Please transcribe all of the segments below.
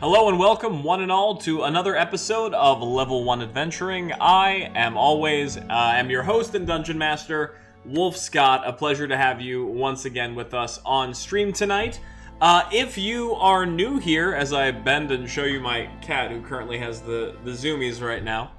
Hello and welcome, one and all, to another episode of Level 1 Adventuring. I am always your host and Dungeon Master, Wolfe Scott. A pleasure to have you once again with us on stream tonight. If you are new here, as I bend and show you my cat who currently has the zoomies right now.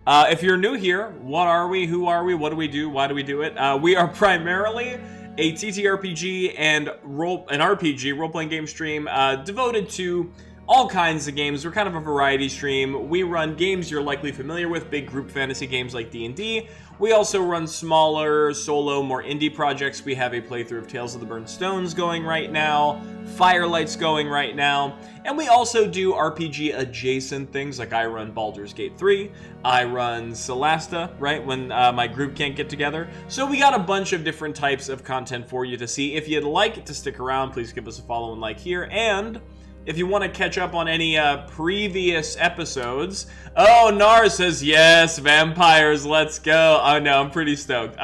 If you're new here, what are we, who are we, what do we do, why do we do it? We are primarily a TTRPG and an RPG, role-playing game stream, devoted to all kinds of games. We're kind of a variety stream. We run games you're likely familiar with, big group fantasy games like D&D. We also run smaller, solo, more indie projects. We have a playthrough of Tales of the Burnt Stones going right now, Firelight's going right now, and we also do RPG adjacent things, like I run Baldur's Gate 3, I run Celasta, right, when my group can't get together. So we got a bunch of different types of content for you to see. If you'd like to stick around, please give us a follow and like here, and if you want to catch up on any previous episodes... Oh, Nar says, yes, vampires, let's go. Oh, no, I'm pretty stoked.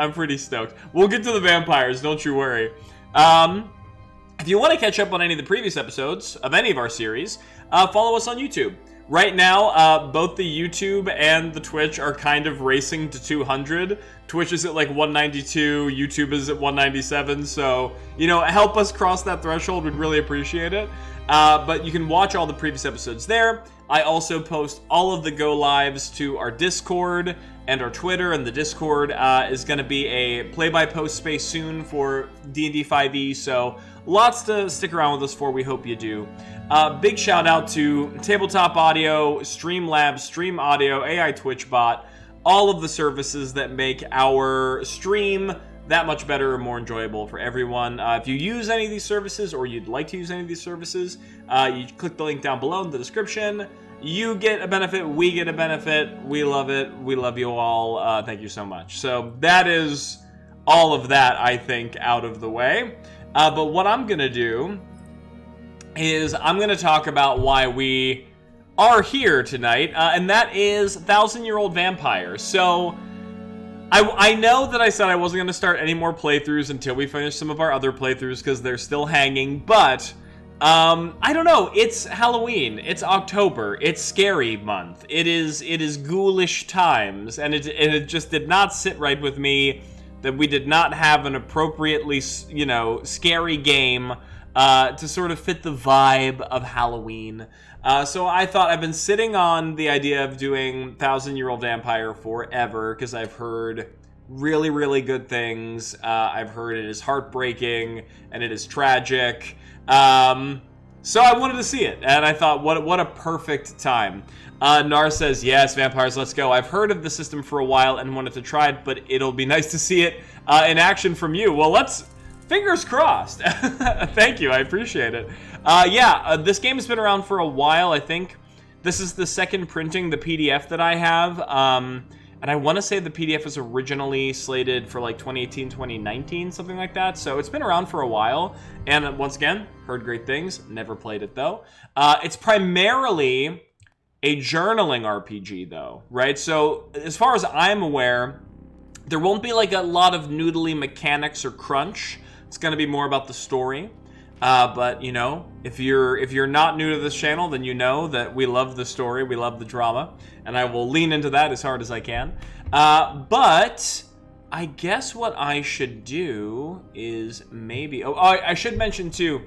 We'll get to the vampires, don't you worry. If you want to catch up on any of the previous episodes of any of our series, follow us on YouTube. Right now, both the YouTube and the Twitch are kind of racing to 200. Twitch is at like 192, YouTube is at 197, so, you know, help us cross that threshold, we'd really appreciate it. But you can watch all the previous episodes there. I also post all of the go-lives to our Discord and our Twitter, and the Discord is going to be a play-by-post space soon for D&D 5e, so lots to stick around with us for. We hope you do. Big shout out to Tabletop Audio, Streamlabs, Stream Audio, AI Twitch Bot, all of the services that make our stream that much better and more enjoyable for everyone. If you use any of these services, or you'd like to use any of these services, you click the link down below in the description. You get a benefit, we get a benefit, we love it, we love you all, thank you so much. So that is all of that, I think, out of the way. But what I'm gonna do is I'm gonna talk about why we are here tonight, and that is 1,000-Year-Old Vampires. So I know that I said I wasn't going to start any more playthroughs until we finish some of our other playthroughs because they're still hanging, but I don't know. It's Halloween. It's October. It's scary month. It is ghoulish times, and it just did not sit right with me that we did not have an appropriately, you know, scary game to sort of fit the vibe of Halloween. So I thought, I've been sitting on the idea of doing 1,000-Year-Old Vampire forever because I've heard really, really good things. I've heard it is heartbreaking and it is tragic. So I wanted to see it, and I thought, what a perfect time. Nar says, yes, vampires, let's go. I've heard of the system for a while and wanted to try it, but it'll be nice to see it in action from you. Well, fingers crossed. Thank you, I appreciate it. This game has been around for a while. I think this is the second printing, the PDF that I have. And I want to say the PDF was originally slated for like 2018, 2019, something like that. So it's been around for a while. And once again, heard great things. Never played it though. It's primarily a journaling RPG though, right? So as far as I'm aware, there won't be like a lot of noodly mechanics or crunch. It's going to be more about the story. But, you know, if you're not new to this channel, then you know that we love the story, we love the drama, and I will lean into that as hard as I can. But I guess what I should do is maybe... I should mention, too,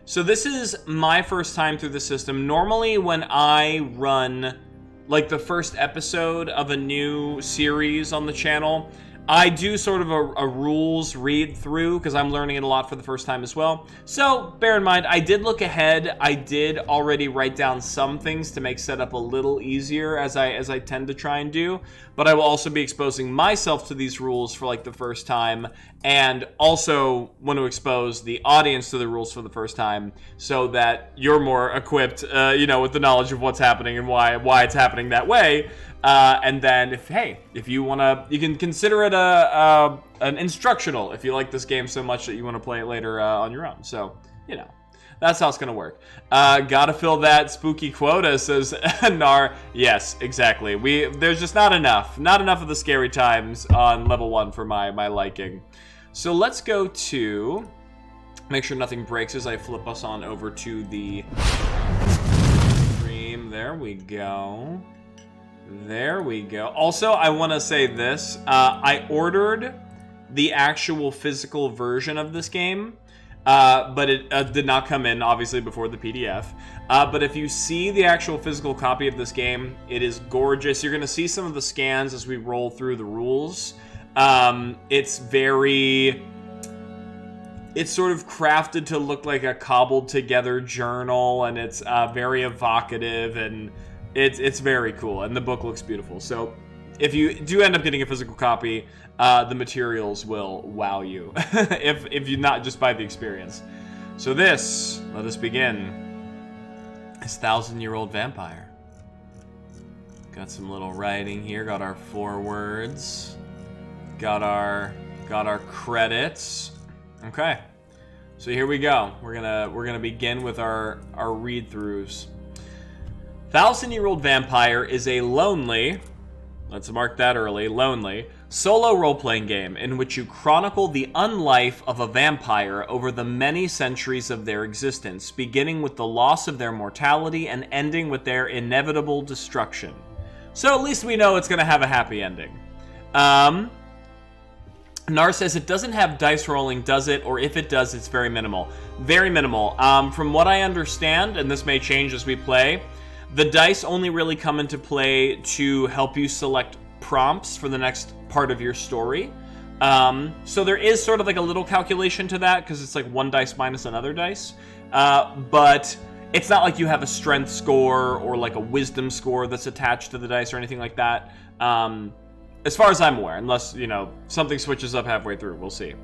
so this is my first time through the system. Normally, when I run, like, the first episode of a new series on the channel, I do sort of a rules read through because I'm learning it a lot for the first time as well. So bear in mind, I did look ahead. I did already write down some things to make setup a little easier as I tend to try and do. But I will also be exposing myself to these rules for like the first time, and also want to expose the audience to the rules for the first time so that you're more equipped, you know, with the knowledge of what's happening and why it's happening that way. And then if you want to, you can consider it an instructional if you like this game so much that you want to play it later on your own. So, you know, that's how it's going to work. Gotta fill that spooky quota, says Nar. Yes, exactly. There's just not enough of the scary times on level 1 for my liking. So let's go to, make sure nothing breaks as I flip us on over to the stream. There we go. There we go. Also, I want to say this. I ordered the actual physical version of this game, but it did not come in, obviously, before the PDF. But if you see the actual physical copy of this game, it is gorgeous. You're going to see some of the scans as we roll through the rules. It's sort of crafted to look like a cobbled together journal, and it's very evocative, and it's very cool, and the book looks beautiful. So if you do end up getting a physical copy, the materials will wow you, if you not just by the experience. So this, let us begin, is 1,000-Year-Old Vampire. Got some little writing here, got our forewords, got our credits. Okay, so here we go. We're gonna begin with our read-throughs. 1,000-Year-Old Vampire is a lonely, let's mark that early, lonely, solo role-playing game in which you chronicle the unlife of a vampire over the many centuries of their existence, beginning with the loss of their mortality and ending with their inevitable destruction. So at least we know it's gonna have a happy ending. Nar says it doesn't have dice rolling, does it? Or if it does, it's very minimal. Very minimal. From what I understand, and this may change as we play, the dice only really come into play to help you select prompts for the next part of your story. So there is sort of like a little calculation to that, because it's like one dice minus another dice. But it's not like you have a strength score or like a wisdom score that's attached to the dice or anything like that. As far as I'm aware, unless, something switches up halfway through, we'll see.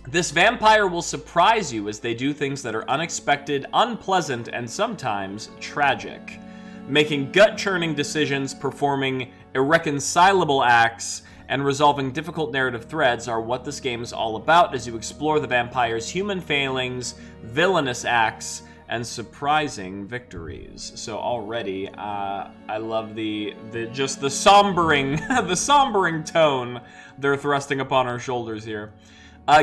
This vampire will surprise you as they do things that are unexpected, unpleasant, and sometimes tragic. Making gut-churning decisions, performing irreconcilable acts, and resolving difficult narrative threads are what this game is all about as you explore the vampire's human failings, villainous acts, and surprising victories. So already, I love the sombering, the sombering tone they're thrusting upon our shoulders here.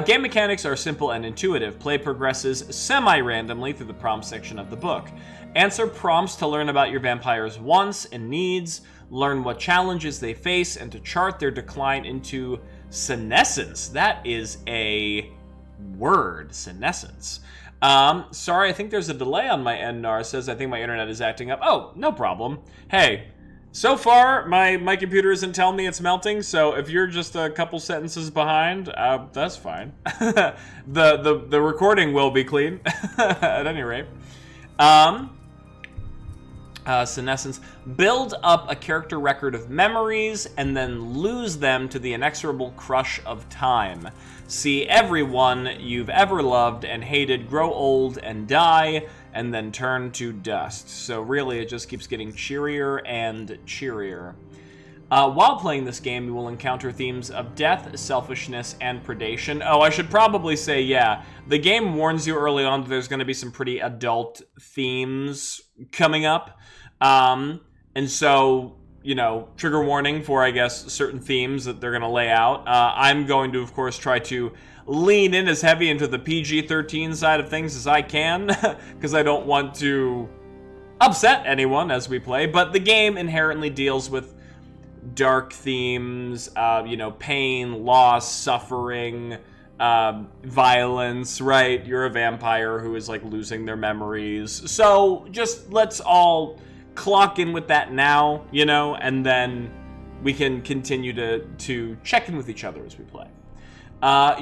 Game mechanics are simple and intuitive. Play progresses semi-randomly through the prompt section of the book. Answer prompts to learn about your vampire's wants and needs, learn what challenges they face, and to chart their decline into senescence. That is a word, senescence. Sorry, I think there's a delay on my end, Nar says. I think my internet is acting up. Oh, no problem. Hey, so far, my computer isn't telling me it's melting, so if you're just a couple sentences behind, that's fine. The recording will be clean, at any rate. Senescence. Build up a character record of memories and then lose them to the inexorable crush of time. See everyone you've ever loved and hated grow old and die, and then turn to dust. So really, it just keeps getting cheerier and cheerier. While playing this game, you will encounter themes of death, selfishness, and predation. Oh, I should probably say, yeah, the game warns you early on that there's going to be some pretty adult themes coming up. And so, trigger warning for, I guess, certain themes that they're going to lay out. I'm going to, of course, try to lean in as heavy into the PG-13 side of things as I can, because I don't want to upset anyone as we play, but the game inherently deals with dark themes, pain, loss, suffering, violence, right? You're a vampire who is, losing their memories. So just let's all clock in with that now, and then we can continue to check in with each other as we play.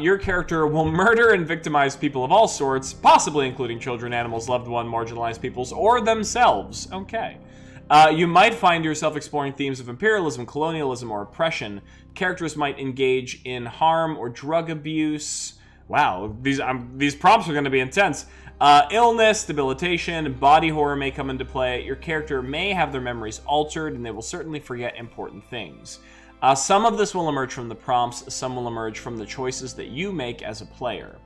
Your character will murder and victimize people of all sorts, possibly including children, animals, loved ones, marginalized peoples, or themselves. Okay. You might find yourself exploring themes of imperialism, colonialism, or oppression. Characters might engage in harm or drug abuse. Wow, these prompts are going to be intense. Illness, debilitation, body horror may come into play. Your character may have their memories altered, and they will certainly forget important things. Some of this will emerge from the prompts, some will emerge from the choices that you make as a player.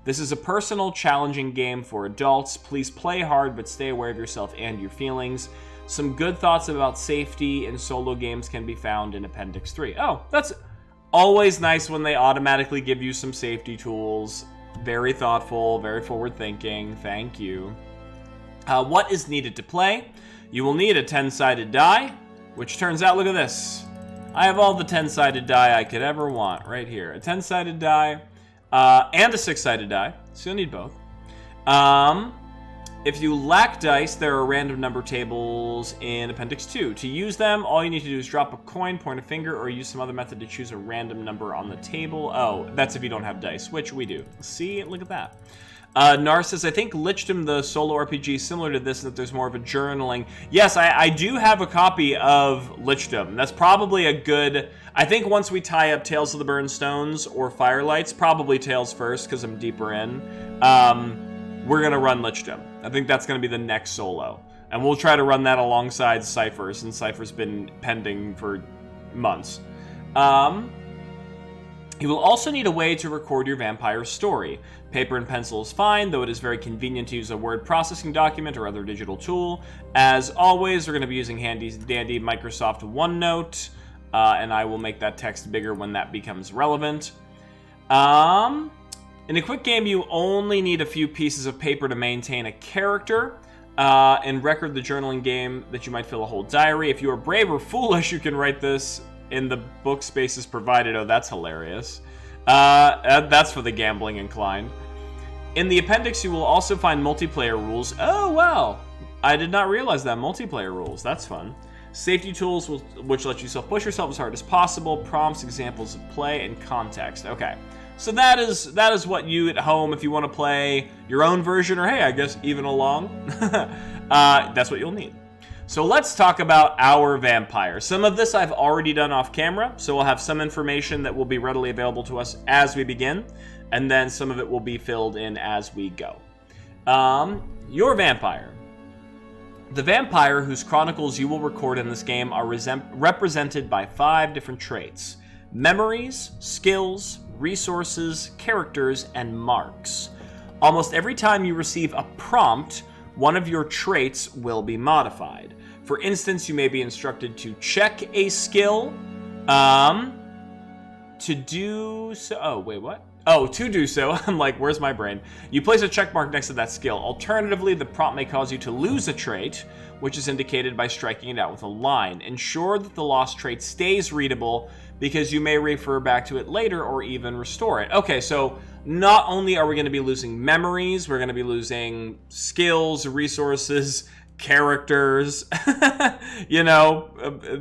This is a personal, challenging game for adults. Please play hard, but stay aware of yourself and your feelings. Some good thoughts about safety in solo games can be found in Appendix 3. Oh, that's always nice when they automatically give you some safety tools. Very thoughtful, very forward-thinking. Thank you. What is needed to play? You will need a 10-sided die, which turns out, look at this. I have all the 10-sided die I could ever want right here. A 10-sided die and a 6-sided die, so you'll need both. If you lack dice, there are random number tables in Appendix 2. To use them, all you need to do is drop a coin, point a finger, or use some other method to choose a random number on the table. Oh, that's if you don't have dice, which we do. See, look at that. Narcissus, I think Lichdom, the solo RPG, is similar to this, that there's more of a journaling. Yes, I do have a copy of Lichdom. That's probably a good... I think once we tie up Tales of the Burned Stones or Firelights, probably Tales first, because I'm deeper in, we're going to run Lichdom. I think that's going to be the next solo. And we'll try to run that alongside Cypher, since Cypher's been pending for months. You will also need a way to record your vampire story. Paper and pencil is fine, though it is very convenient to use a word processing document or other digital tool. As always, we're going to be using handy-dandy Microsoft OneNote, and I will make that text bigger when that becomes relevant. In a quick game, you only need a few pieces of paper to maintain a character. In Record the Journaling game, that you might fill a whole diary. If you are brave or foolish, you can write this in the book spaces provided. Oh, that's hilarious. That's for the gambling inclined. In the appendix, you will also find multiplayer rules. Oh, wow. I did not realize that. Multiplayer rules. That's fun. Safety tools, which let you push yourself as hard as possible. Prompts, examples of play, and context. Okay. So that is what you at home, if you want to play your own version, or hey, I guess even along, that's what you'll need. So let's talk about our vampire. Some of this I've already done off camera, so we'll have some information that will be readily available to us as we begin, and then some of it will be filled in as we go. Your vampire. The vampire whose chronicles you will record in this game are represented by 5 different traits: memories, skills, resources, characters, and marks. Almost every time you receive a prompt, one of your traits will be modified. For instance, you may be instructed to check a skill, to do so. Oh, wait, what? Oh, to do so. I'm like, where's my brain? You place a check mark next to that skill. Alternatively, the prompt may cause you to lose a trait, which is indicated by striking it out with a line. Ensure that the lost trait stays readable, because you may refer back to it later or even restore it. Okay, so not only are we going to be losing memories, we're going to be losing skills, resources, characters. You know,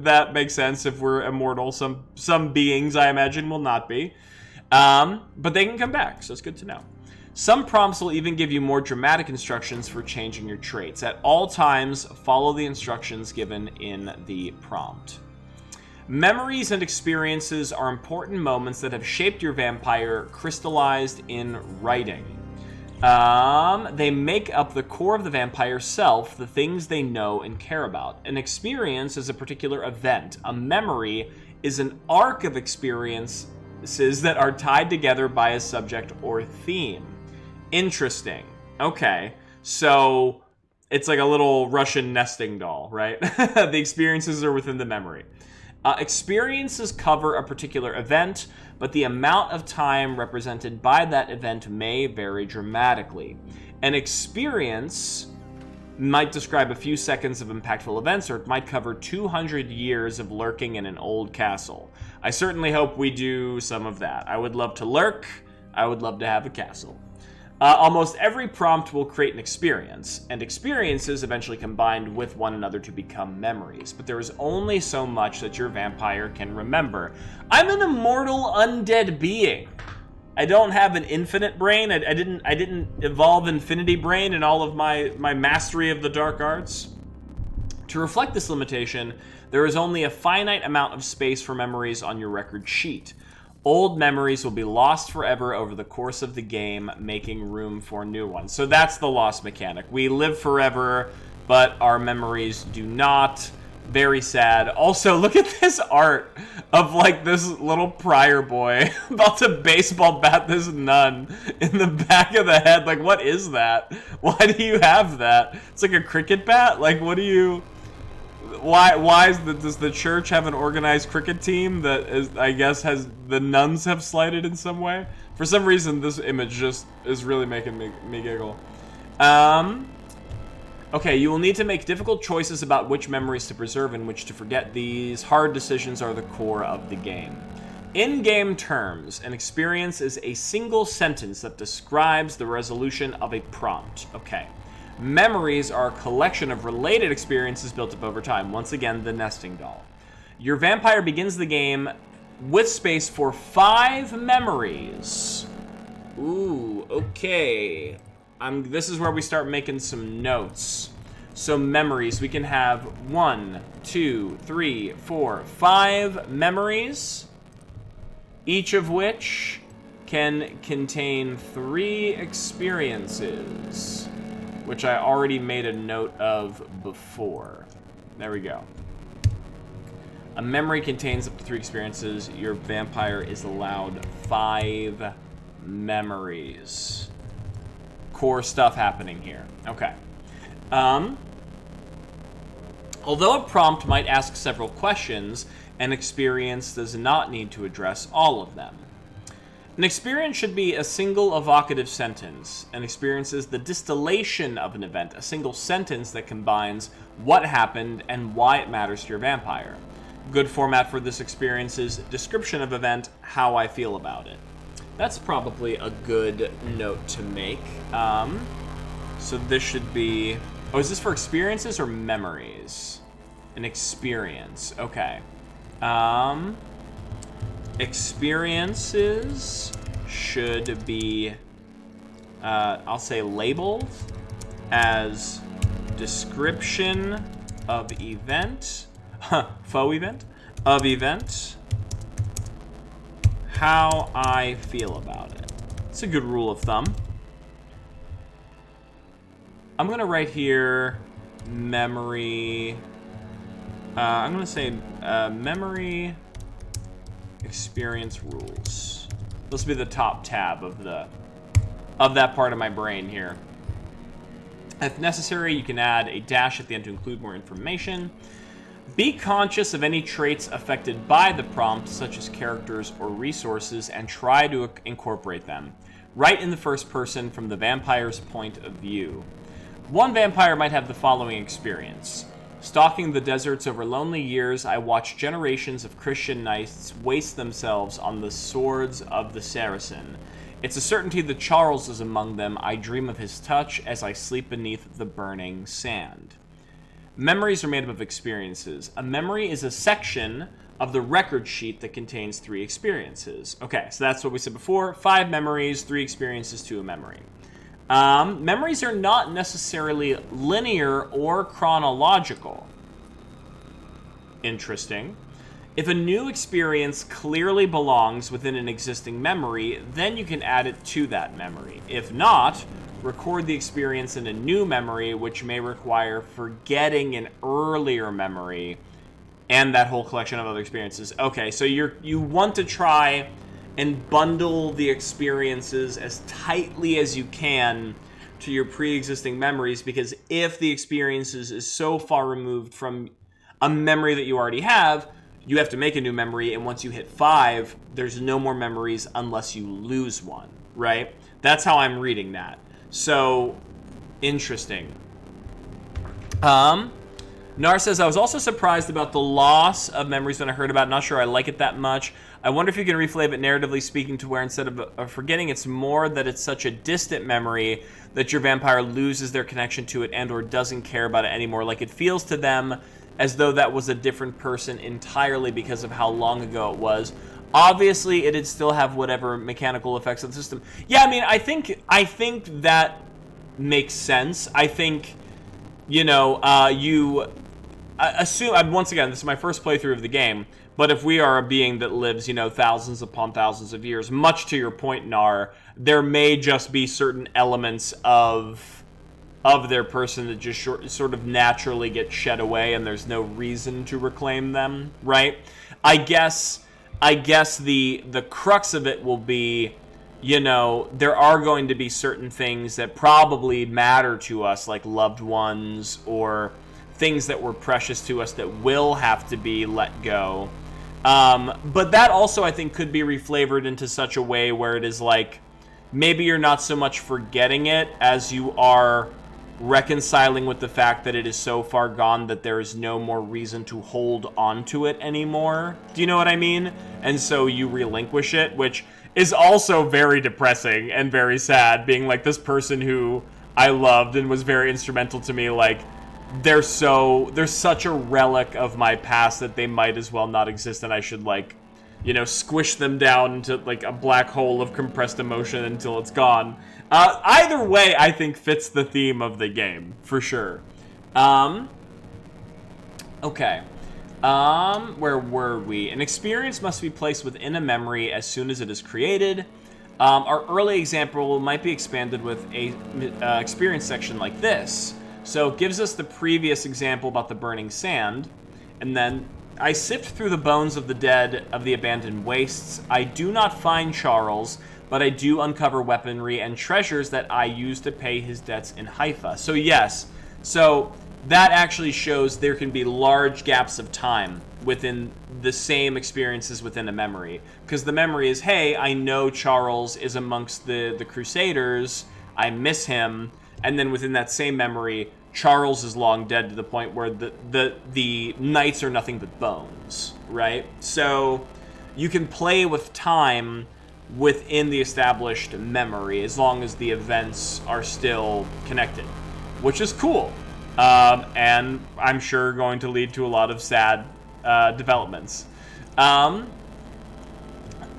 that makes sense if we're immortal. Some beings, I imagine, will not be. But they can come back, so it's good to know. Some prompts will even give you more dramatic instructions for changing your traits. At all times, follow the instructions given in the prompt. Memories and experiences are important moments that have shaped your vampire, crystallized in writing. They make up the core of the vampire's self, the things they know and care about. An experience is a particular event. A memory is an arc of experiences that are tied together by a subject or theme. Interesting. Okay, so it's like a little Russian nesting doll, right? The experiences are within the memory. Experiences cover a particular event, but the amount of time represented by that event may vary dramatically. An experience might describe a few seconds of impactful events, or it might cover 200 years of lurking in an old castle. I certainly hope we do some of that. I would love to lurk. I would love to have a castle. Almost every prompt will create an experience, and experiences eventually combine with one another to become memories. But there is only so much that your vampire can remember. I'm an immortal undead being. I don't have an infinite brain. I didn't evolve infinity brain in all of my mastery of the dark arts. To reflect this limitation, there is only a finite amount of space for memories on your record sheet. Old memories will be lost forever over the course of the game, making room for new ones. So that's the lost mechanic. We live forever, but our memories do not. Very sad. Also, look at this art of like this little prior boy about to baseball bat this nun in the back of the head. Like, what is that? Why do you have that? It's like a cricket bat? Like, what do you... Why does the church have an organized cricket team that is, I guess, has the nuns have slighted in some way? For some reason, this image just is really making me giggle. Okay, you will need to make difficult choices about which memories to preserve and which to forget. These hard decisions are the core of the game. In game terms, an experience is a single sentence that describes the resolution of a prompt. Okay. Memories are a collection of related experiences built up over time. Once again, the nesting doll. Your vampire begins the game with space for 5 memories. Ooh, okay. This is where we start making some notes. So memories, we can have 1, 2, 3, 4, 5 memories, each of which can contain 3 experiences, which I already made a note of before. There we go. A memory contains up to 3 experiences. Your vampire is allowed 5 memories. Core stuff happening here. Okay. Although a prompt might ask several questions, an experience does not need to address all of them. An experience should be a single evocative sentence. An experience is the distillation of an event, a single sentence that combines what happened and why it matters to your vampire. Good format for this experience is description of event, how I feel about it. That's probably a good note to make. So this should be... Oh, is this for experiences or memories? An experience. Okay. Experiences should be, I'll say labeled as description of event, faux event, of event, how I feel about it. It's a good rule of thumb. I'm going to write here memory. I'm going to say memory experience rules. This will be the top tab of that part of my brain here. If necessary, you can add a dash at the end to include more information. Be conscious of any traits affected by the prompt, such as characters or resources, and try to incorporate them. Write in the first person from the vampire's point of view. One vampire might have the following experience. Stalking the deserts over lonely years, I watched generations of Christian knights waste themselves on the swords of the Saracen. It's a certainty that Charles is among them. I dream of his touch as I sleep beneath the burning sand. Memories are made up of experiences. A memory is a section of the record sheet that contains 3 experiences. Okay, so that's what we said before. 5 memories, 3 experiences to a memory. Memories are not necessarily linear or chronological. Interesting. If a new experience clearly belongs within an existing memory, then you can add it to that memory. If not, record the experience in a new memory, which may require forgetting an earlier memory and that whole collection of other experiences. Okay, so you want to try and bundle the experiences as tightly as you can to your pre-existing memories, because if the experiences is so far removed from a memory that you already have, you have to make a new memory, and once you hit 5, there's no more memories unless you lose one, right? That's how I'm reading that. So, interesting. Nar says, I was also surprised about the loss of memories when I heard about it. Not sure I like it that much. I wonder if you can reflave it narratively speaking to where instead of forgetting, it's more that it's such a distant memory that your vampire loses their connection to it and or doesn't care about it anymore. Like it feels to them as though that was a different person entirely because of how long ago it was. Obviously, it'd still have whatever mechanical effects of the system. Yeah, I mean, I think that makes sense. I think, you know, assume, once again, this is my first playthrough of the game, but if we are a being that lives, you know, thousands upon thousands of years, much to your point, Nar, there may just be certain elements of their person that just sort of naturally get shed away and there's no reason to reclaim them, right? I guess the crux of it will be, you know, there are going to be certain things that probably matter to us, like loved ones or things that were precious to us that will have to be let go. But that also, I think, could be reflavored into such a way where it is like, maybe you're not so much forgetting it as you are reconciling with the fact that it is so far gone that there is no more reason to hold on to it anymore. Do you know what I mean? And so you relinquish it, which is also very depressing and very sad, being like this person who I loved and was very instrumental to me, like, they're such a relic of my past that they might as well not exist, and I should, like, you know, squish them down into, like, a black hole of compressed emotion until it's gone. Either way, I think fits the theme of the game, for sure. Okay. Where were we? An experience must be placed within a memory as soon as it is created. Our early example might be expanded with a experience section like this. So it gives us the previous example about the burning sand, and then I sift through the bones of the dead of the abandoned wastes. I do not find Charles, but I do uncover weaponry and treasures that I use to pay his debts in Haifa. So yes, so that actually shows there can be large gaps of time within the same experiences within a memory. Because the memory is, hey, I know Charles is amongst the Crusaders, I miss him, and then within that same memory, Charles is long dead to the point where the knights are nothing but bones, right? So you can play with time within the established memory as long as the events are still connected, which is cool. And I'm sure going to lead to a lot of sad developments. A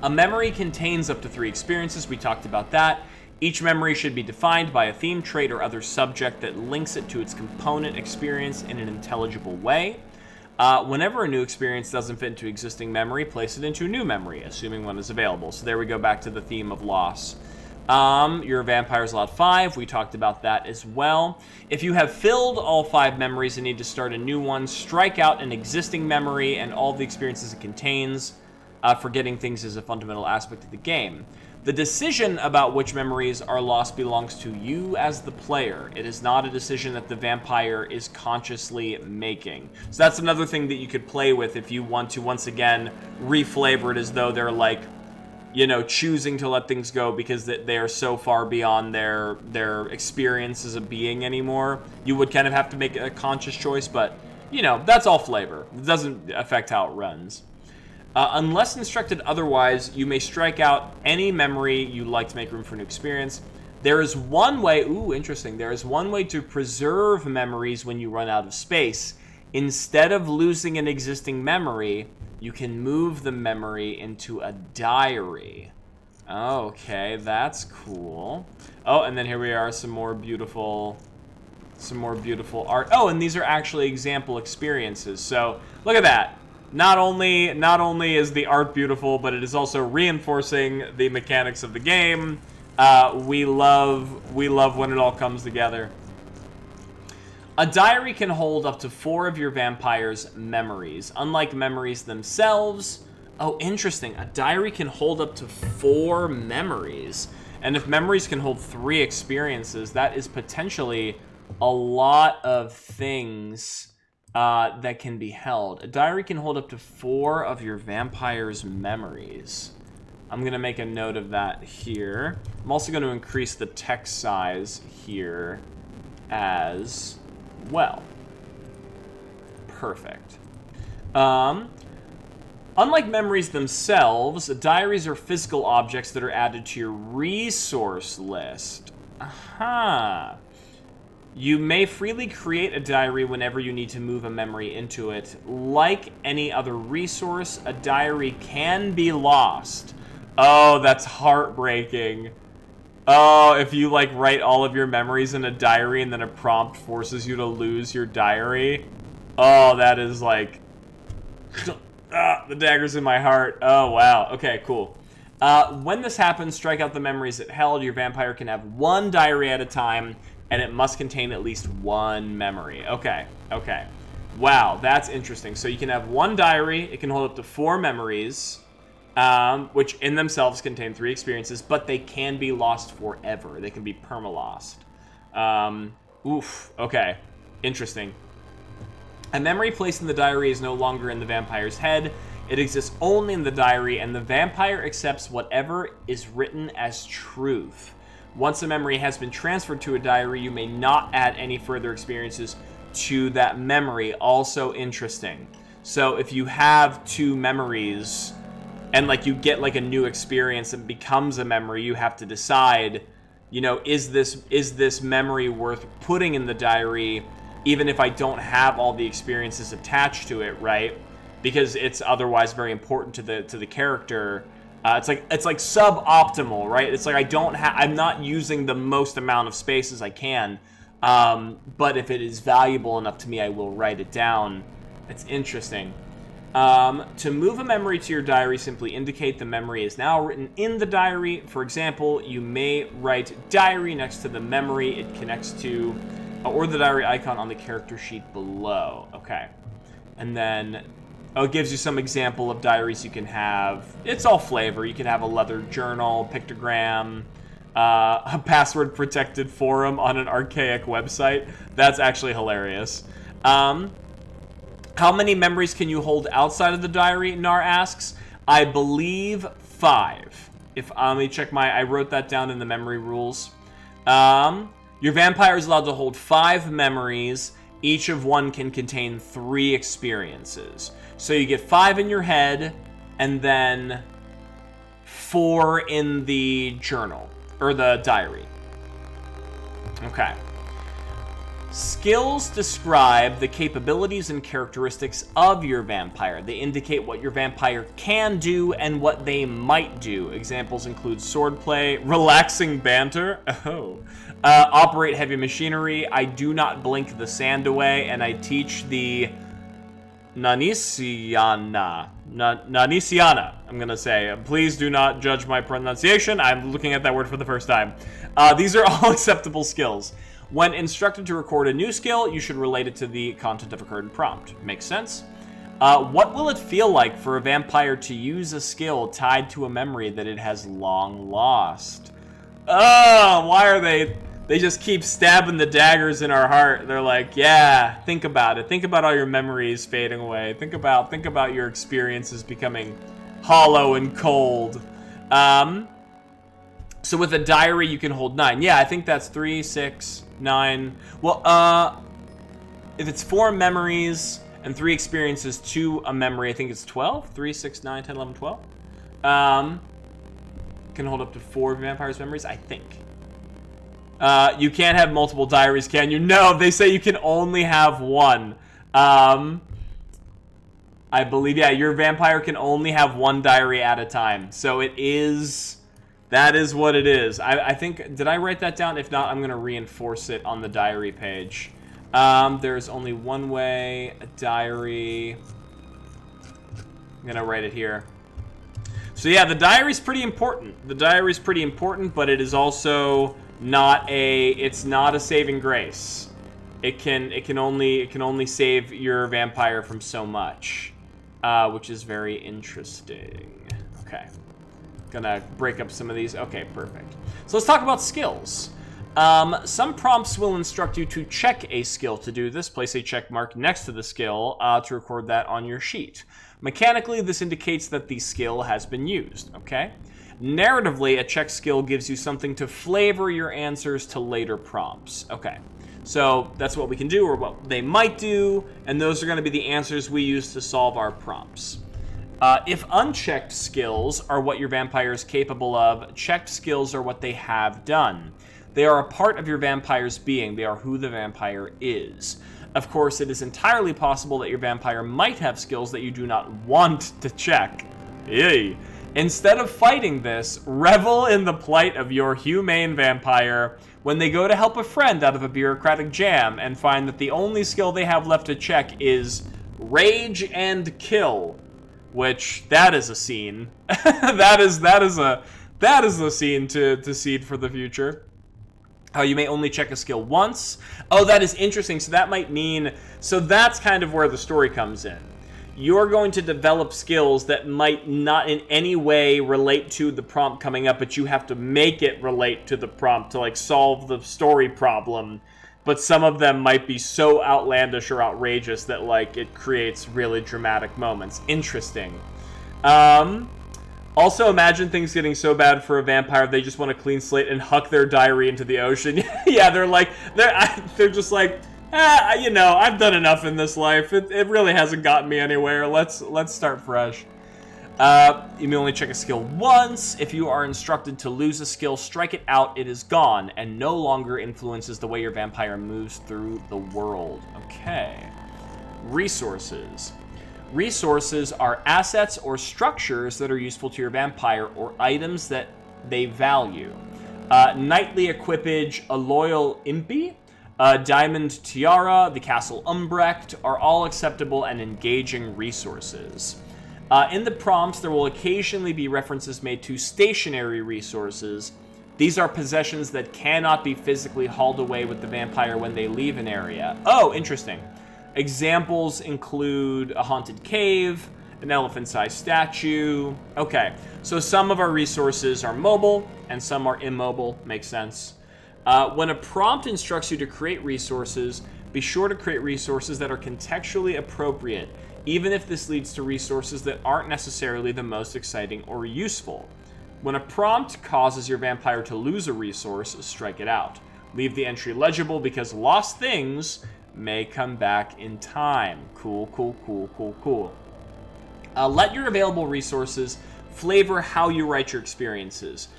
memory contains up to 3 experiences. We talked about that. Each memory should be defined by a theme, trait, or other subject that links it to its component experience in an intelligible way. Whenever a new experience doesn't fit into existing memory, place it into a new memory, assuming one is available. So there we go back to the theme of loss. Your vampire's allowed 5. We talked about that as well. If you have filled all 5 memories and need to start a new one, strike out an existing memory and all the experiences it contains. Forgetting things is a fundamental aspect of the game. The decision about which memories are lost belongs to you as the player. It is not a decision that the vampire is consciously making. So that's another thing that you could play with if you want to, once again, reflavor it as though they're, like, you know, choosing to let things go because they are so far beyond their experience as a being anymore. You would kind of have to make a conscious choice, but, you know, that's all flavor. It doesn't affect how it runs. Unless instructed otherwise, you may strike out any memory you'd like to make room for a new experience. There is one way, interesting, there is one way to preserve memories when you run out of space. Instead of losing an existing memory, you can move the memory into a diary. Okay, that's cool. Oh, and then here we are, some more beautiful art. Oh, and these are actually example experiences. So, look at that. Not only is the art beautiful, but it is also reinforcing the mechanics of the game. We love when it all comes together. A diary can hold up to 4 of your vampire's memories. Unlike memories themselves... Oh, interesting. A diary can hold up to 4 memories. And if memories can hold 3 experiences, that is potentially a lot of things... that can be held. A diary can hold up to 4 of your vampire's memories. I'm going to make a note of that here. I'm also going to increase the text size here as well. Perfect. Unlike memories themselves, diaries are physical objects that are added to your resource list. Aha. You may freely create a diary whenever you need to move a memory into it. Like any other resource, a diary can be lost. Oh, that's heartbreaking. Oh, if you, like, write all of your memories in a diary and then a prompt forces you to lose your diary. Oh, that is, like... the dagger's in my heart. Oh, wow. Okay, cool. When this happens, strike out the memories it held. Your vampire can have 1 diary at a time, and it must contain at least 1 memory. Okay. Wow, that's interesting. So you can have 1 diary. It can hold up to 4 memories, which in themselves contain 3 experiences, but they can be lost forever. They can be perma-lost. Okay. Interesting. A memory placed in the diary is no longer in the vampire's head. It exists only in the diary, and the vampire accepts whatever is written as truth. Once a memory has been transferred to a diary, you may not add any further experiences to that memory. Also interesting. So if you have 2 memories and like you get like a new experience and becomes a memory, you have to decide, you know, is this memory worth putting in the diary even if I don't have all the experiences attached to it, right? Because it's otherwise very important to the character. It's like suboptimal, right? It's like I'm not using the most amount of space as I can. But if it is valuable enough to me, I will write it down. It's interesting. To move a memory to your diary, simply indicate the memory is now written in the diary. For example, you may write diary next to the memory it connects to, or the diary icon on the character sheet below. Okay. And then it gives you some example of diaries you can have. It's all flavor. You can have a leather journal, pictogram, a password-protected forum on an archaic website. That's actually hilarious. How many memories can you hold outside of the diary? Nar asks. I believe 5. Let me check I wrote that down in the memory rules. Your vampire is allowed to hold 5 memories. Each of one can contain 3 experiences. So you get 5 in your head, and then 4 in the journal, or the diary. Okay. Skills describe the capabilities and characteristics of your vampire. They indicate what your vampire can do and what they might do. Examples include swordplay, relaxing banter, operate heavy machinery, I do not blink the sand away, and I teach the Nanisiana, I'm gonna say. Please do not judge my pronunciation. I'm looking at that word for the first time. These are all acceptable skills. When instructed to record a new skill, you should relate it to the content of a current prompt. Makes sense? What will it feel like for a vampire to use a skill tied to a memory that it has long lost? Why are they just keep stabbing the daggers in our heart? They're like, yeah, think about it. Think about all your memories fading away. Think about your experiences becoming hollow and cold. So with a diary, you can hold 9. Yeah, I think that's 3, 6, 9. Well, if it's 4 memories and 3 experiences to a memory, I think it's 12. 3, 6, 9, 10, 11, 12. Can hold up to 4 vampires' memories, I think. You can't have multiple diaries, can you? No, they say you can only have 1. I believe, yeah, your vampire can only have 1 diary at a time. So that is what it is. I think, did I write that down? If not, I'm going to reinforce it on the diary page. There's only one way, a diary. I'm going to write it here. So yeah, the diary's pretty important. The diary's pretty important, but it is also it's not a saving grace. It can only save your vampire from so much, which is very interesting. Okay. Gonna break up some of these. Okay, perfect. So let's talk about skills. Some prompts will instruct you to check a skill. To do this, place a check mark next to the skill to record that on your sheet. Mechanically, this indicates that the skill has been used, okay? Narratively, a check skill gives you something to flavor your answers to later prompts. Okay, so that's what we can do, or what they might do, and those are going to be the answers we use to solve our prompts. If unchecked skills are what your vampire is capable of, checked skills are what they have done. They are a part of your vampire's being. They are who the vampire is. Of course, it is entirely possible that your vampire might have skills that you do not want to check. Yay. Instead of fighting this, revel in the plight of your humane vampire when they go to help a friend out of a bureaucratic jam and find that the only skill they have left to check is rage and kill. Which, that is a scene. that is a scene to seed for the future. You may only check a skill once. Oh, that is interesting. So that might mean, so that's kind of where the story comes in. You're going to develop skills that might not in any way relate to the prompt coming up, but you have to make it relate to the prompt to like solve the story problem. But some of them might be so outlandish or outrageous that like it creates really dramatic moments. Interesting. Also, imagine things getting so bad for a vampire they just want a clean slate and huck their diary into the ocean. Yeah, they're just like, I've done enough in this life. It really hasn't gotten me anywhere. Let's start fresh. You may only check a skill once. If you are instructed to lose a skill, strike it out. It is gone and no longer influences the way your vampire moves through the world. Okay. Resources. Resources are assets or structures that are useful to your vampire or items that they value. Knightly equipage, a loyal impy, diamond tiara, the castle Umbrecht are all acceptable and engaging resources. In the prompts, there will occasionally be references made to stationary resources. These are possessions that cannot be physically hauled away with the vampire when they leave an area. Oh, interesting. Examples include a haunted cave, an elephant-sized statue. Okay, so some of our resources are mobile and some are immobile. Makes sense. When a prompt instructs you to create resources, be sure to create resources that are contextually appropriate, even if this leads to resources that aren't necessarily the most exciting or useful. When a prompt causes your vampire to lose a resource, strike it out. Leave the entry legible because lost things may come back in time. Cool. Let your available resources flavor how you write your experiences.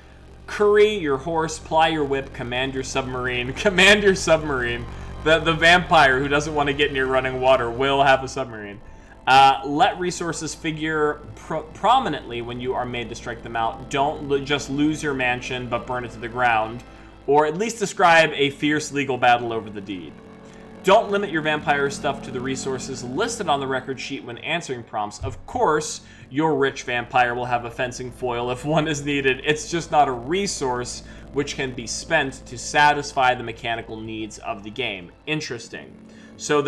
Curry your horse, ply your whip, command your submarine. Command your submarine. The vampire who doesn't want to get near running water will have a submarine. Let resources figure prominently when you are made to strike them out. Don't just lose your mansion, but burn it to the ground. Or at least describe a fierce legal battle over the deed. Don't limit your vampire stuff to the resources listed on the record sheet when answering prompts. Of course, your rich vampire will have a fencing foil if one is needed. It's just not a resource which can be spent to satisfy the mechanical needs of the game. Interesting. So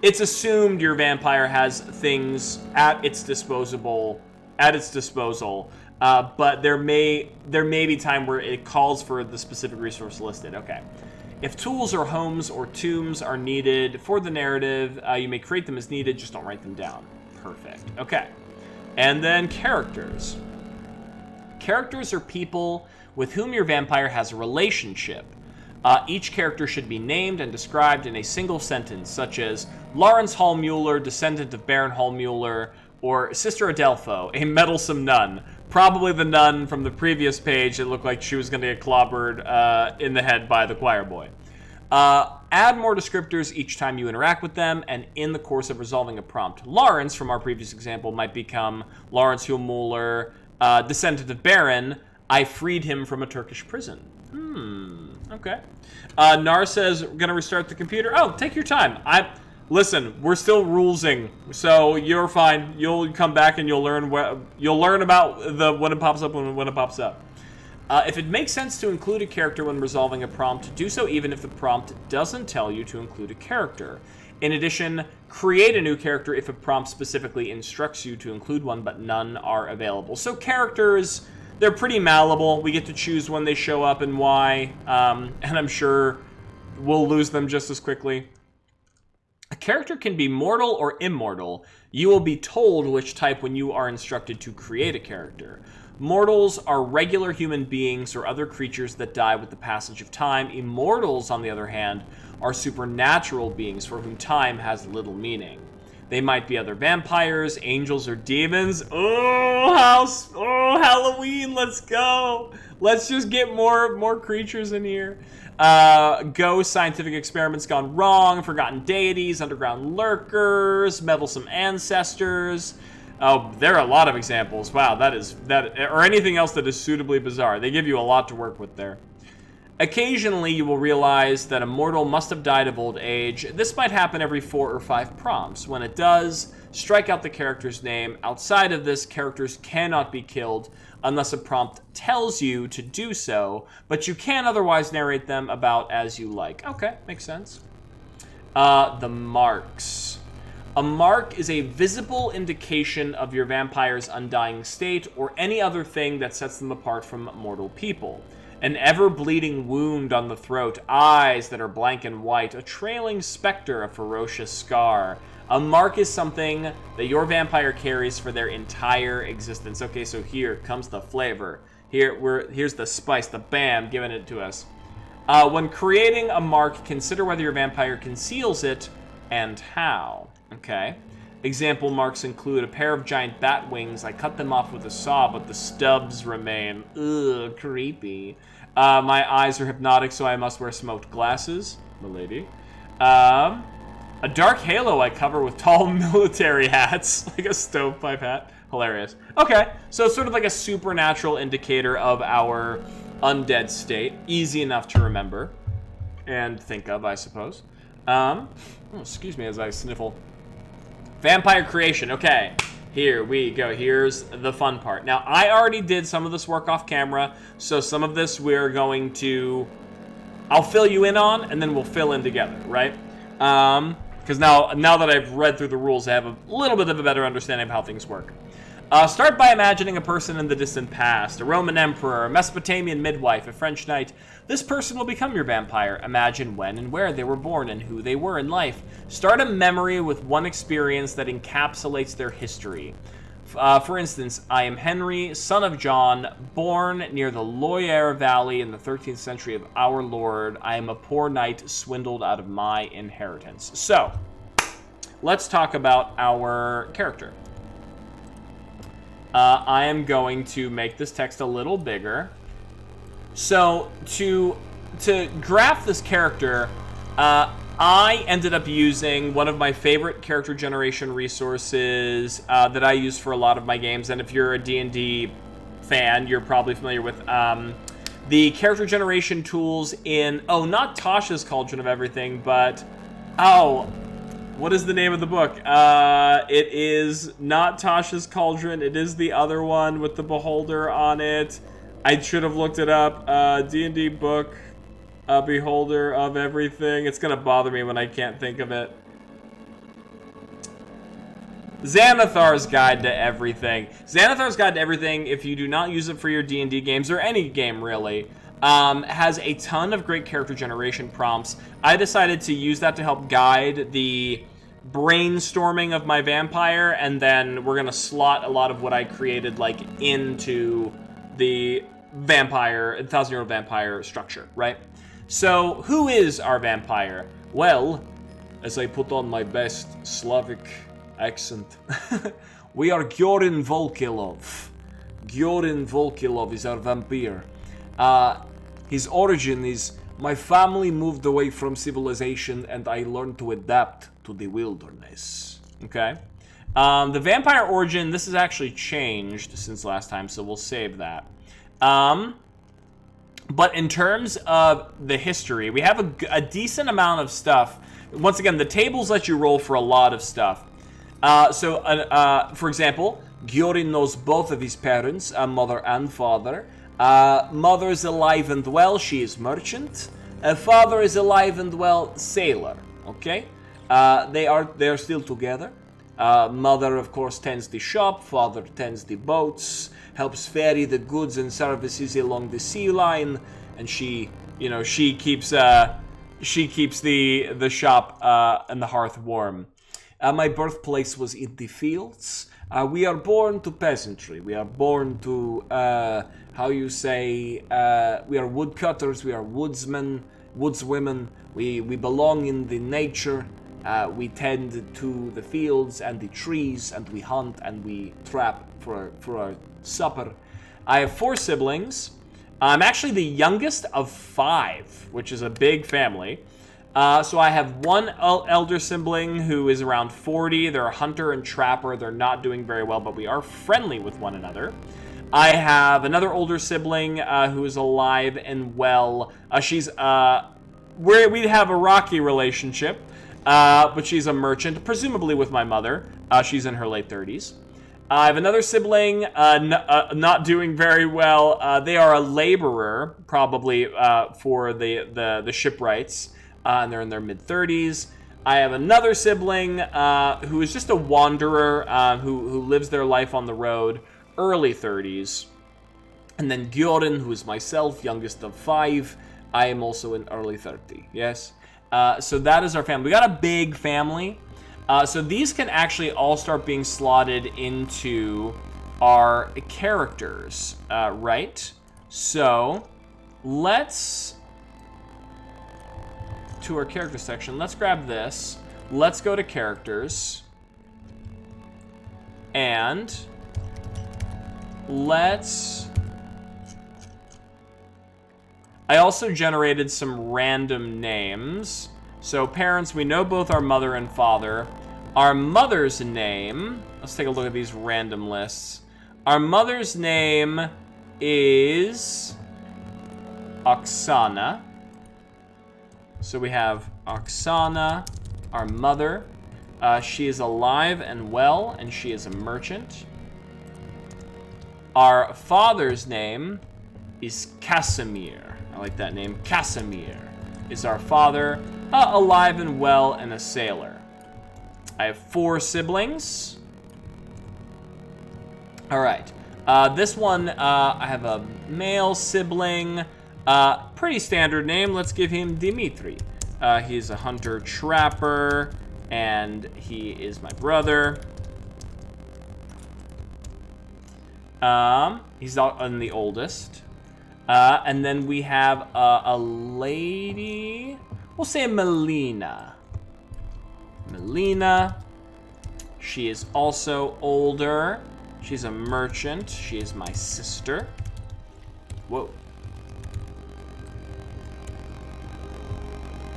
it's assumed your vampire has things at its disposal, but there may be time where it calls for the specific resource listed. Okay. If tools or homes or tombs are needed for the narrative, you may create them as needed, just don't write them down. Perfect. Okay. And then characters. Characters are people with whom your vampire has a relationship. Each character should be named and described in a single sentence, such as Lawrence Hallmuller, descendant of Baron Hallmuller, or Sister Adelpho, a meddlesome nun. Probably the nun from the previous page. It looked like she was going to get clobbered in the head by the choir boy. Add more descriptors each time you interact with them, and in the course of resolving a prompt. Lawrence, from our previous example, might become Lawrence Hallmuller, descendant of Baron. I freed him from a Turkish prison. Okay. Nar says, we're going to restart the computer. Oh, take your time. Listen, we're still rulesing, so you're fine. You'll come back and you'll learn about when it pops up when it pops up. If it makes sense to include a character when resolving a prompt, do so even if the prompt doesn't tell you to include a character. In addition, create a new character if a prompt specifically instructs you to include one, but none are available. So characters, they're pretty malleable. We get to choose when they show up and why, and I'm sure we'll lose them just as quickly. A character can be mortal or immortal. You will be told which type when you are instructed to create a character. Mortals are regular human beings or other creatures that die with the passage of time. Immortals, on the other hand, are supernatural beings for whom time has little meaning. They might be other vampires, angels, or demons. Oh, Halloween, let's go. Let's just get more creatures in here. Ghosts, scientific experiments gone wrong, forgotten deities, underground lurkers, meddlesome ancestors. Oh, there are a lot of examples. Wow, or anything else that is suitably bizarre. They give you a lot to work with there. Occasionally, you will realize that a mortal must have died of old age. This might happen every 4 or 5 prompts. When it does, strike out the character's name. Outside of this, characters cannot be killed unless a prompt tells you to do so, but you can otherwise narrate them about as you like. Okay, makes sense. The marks. A mark is a visible indication of your vampire's undying state or any other thing that sets them apart from mortal people. An ever-bleeding wound on the throat, eyes that are blank and white, a trailing specter, a ferocious scar, A mark is something that your vampire carries for their entire existence. Okay, so here comes the flavor. Here's the spice, the bam, giving it to us. When creating a mark, consider whether your vampire conceals it and how. Okay. Example marks include a pair of giant bat wings. I cut them off with a saw, but the stubs remain. Ugh, creepy. My eyes are hypnotic, so I must wear smoked glasses. Milady. A dark halo I cover with tall military hats, like a stovepipe hat. Hilarious. Okay, so it's sort of like a supernatural indicator of our undead state. Easy enough to remember and think of, I suppose. Excuse me as I sniffle. Vampire creation. Okay, here we go. Here's the fun part. Now, I already did some of this work off camera, so some of this we're going to... I'll fill you in on, and then we'll fill in together, right? Because now that I've read through the rules, I have a little bit of a better understanding of how things work. Start by imagining a person in the distant past, a Roman emperor, a Mesopotamian midwife, a French knight. This person will become your vampire. Imagine when and where they were born and who they were in life. Start a memory with one experience that encapsulates their history. For instance, I am Henry, son of John, born near the Loire Valley in the 13th century of our Lord. I am a poor knight swindled out of my inheritance. So, let's talk about our character. I am going to make this text a little bigger. So, to graph this character, I ended up using one of my favorite character generation resources that I use for a lot of my games. And if you're a D&D fan, you're probably familiar with the character generation tools in, not Tasha's Cauldron of Everything, but, what is the name of the book? It is not Tasha's Cauldron. It is the other one with the beholder on it. I should have looked it up. D&D book. A beholder of everything. It's gonna bother me when I can't think of it. Xanathar's Guide to Everything. Xanathar's Guide to Everything, if you do not use it for your D&D games, or any game really, has a ton of great character generation prompts. I decided to use that to help guide the brainstorming of my vampire, and then we're gonna slot a lot of what I created into the vampire, 1,000-year-old vampire structure, right? So, who is our vampire? Well, as I put on my best Slavic accent, we are Giorin Volkilov. Giorin Volkilov is our vampire. His origin is, my family moved away from civilization and I learned to adapt to the wilderness. Okay? The vampire origin, this has actually changed since last time, so we'll save that. But in terms of the history, we have a decent amount of stuff. Once again, the tables let you roll for a lot of stuff. For example, Giorin knows both of his parents, mother and father. Mother is alive and well, she is merchant. Father is alive and well, sailor. Okay? They are still together. Mother, of course, tends the shop. Father tends the boats, helps ferry the goods and services along the sea line, and she keeps the shop and the hearth warm. My birthplace was in the fields. We are born to peasantry. We are born to we are woodcutters. We are woodsmen, woodswomen. We belong in the nature. We tend to the fields and the trees, and we hunt and we trap for our supper. I have 4 siblings. I'm actually the youngest of 5, which is a big family. So I have one elder sibling who is around 40. They're a hunter and trapper. They're not doing very well, but we are friendly with one another. I have another older sibling who is alive and well. We have a rocky relationship. But she's a merchant, presumably with my mother. She's in her late 30s. I have another sibling, not doing very well. They are a laborer, probably for the shipwrights, and they're in their mid-30s. I have another sibling who is just a wanderer who lives their life on the road, early 30s. And then Giorin, who is myself, youngest of 5. I am also in early 30, yes? So that is our family. We got a big family. So these can actually all start being slotted into our characters, right? So let's, to our character section, let's grab this. Let's go to characters. And let's... I also generated some random names. So parents, we know both our mother and father. Our mother's name, let's take a look at these random lists. Our mother's name is Oksana. So we have Oksana, our mother. She is alive and well, and she is a merchant. Our father's name is Casimir. I like that name. Casimir is our father, alive and well, and a sailor. I have 4 siblings. All right. This one, I have a male sibling. Pretty standard name. Let's give him Dimitri. He's a hunter-trapper, and he is my brother. He's the oldest. And then we have a lady. We'll say Melina. Melina. She is also older. She's a merchant. She is my sister. Whoa.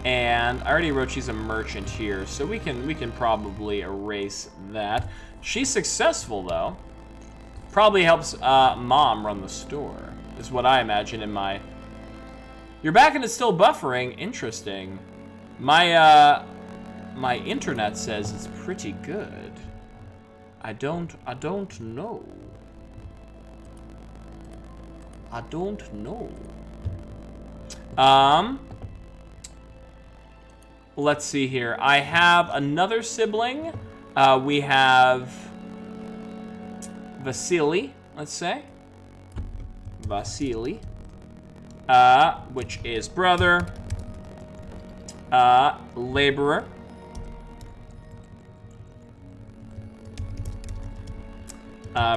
And I already wrote she's a merchant here, so we can probably erase that. She's successful though. Probably helps mom run the store, is what I imagine in my... You're back and it's still buffering. Interesting. My my internet says it's pretty good. I don't know. I don't know. Let's see here. I have another sibling. We have Vasily, let's say. Vasily. Which is brother. Laborer.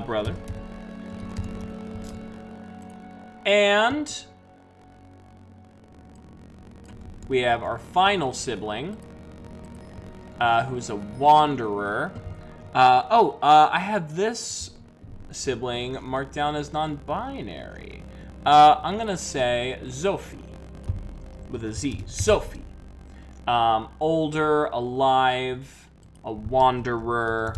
Brother. And we have our final sibling, who's a wanderer. I have this sibling marked down as non-binary. I'm gonna say Sophie, with a Z, Sophie. Older, alive, a wanderer.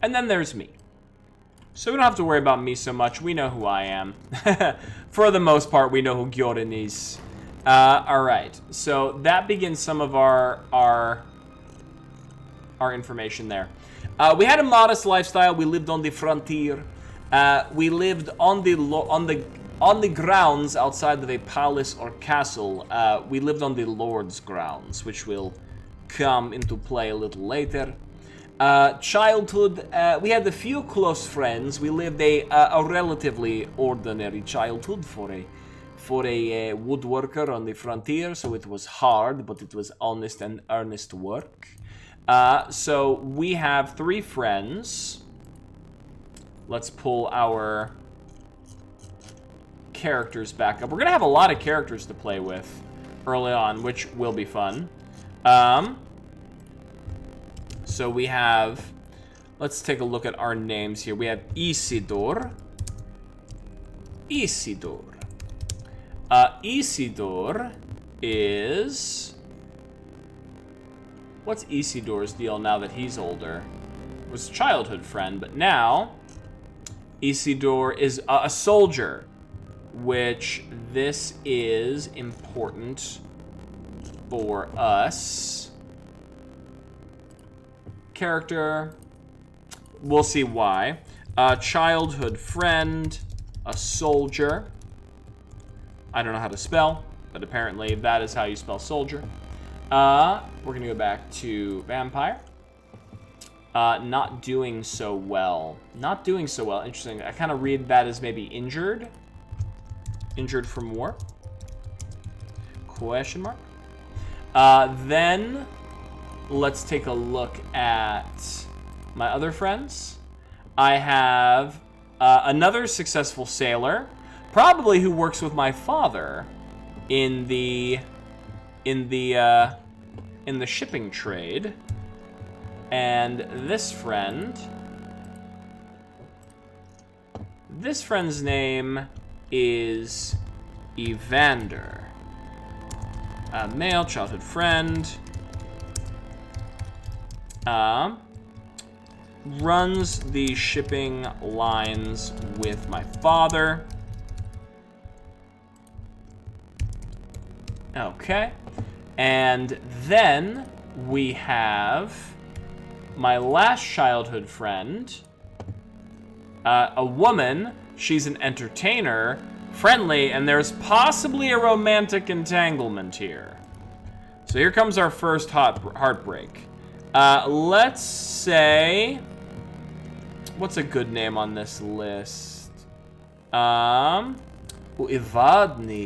And then there's me. So we don't have to worry about me so much. We know who I am. For the most part, we know who Gyorin is. All right. So that begins some of our information there. We had a modest lifestyle. We lived on the frontier. We lived on the grounds outside of a palace or castle. We lived on the Lord's grounds, which will come into play a little later. Childhood, we had a few close friends. We lived a relatively ordinary childhood for a woodworker on the frontier, so it was hard, but it was honest and earnest work. So we have 3 friends. Let's pull our characters back up. We're gonna have a lot of characters to play with early on, which will be fun. So we have, let's take a look at our names here. We have Isidore. Isidore is... What's Isidore's deal now that he's older? It was a childhood friend, but now Isidore is a soldier, which this is important for us. Character, we'll see why. Childhood friend, a soldier. I don't know how to spell, but apparently that is how you spell soldier. We're gonna go back to vampire. Not doing so well. Not doing so well. Interesting. I kind of read that as maybe injured. Injured from war. Question mark. Then let's take a look at my other friends. I have another successful sailor, probably who works with my father in the shipping trade. And this friend's name is Evander. A male childhood friend. Runs the shipping lines with my father. Okay. And then we have my last childhood friend, a woman. She's an entertainer, friendly, and there's possibly a romantic entanglement here. So here comes our first heartbreak. Let's say, what's a good name on this list? Ivadni,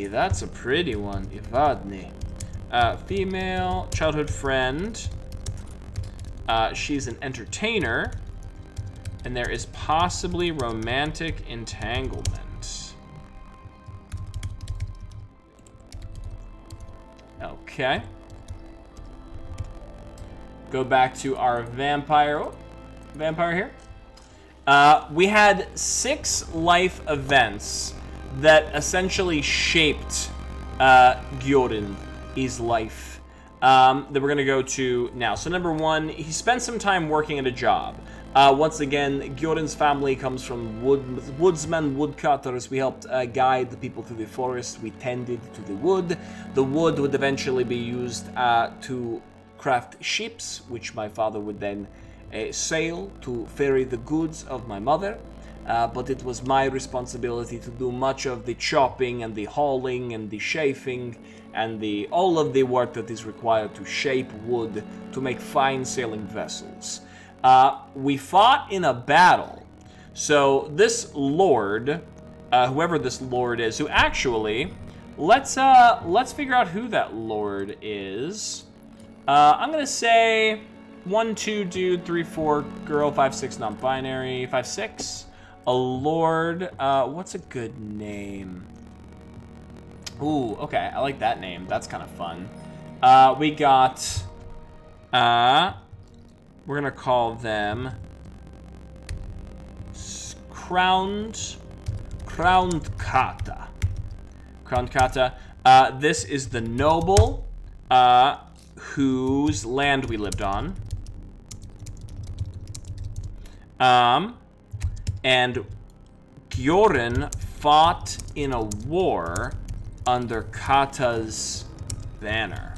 that's a pretty one, Ivadni. Female childhood friend. She's an entertainer, and there is possibly romantic entanglement. Okay. Go back to our vampire here. We had 6 life events that essentially shaped Gyorin's life. That we're going to go to now. So number 1, he spent some time working at a job. Once again, Gyorin's family comes from woodsmen, woodcutters. We helped guide the people through the forest. We tended to the wood. The wood would eventually be used to craft ships, which my father would then sail to ferry the goods of my mother. But it was my responsibility to do much of the chopping and the hauling and the chafing and all of the work that is required to shape wood to make fine sailing vessels. We fought in a battle. So this lord, whoever this lord is, who actually, let's figure out who that lord is. I'm gonna say 1, 2 dude, 3, 4 girl, 5, 6 non-binary, 5, 6. A lord. What's a good name? Ooh, okay, I like that name. That's kind of fun. We got, we're gonna call them Crowned Kata. Crowned Kata. This is the noble, whose land we lived on. And Gyorin fought in a war under Kata's banner.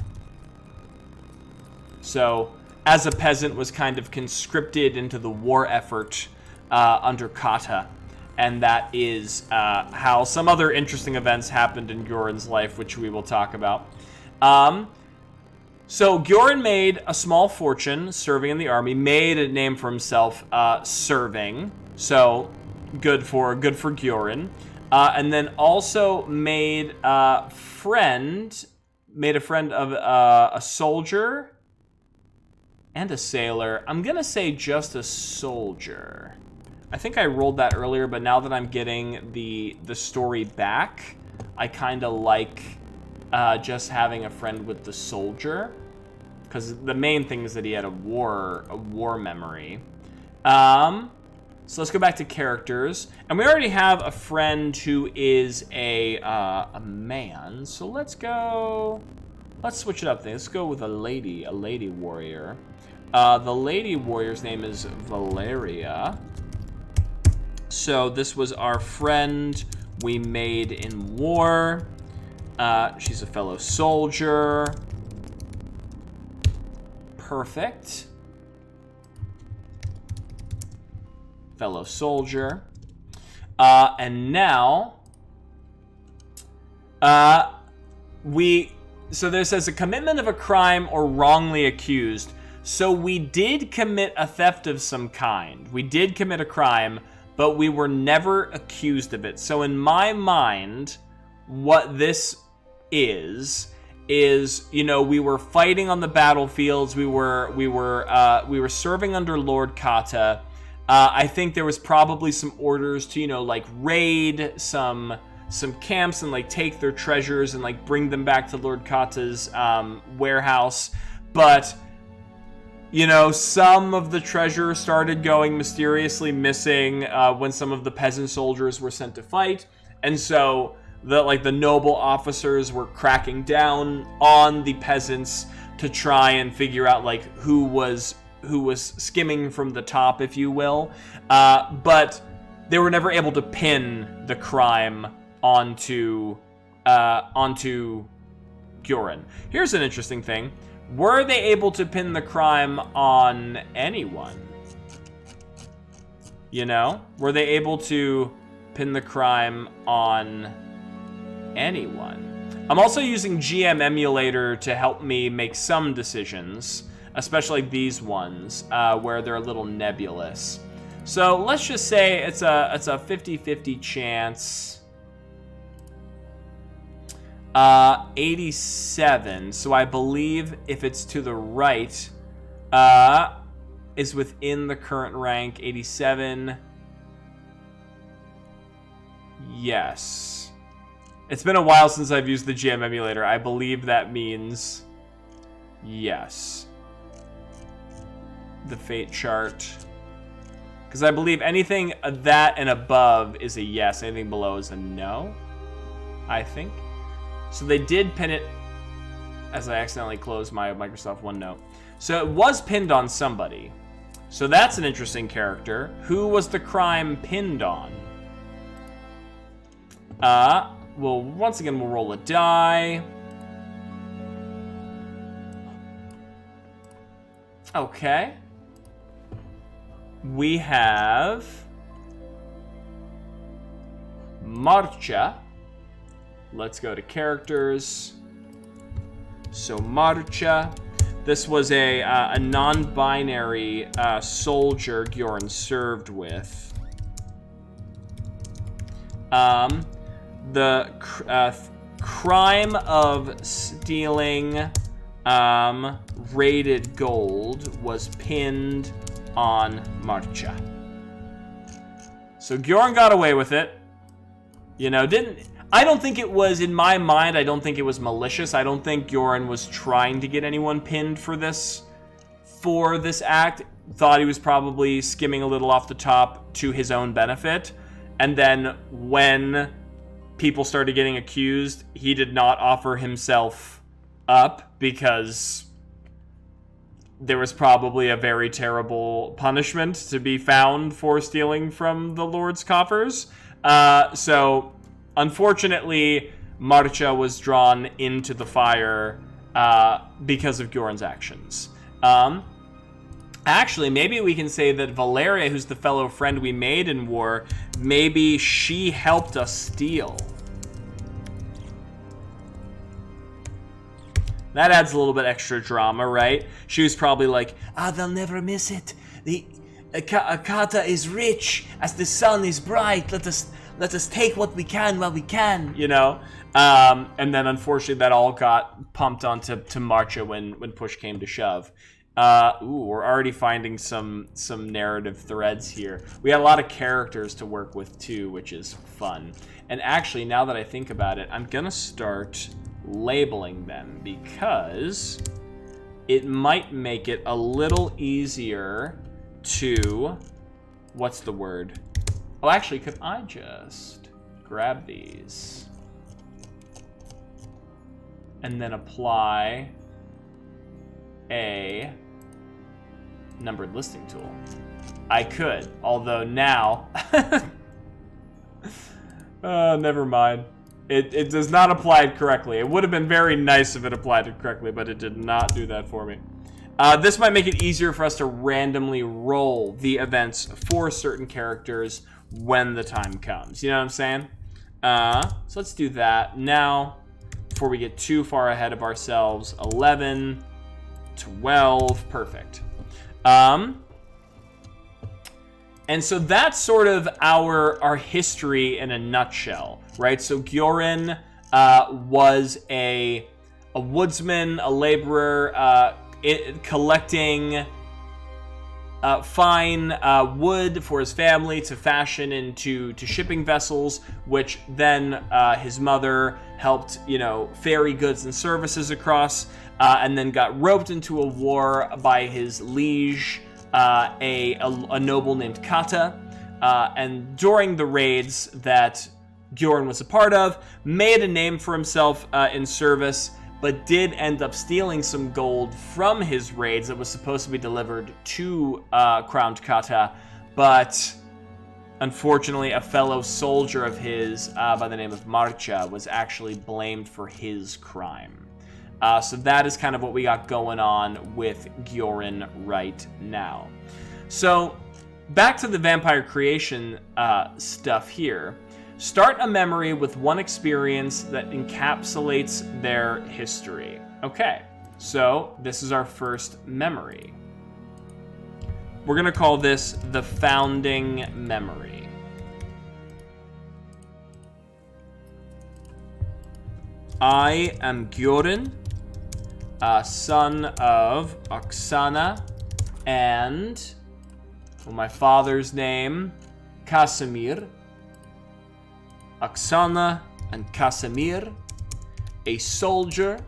So, as a peasant, was kind of conscripted into the war effort under Kata. And that is how some other interesting events happened in Gyorin's life, which we will talk about. So Gyorin made a small fortune serving in the army, made a name for himself serving. So good for Gyorin. And then also made a friend of a soldier and a sailor. I'm gonna say just a soldier. I think I rolled that earlier, but now that I'm getting the story back, I kind of like just having a friend with the soldier, because the main thing is that he had a war memory. So let's go back to characters, and we already have a friend who is a man. So let's switch it up. Let's go with a lady warrior. The lady warrior's name is Valeria. So this was our friend we made in war. She's a fellow soldier. Perfect. Fellow soldier. And now, so there says a commitment of a crime or wrongly accused. So we did commit a theft of some kind. We did commit a crime, but we were never accused of it. So in my mind, what this is is, you know, we were fighting on the battlefields. We were serving under Lord Kata. I think there was probably some orders to, you know, like raid some camps and like take their treasures and like bring them back to Lord Kata's warehouse. But, you know, some of the treasure started going mysteriously missing when some of the peasant soldiers were sent to fight. And so the noble officers were cracking down on the peasants to try and figure out like who was skimming from the top, if you will. But they were never able to pin the crime onto Gyoran. Here's an interesting thing. Were they able to pin the crime on anyone? You know? Were they able to pin the crime on anyone? I'm also using GM Emulator to help me make some decisions, especially these ones, where they're a little nebulous. So let's just say it's a 50-50 chance. 87, so I believe if it's to the right, is within the current rank. 87, yes. It's been a while since I've used the GM Emulator. I believe that means yes. The fate chart. Because I believe anything that and above is a yes. Anything below is a no, I think. So they did pin it as I accidentally closed my Microsoft OneNote. So it was pinned on somebody. So that's an interesting character. Who was the crime pinned on? Well, once again, we'll roll a die. Okay. We have Marcha. Let's go to characters. So Marcha. This was a non-binary soldier Gyoran served with. The crime of stealing raided gold was pinned on Marcha. So Gyoran got away with it. You know, I don't think it was, in my mind, I don't think it was malicious. I don't think Gyoran was trying to get anyone pinned for this act. Thought he was probably skimming a little off the top to his own benefit. And then when people started getting accused, he did not offer himself up because there was probably a very terrible punishment to be found for stealing from the Lord's coffers. So unfortunately, Marcha was drawn into the fire because of Gyoran's actions. Actually, maybe we can say that Valeria, who's the fellow friend we made in war, maybe she helped us steal. That adds a little bit extra drama, right? She was probably like, they'll never miss it. The Kata is rich as the sun is bright. Let us take what we can while we can, you know? And then unfortunately that all got pumped onto Marcha when push came to shove. We're already finding some narrative threads here. We got a lot of characters to work with too, which is fun. And actually, now that I think about it, I'm gonna start labeling them because it might make it a little easier to, what's the word? Oh, actually, could I just grab these and then apply a numbered listing tool? I could, although now, never mind. It does not apply it correctly. It would have been very nice if it applied it correctly, but it did not do that for me. This might make it easier for us to randomly roll the events for certain characters when the time comes. You know what I'm saying? So let's do that now before we get too far ahead of ourselves. 11, 12, perfect. And so that's sort of our history in a nutshell, right? So Gyoran was a a woodsman, a laborer, collecting fine wood for his family to fashion into shipping vessels, which then his mother helped, ferry goods and services across, and then got roped into a war by his liege, a noble named Kata, and during the raids that Gjorin was a part of, made a name for himself in service, but did end up stealing some gold from his raids that was supposed to be delivered to Crowned Kata, but unfortunately a fellow soldier of his by the name of Marcha was actually blamed for his crime. So that is kind of what we got going on with Gjorin right now. So back to the vampire creation stuff here. Start a memory with one experience that encapsulates their history. Okay, so this is our first memory. We're going to call this the founding memory. I am Gjorin, son of Oksana and my father's name, Casimir. Oksana and Casimir, a soldier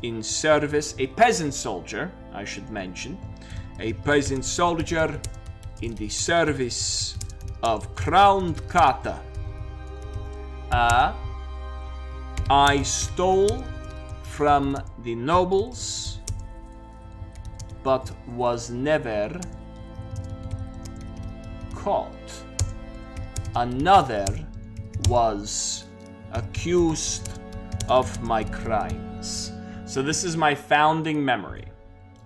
in service, a peasant soldier, I should mention, a peasant soldier in the service of Crowned Kata. I stole from the nobles, but was never caught. Another was accused of my crimes. So this is my founding memory,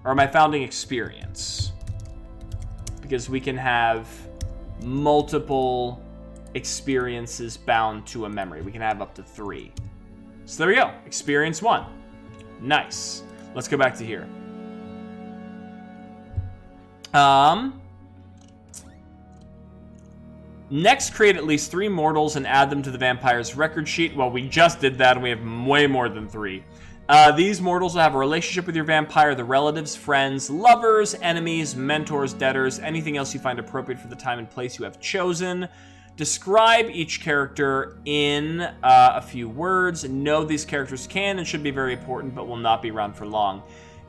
or my founding experience, because we can have multiple experiences bound to a memory. We can have up to 3. So there we go, experience 1. Nice. Let's go back to here. Next, create at least 3 mortals and add them to the vampire's record sheet. Well, we just did that, and we have way more than 3. These mortals will have a relationship with your vampire, the relatives, friends, lovers, enemies, mentors, debtors, anything else you find appropriate for the time and place you have chosen. Describe each character in a few words. Know these characters can and should be very important, but will not be around for long.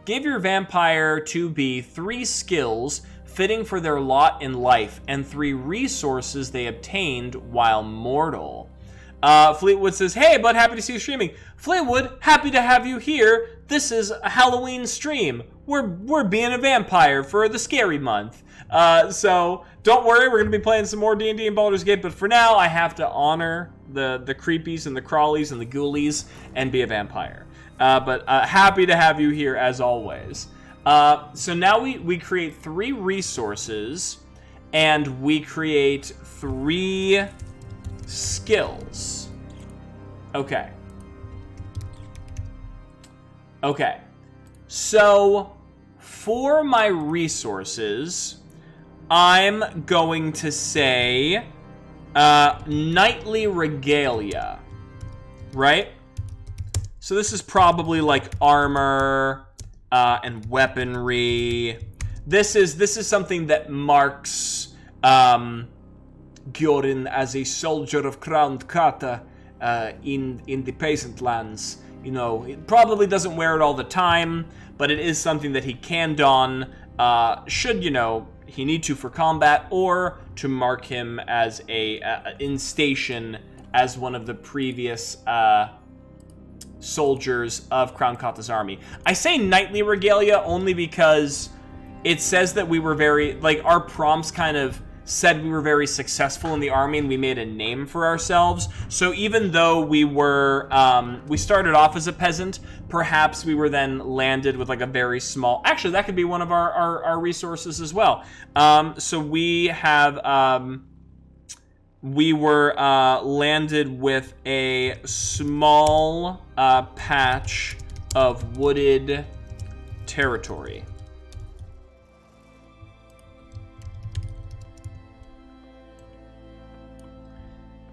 Give your vampire to be 3 skills fitting for their lot in life, and 3 resources they obtained while mortal. Fleetwood says, hey, bud, happy to see you streaming. Fleetwood, happy to have you here. This is a Halloween stream. We're being a vampire for the scary month. So don't worry, we're going to be playing some more D&D and Baldur's Gate, but for now, I have to honor the creepies and the crawlies and the ghoulies and be a vampire. But happy to have you here as always. So now we create 3 resources, and we create 3 skills. Okay. So for my resources, I'm going to say knightly regalia, right? So this is probably like armor and weaponry. This is something that marks Gjorin as a soldier of Crowned Kata in the peasant lands. It probably doesn't wear it all the time, but it is something that he can don should, he need to for combat, or to mark him as in station as one of the previous soldiers of Crown Kata's army. I say knightly regalia only because it says that we were our prompts kind of said we were very successful in the army and we made a name for ourselves. So even though we were, we started off as a peasant, perhaps we were then landed with like a very small, actually that could be one of our resources as well. So we have, we were landed with a small patch of wooded territory.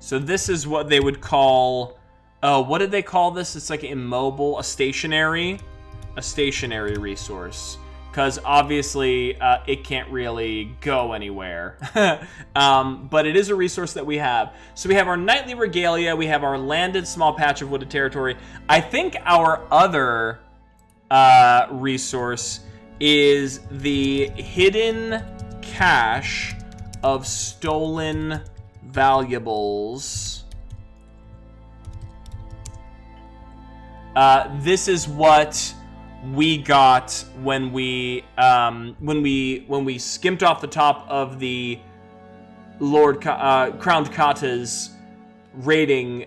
So this is what they would call Oh, what did they call this? It's like immobile, a stationary resource. Because obviously it can't really go anywhere. But it is a resource that we have. So we have our nightly regalia. We have our landed small patch of wooded territory. I think our other resource is the hidden cache of stolen valuables. This is what we got when we skimped off the top of the Crowned Kata's raiding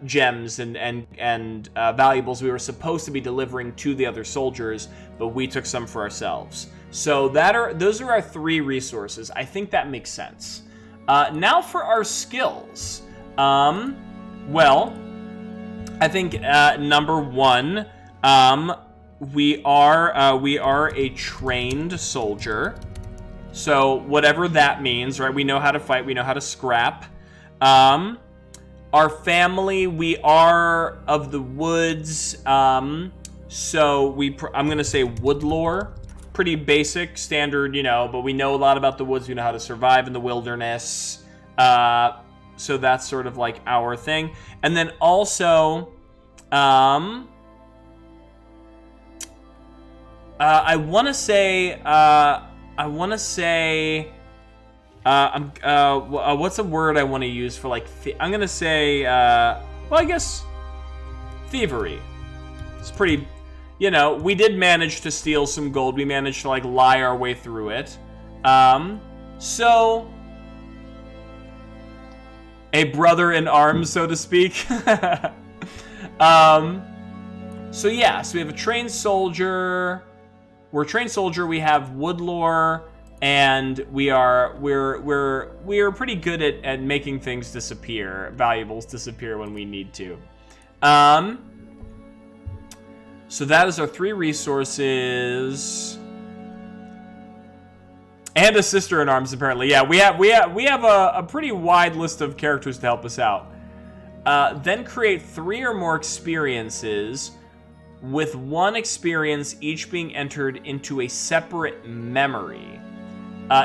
gems and valuables we were supposed to be delivering to the other soldiers, but we took some for ourselves. So those are our 3 resources. I think that makes sense. Now for our skills. Well, I think number 1, we are a trained soldier. So whatever that means, right? We know how to fight. We know how to scrap. Our family, we are of the woods. So I'm gonna say wood lore. Pretty basic, standard, but we know a lot about the woods. We know how to survive in the wilderness. So that's sort of like our thing. And then also, I want to say, what's a word I want to use for like, I'm going to say, well, I guess thievery. It's pretty, we did manage to steal some gold. We managed to like lie our way through it. So a brother in arms, so to speak. So yeah, so we have a trained soldier. We're a trained soldier. We have wood lore, and we're pretty good at making things disappear, valuables disappear when we need to. So that is our 3 resources. And a sister in arms, apparently. Yeah, we have a pretty wide list of characters to help us out. Then create 3 or more experiences, with 1 experience each being entered into a separate memory.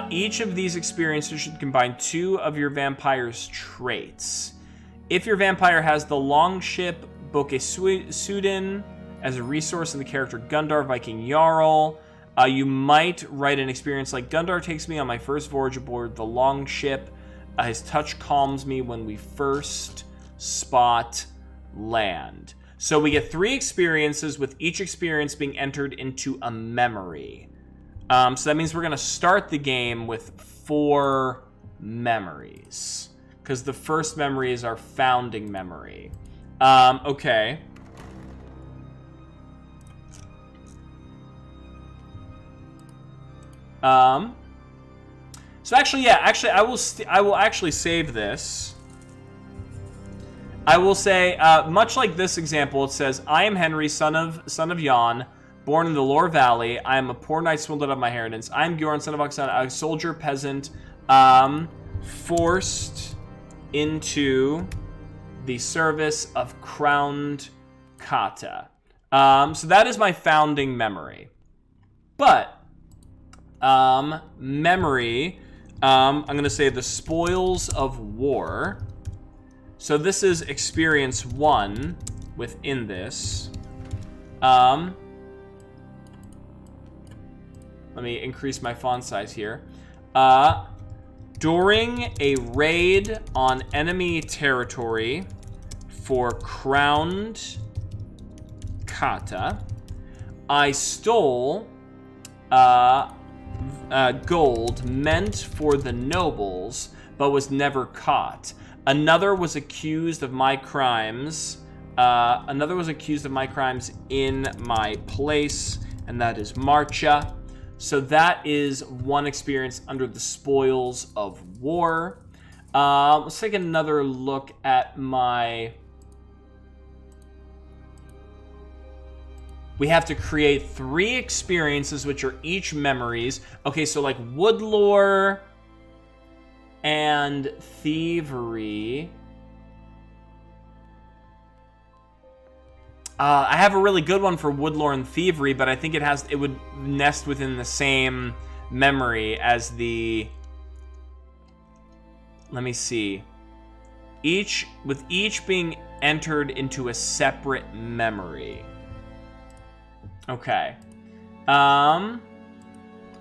Each of these experiences should combine 2 of your vampire's traits. If your vampire has the longship Bokesudin as a resource in the character Gundar Viking Jarl, you might write an experience like, Gundar takes me on my first voyage aboard the longship. His touch calms me when we first spot land. So we get 3 experiences, with each experience being entered into a memory. So that means we're going to start the game with 4 memories, because the first memory is our founding memory. Okay. So actually, yeah, I will actually save this. I will say, much like this example, it says, I am Henry, son of Jan, born in the Lore Valley. I am a poor knight swindled of my inheritance. I am Bjorn, son of Oksana, a soldier peasant, forced into the service of Crowned Kata. So that is my founding memory. But, memory, I'm going to say the spoils of war. So this is experience 1 within this. Let me increase my font size here. During a raid on enemy territory for Crowned Kata, I stole gold meant for the nobles, but was never caught. Another was accused of my crimes. In my place, and that is Marcha. So that is 1 experience under the spoils of war. Let's take another look at my... We have to create 3 experiences, which are each memories. Okay, so like wood lore and thievery. I have a really good one for Woodlore Thievery, but I think it would nest within the same memory as the... Let me see. With each being entered into a separate memory. Okay. And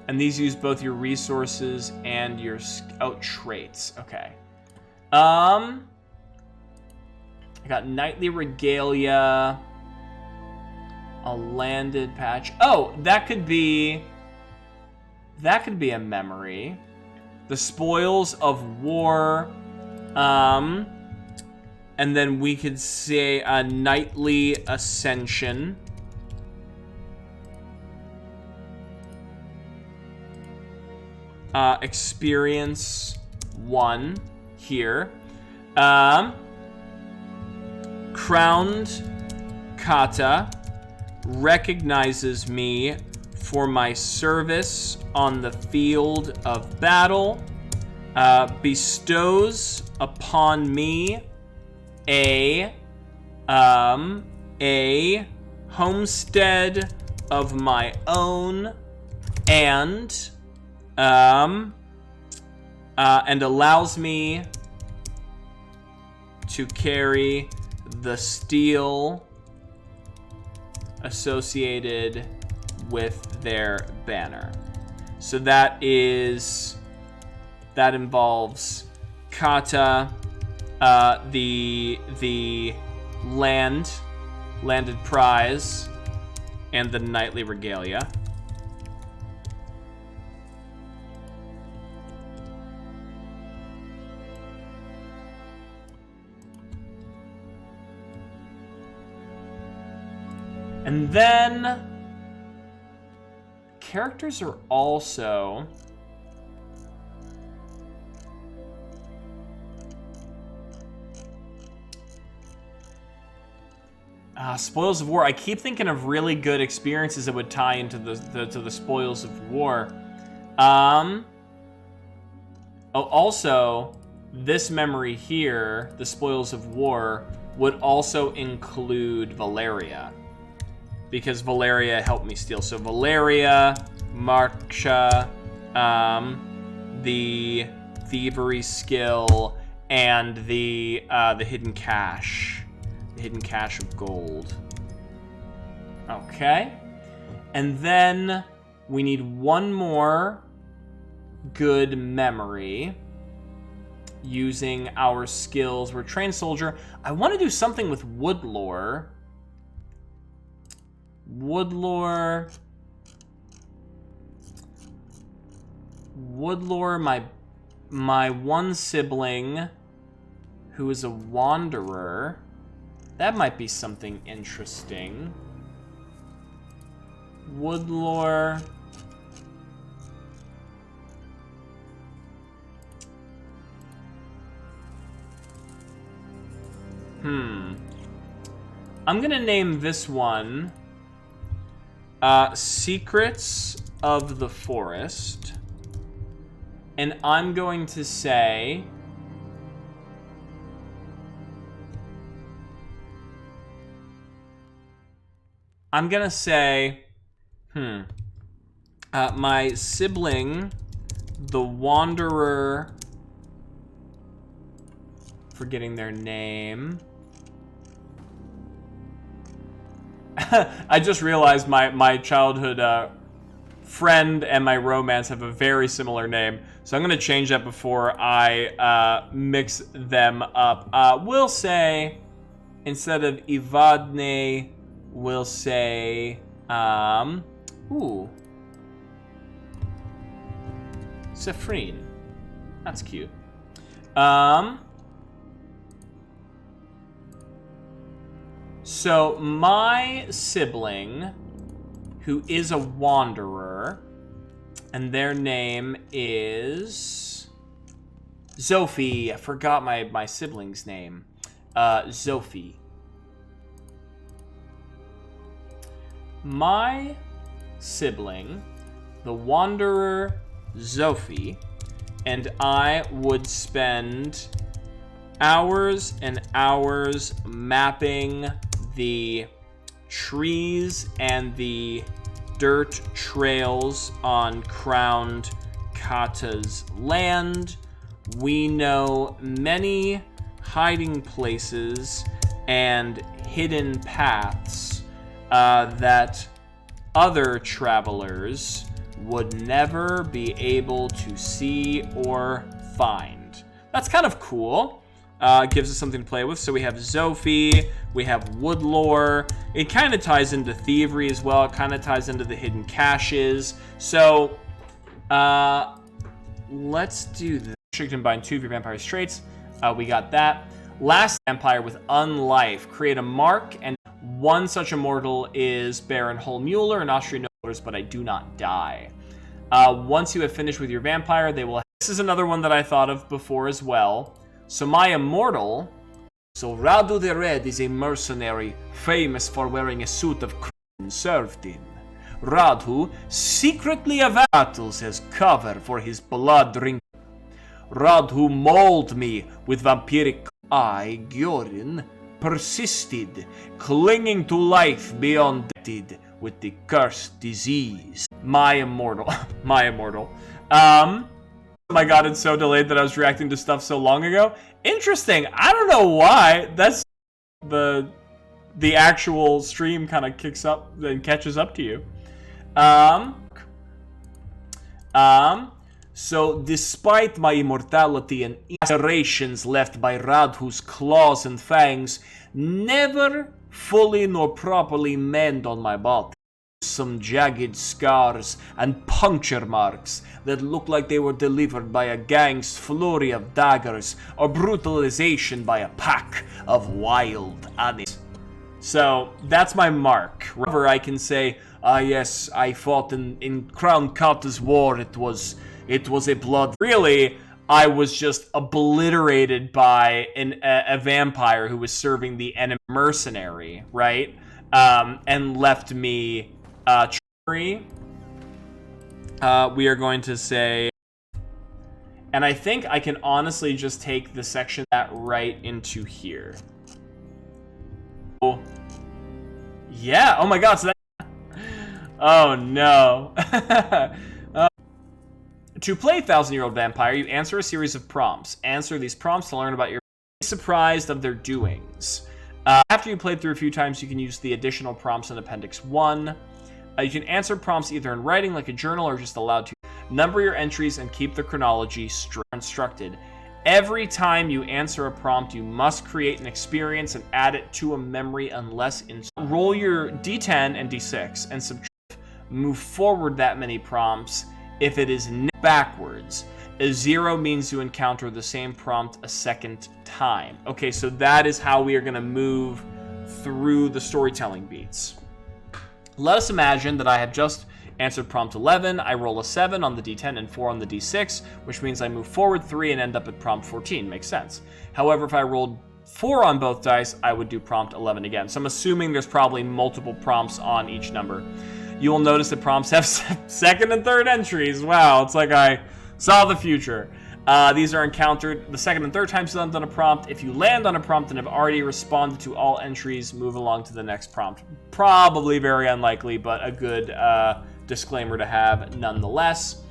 these use both your resources and your traits. Okay. I got Nightly Regalia, a landed patch. Oh, that could be a memory. The Spoils of War, and then we could say a Nightly Ascension. Experience 1 here. Crowned Kata recognizes me for my service on the field of battle, bestows upon me a homestead of my own, and allows me to carry the steel associated with their banner. So that involves Kata, the landed prize, and the Nightly Regalia. And then characters are also Spoils of War. I keep thinking of really good experiences that would tie into the Spoils of War. Also, this memory here, the Spoils of War, would also include Valeria, because Valeria helped me steal. So Valeria, Marksha, the thievery skill, and the hidden cache. The hidden cache of gold. Okay. And then we need one more good memory using our skills. We're trained soldier. I want to do something with Woodlore. Woodlore, my one sibling who is a wanderer. That might be something interesting. Woodlore. I'm gonna name this one Secrets of the Forest. And I'm going to say my sibling, the Wanderer, forgetting their name. I just realized my childhood friend and my romance have a very similar name, so I'm going to change that before I mix them up. We'll say, instead of Ivadne, we'll say, Safrine. That's cute. So my sibling, who is a wanderer, and their name is Zophie. I forgot my sibling's name. Zophie. My sibling, the wanderer Zophie, and I would spend hours and hours mapping the trees and the dirt trails on Crowned Kata's land. We know many hiding places and hidden paths that other travelers would never be able to see or find. That's kind of cool. Gives us something to play with. So we have Zophie, we have wood lore. It kind of ties into thievery as well. It kind of ties into the hidden caches. So let's do this. You can combine 2 of your vampire traits. We got that. Last vampire with unlife. Create a mark, and one such immortal is Baron Holmuller and Austrian nobles, but I do not die. Once you have finished with your vampire, they will. This is another one that I thought of before as well. So my immortal. So Radu the Red is a mercenary famous for wearing a suit of crimson served in. Radu secretly avows battles as cover for his blood drink. Radu mauled me with vampiric. I, Giorin, persisted, clinging to life beyond death with the cursed disease. My immortal. My immortal. Oh my god, it's so delayed that I was reacting to stuff so long ago. Interesting. I don't know why. That's the actual stream kind of kicks up and catches up to you. So despite my immortality and lacerations left by Radhu's claws and fangs, never fully nor properly mend on my body. Some jagged scars and puncture marks that look like they were delivered by a gang's flurry of daggers or brutalization by a pack of wild animals. So that's my mark. However, I can say, yes, I fought in Crown Kata's war. It was a blood. Really, I was just obliterated by a vampire who was serving the enemy mercenary, right? And left me we are going to say, and I think I can honestly just take the section that right into here. Oh, yeah. Oh my god. So that. Oh no. To play 1,000-Year-Old Vampire, you answer a series of prompts. Answer these prompts to learn about your. Be surprised of their doings. After you played through a few times, you can use the additional prompts in Appendix 1. You can answer prompts either in writing, like a journal, or just allowed to. Number your entries and keep the chronology instructed. Every time you answer a prompt, you must create an experience and add it to a memory unless in. Roll your D10 and D6 and subtract. Move forward that many prompts. If it is backwards, a 0 means you encounter the same prompt a second time. Okay, so that is how we are going to move through the storytelling beats. Let us imagine that I have just answered prompt 11. I roll a 7 on the D10 and 4 on the D6, which means I move forward 3 and end up at prompt 14. Makes sense. However, if I rolled 4 on both dice, I would do prompt 11 again. So I'm assuming there's probably multiple prompts on each number. You will notice that prompts have second and third entries. Wow, it's like I saw the future. These are encountered the second and third times you land on a prompt. If you land on a prompt and have already responded to all entries, move along to the next prompt. Probably very unlikely, but a good disclaimer to have nonetheless.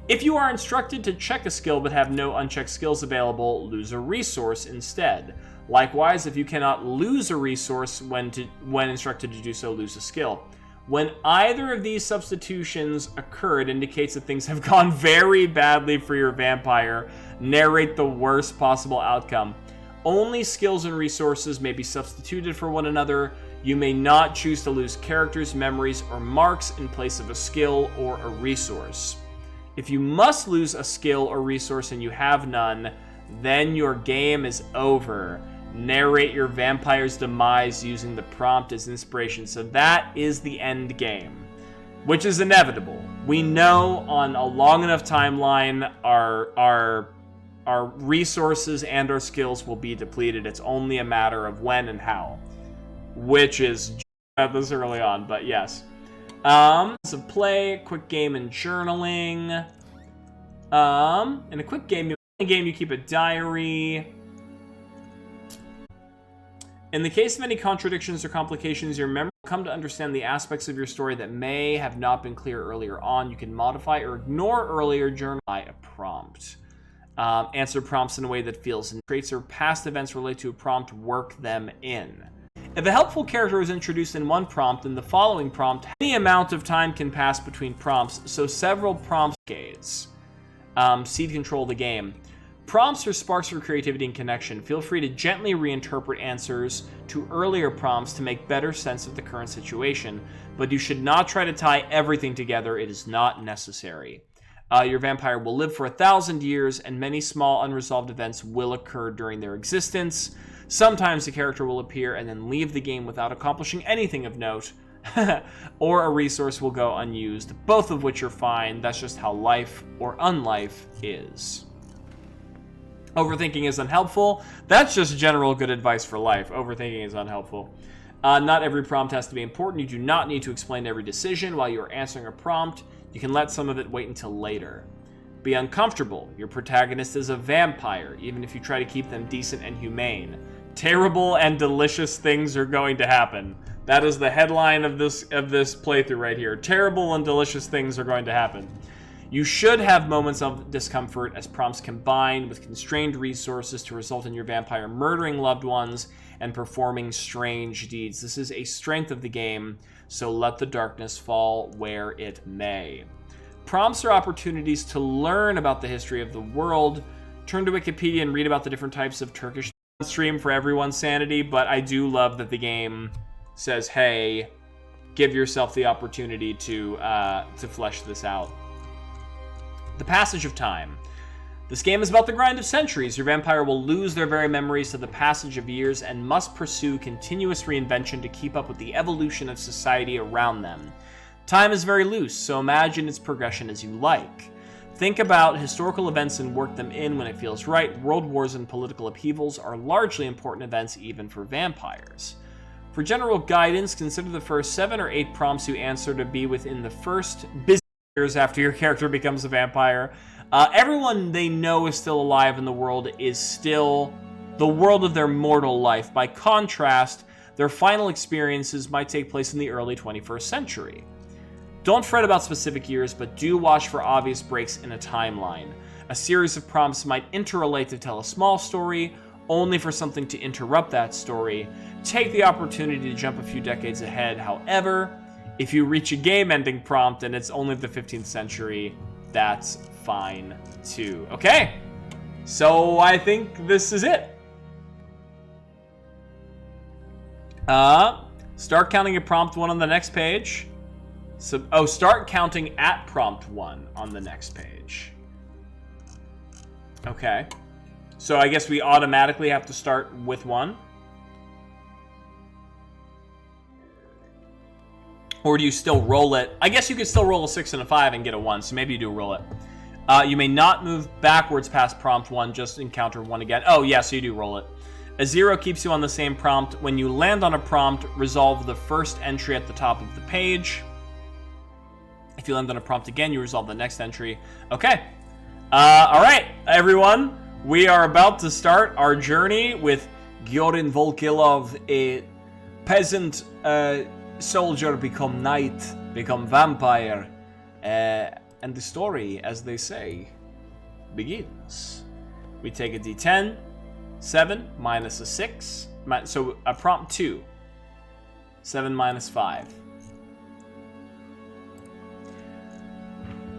If you are instructed to check a skill but have no unchecked skills available, lose a resource instead. Likewise, if you cannot lose a resource when instructed to do so, lose a skill. When either of these substitutions occur, it indicates that things have gone very badly for your vampire. Narrate the worst possible outcome. Only skills and resources may be substituted for one another. You may not choose to lose characters, memories, or marks in place of a skill or a resource. If you must lose a skill or resource and you have none, then your game is over. Narrate your vampire's demise using the prompt as inspiration. So that is the end game, which is inevitable. We know on a long enough timeline our resources and our skills will be depleted. It's only a matter of when and how, which is at this early on, but yes. So play, quick game and journaling. In a quick game, you keep a diary. In the case of any contradictions or complications, your memory will come to understand the aspects of your story that may have not been clear earlier on. You can modify or ignore earlier journal by a prompt. Answer prompts in a way that feels in traits or past events related to a prompt, work them in. If a helpful character is introduced in one prompt, in the following prompt, any amount of time can pass between prompts, so several prompts decades. Seed control the game. Prompts are sparks for creativity and connection. Feel free to gently reinterpret answers to earlier prompts to make better sense of the current situation, but you should not try to tie everything together. It is not necessary. Your vampire will live for 1,000 years, and many small unresolved events will occur during their existence. Sometimes the character will appear and then leave the game without accomplishing anything of note, or a resource will go unused, both of which are fine. That's just how life or unlife is. Overthinking is unhelpful. That's just general good advice for life. Overthinking is unhelpful. Not every prompt has to be important. You do not need to explain every decision while you are answering a prompt. You can let some of it wait until later. Be uncomfortable. Your protagonist is a vampire, even if you try to keep them decent and humane. Terrible and delicious things are going to happen. That is the headline of this playthrough right here. Terrible and delicious things are going to happen. You should have moments of discomfort as prompts combine with constrained resources to result in your vampire murdering loved ones and performing strange deeds. This is a strength of the game, so let the darkness fall where it may. Prompts are opportunities to learn about the history of the world. Turn to Wikipedia and read about the different types of Turkish stream for everyone's sanity, but I do love that the game says, hey, give yourself the opportunity to flesh this out. The passage of time. This game is about the grind of centuries. Your vampire will lose their very memories to the passage of years and must pursue continuous reinvention to keep up with the evolution of society around them. Time is very loose, so imagine its progression as you like. Think about historical events and work them in when it feels right. World wars and political upheavals are largely important events even for vampires. For general guidance, consider the first 7 or 8 prompts you answer to be within the first busy years after your character becomes a vampire. Everyone they know is still alive in the world is still the world of their mortal life. By contrast, their final experiences might take place in the early 21st century. Don't fret about specific years, but do watch for obvious breaks in a timeline. A series of prompts might interrelate to tell a small story, only for something to interrupt that story. Take the opportunity to jump a few decades ahead. However, if you reach a game-ending prompt and it's only the 15th century, that's fine too. Okay, so I think this is it. Start counting at prompt 1 on the next page. Start counting at prompt 1 on the next page. Okay, so I guess we automatically have to start with 1. Or do you still roll it? I guess you could still roll a 6 and a 5 and get a 1, so maybe you do roll it. You may not move backwards past prompt 1, just encounter 1 again. Oh, yeah, so you do roll it. A 0 keeps you on the same prompt. When you land on a prompt, resolve the first entry at the top of the page. If you land on a prompt again, you resolve the next entry. Okay. All right, everyone. We are about to start our journey with Giorin Volkilov, a peasant soldier become knight, become vampire, and the story, as they say, begins. We take a d10, 7 minus a 6, so a prompt 2, 7 minus 5.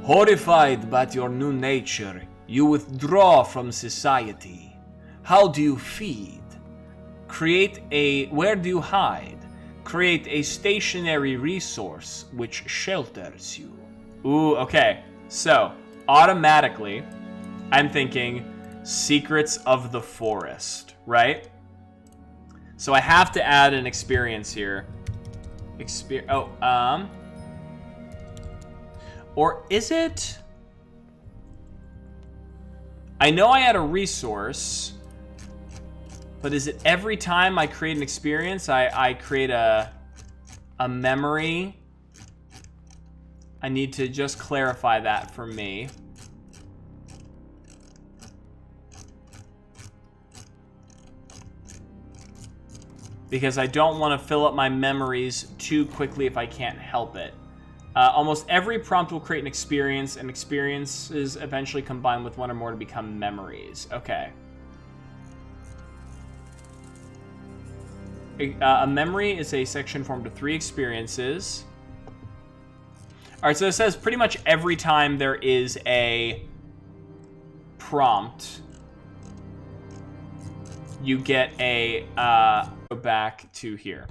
Horrified by your new nature, you withdraw from society. How do you feed? Where do you hide? Create a stationary resource which shelters you. Ooh, okay. So, automatically, I'm thinking Secrets of the Forest, right? So I have to add an experience here. Or is it? I know I add a resource, but is it every time I create an experience, I create a memory? I need to just clarify that for me. because I don't want to fill up my memories too quickly if I can't help it. Almost every prompt will create an experience, and experiences eventually combine with one or more to become memories. Okay. A memory is a section formed of 3 experiences. Alright, so it says pretty much every time there is a prompt, you get a, go back to here.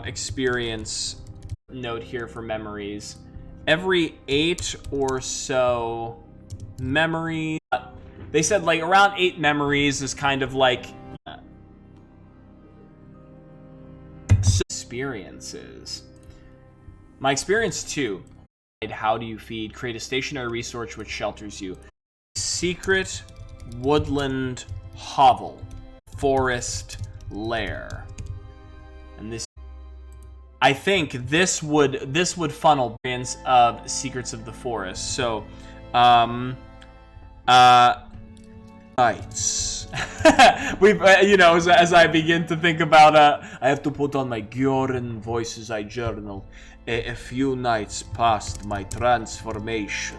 Experience note here for memories. Every 8 or so memories, they said like around 8 memories is kind of like experiences. My experience 2. How do you feed? Create a stationary resource which shelters you. Secret woodland hovel. Forest lair. And this, I think this would funnel experience of Secrets of the Forest. So, nights. We've, you know, as I begin to think about, I have to put on my Gioran voice as I journal. A few nights past my transformation.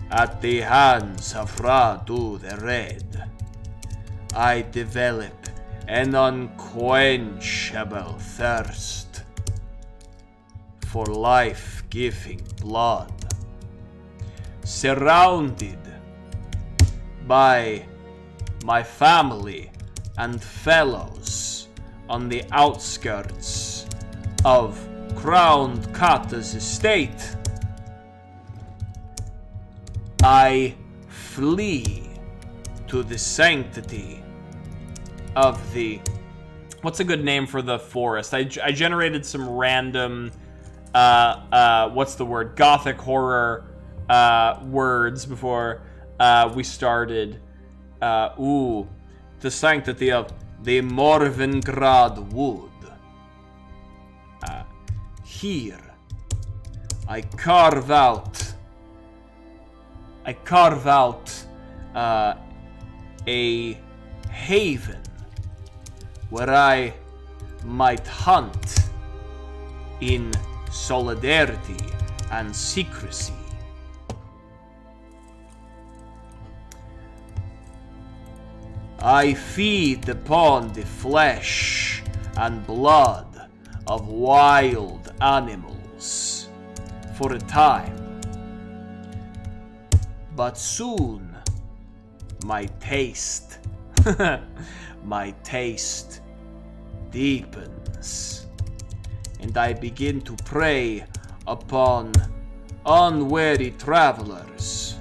At the hands of Radu the Red, I develop an unquenchable thirst for life-giving blood. Surrounded by my family and fellows on the outskirts of Crown Kata's estate, I flee to the sanctity of the... What's a good name for the forest? I generated some random, what's the word? Gothic horror words before we started. The sanctity of the Morvengrad Wood. Here, I carve out a haven where I might hunt in solidarity and secrecy. I feed upon the flesh and blood of wild animals for a time. But soon, my taste deepens, and I begin to prey upon unwary travelers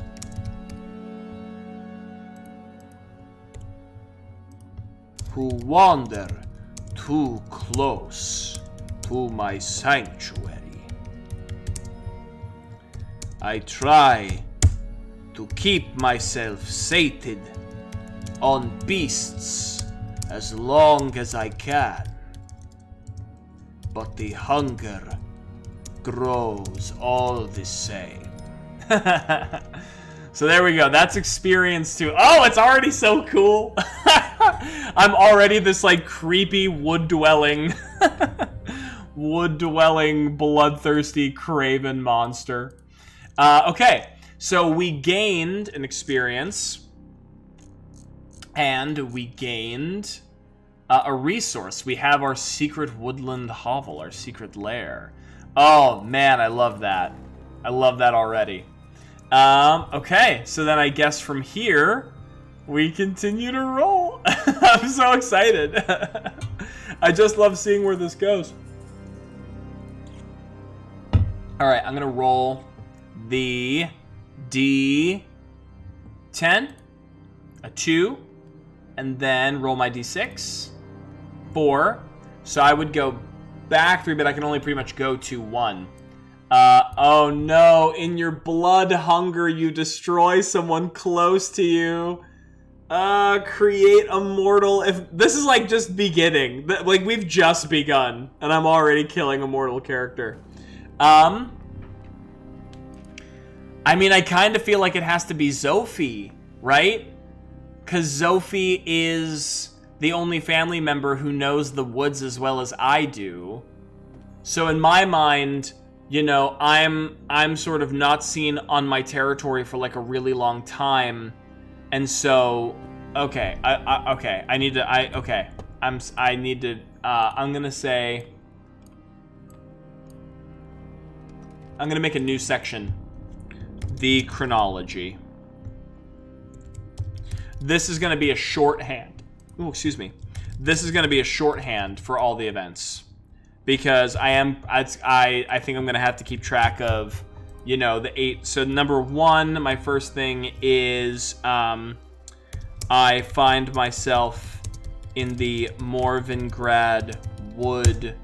who wander too close to my sanctuary. I try to keep myself sated on beasts as long as I can, but the hunger grows all the same. So there we go. That's experience 2. Oh, it's already so cool. I'm already this like creepy wood-dwelling, bloodthirsty craven monster. Okay, so we gained an experience, and we gained a resource. We have our secret woodland hovel, our secret lair. Oh man, I love that. I love that already. Okay, so then I guess from here, we continue to roll. I'm so excited. I just love seeing where this goes. Alright, I'm gonna roll the D10, a 2, and then roll my D6, 4. So I would go back 3, but I can only pretty much go to 1. Oh no, in your blood hunger, you destroy someone close to you. Create a mortal. If this is like just beginning, like we've just begun, and I'm already killing a mortal character. I mean, I kind of feel like it has to be Zophie, right? Zophie is the only family member who knows the woods as well as I do. So in my mind, you know, I'm sort of not seen on my territory for like a really long time, and so okay, I'm gonna make a new section, the chronology. This is gonna be a shorthand. Oh, excuse me. This is gonna be a shorthand for all the events. Because I think I'm going to have to keep track of, you know, the 8. So number 1, my first thing is I find myself in the Morvengrad Wood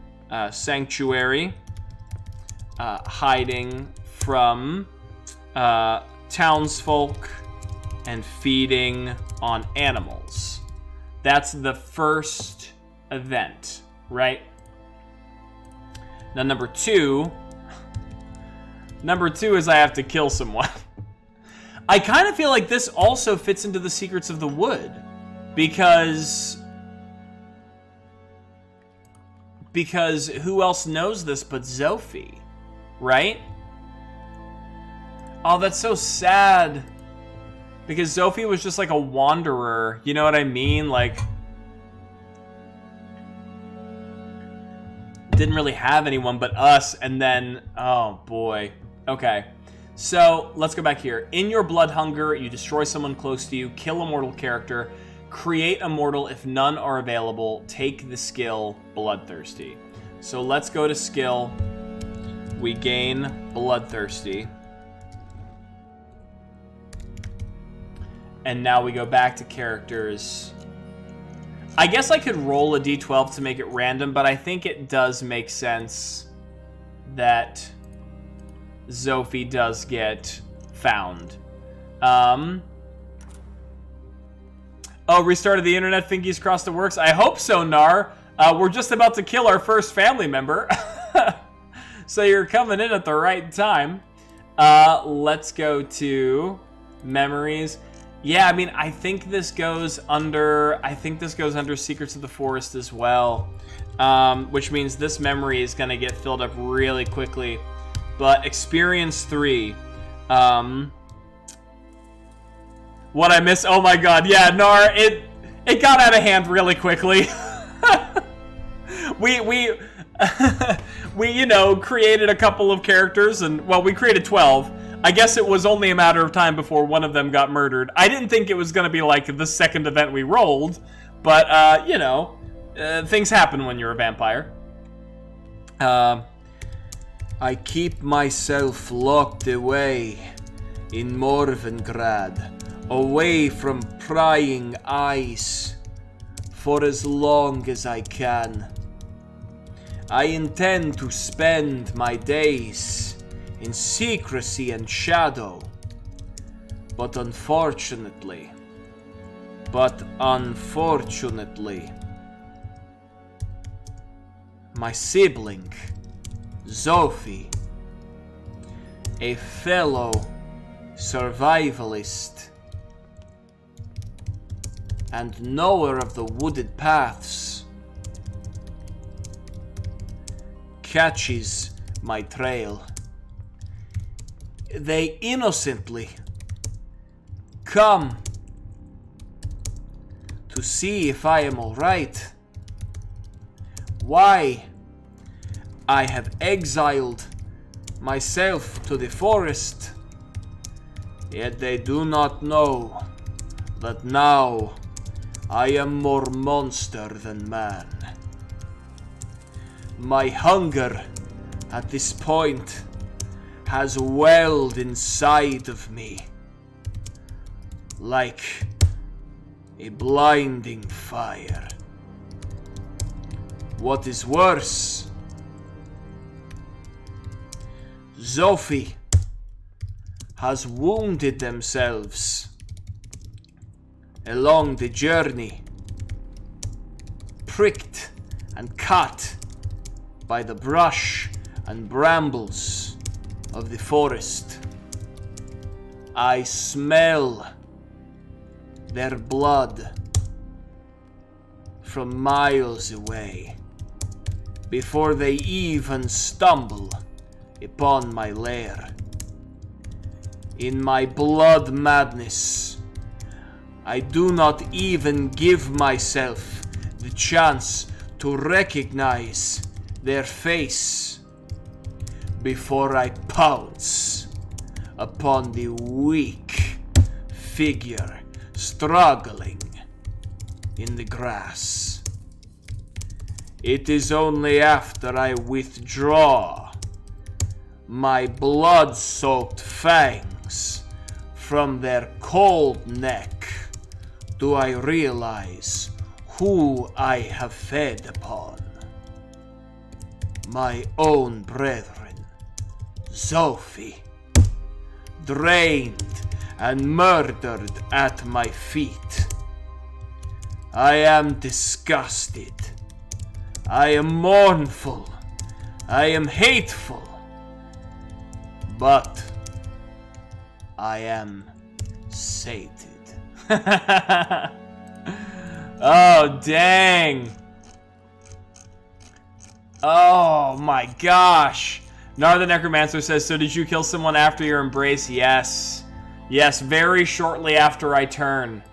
Sanctuary, hiding from townsfolk and feeding on animals. That's the first event, right? Now, number two is I have to kill someone. I kind of feel like this also fits into the Secrets of the Wood, because who else knows this but Zophie, right? Oh, that's so sad. Because Zophie was just like a wanderer, you know what I mean? Like, didn't really have anyone but us, and then, oh boy. Okay, so let's go back here. In your blood hunger, you destroy someone close to you, kill a mortal character, create a mortal if none are available, take the skill Bloodthirsty. So let's go to skill. We gain Bloodthirsty. And now we go back to characters. I guess I could roll a d12 to make it random, but I think it does make sense that Zophie does get found. Oh, restarted the internet, thingies crossed the works. I hope so, Nar. We're just about to kill our first family member. So you're coming in at the right time. Let's go to memories. Yeah, I mean, I think this goes under Secrets of the Forest as well, which means this memory is going to get filled up really quickly. But experience 3, what I miss? Oh my God, yeah, Nar, it got out of hand really quickly. we you know, created a couple of characters, and well, we created 12. I guess it was only a matter of time before one of them got murdered. I didn't think it was going to be like the second event we rolled, but, you know, things happen when you're a vampire. I keep myself locked away in Morvengrad, away from prying eyes, for as long as I can. I intend to spend my days in secrecy and shadow, but unfortunately, my sibling, Zophie, a fellow survivalist and knower of the wooded paths, catches my trail. They innocently come to see if I am all right. Why I have exiled myself to the forest, yet they do not know that now I am more monster than man. My hunger at this point has welled inside of me like a blinding fire. What is worse, Zophie has wounded themselves along the journey, pricked and cut by the brush and brambles of the forest. I smell their blood from miles away before they even stumble upon my lair. In my blood madness, I do not even give myself the chance to recognize their face before I pounce upon the weak figure struggling in the grass. It is only after I withdraw my blood-soaked fangs from their cold neck do I realize who I have fed upon. My own brethren, Sophie, drained and murdered at my feet. I am disgusted. I am mournful. I am hateful. But I am sated. Oh, dang. Oh, my gosh. Nar the Necromancer says, so did you kill someone after your embrace? Yes. Yes, very shortly after I turn.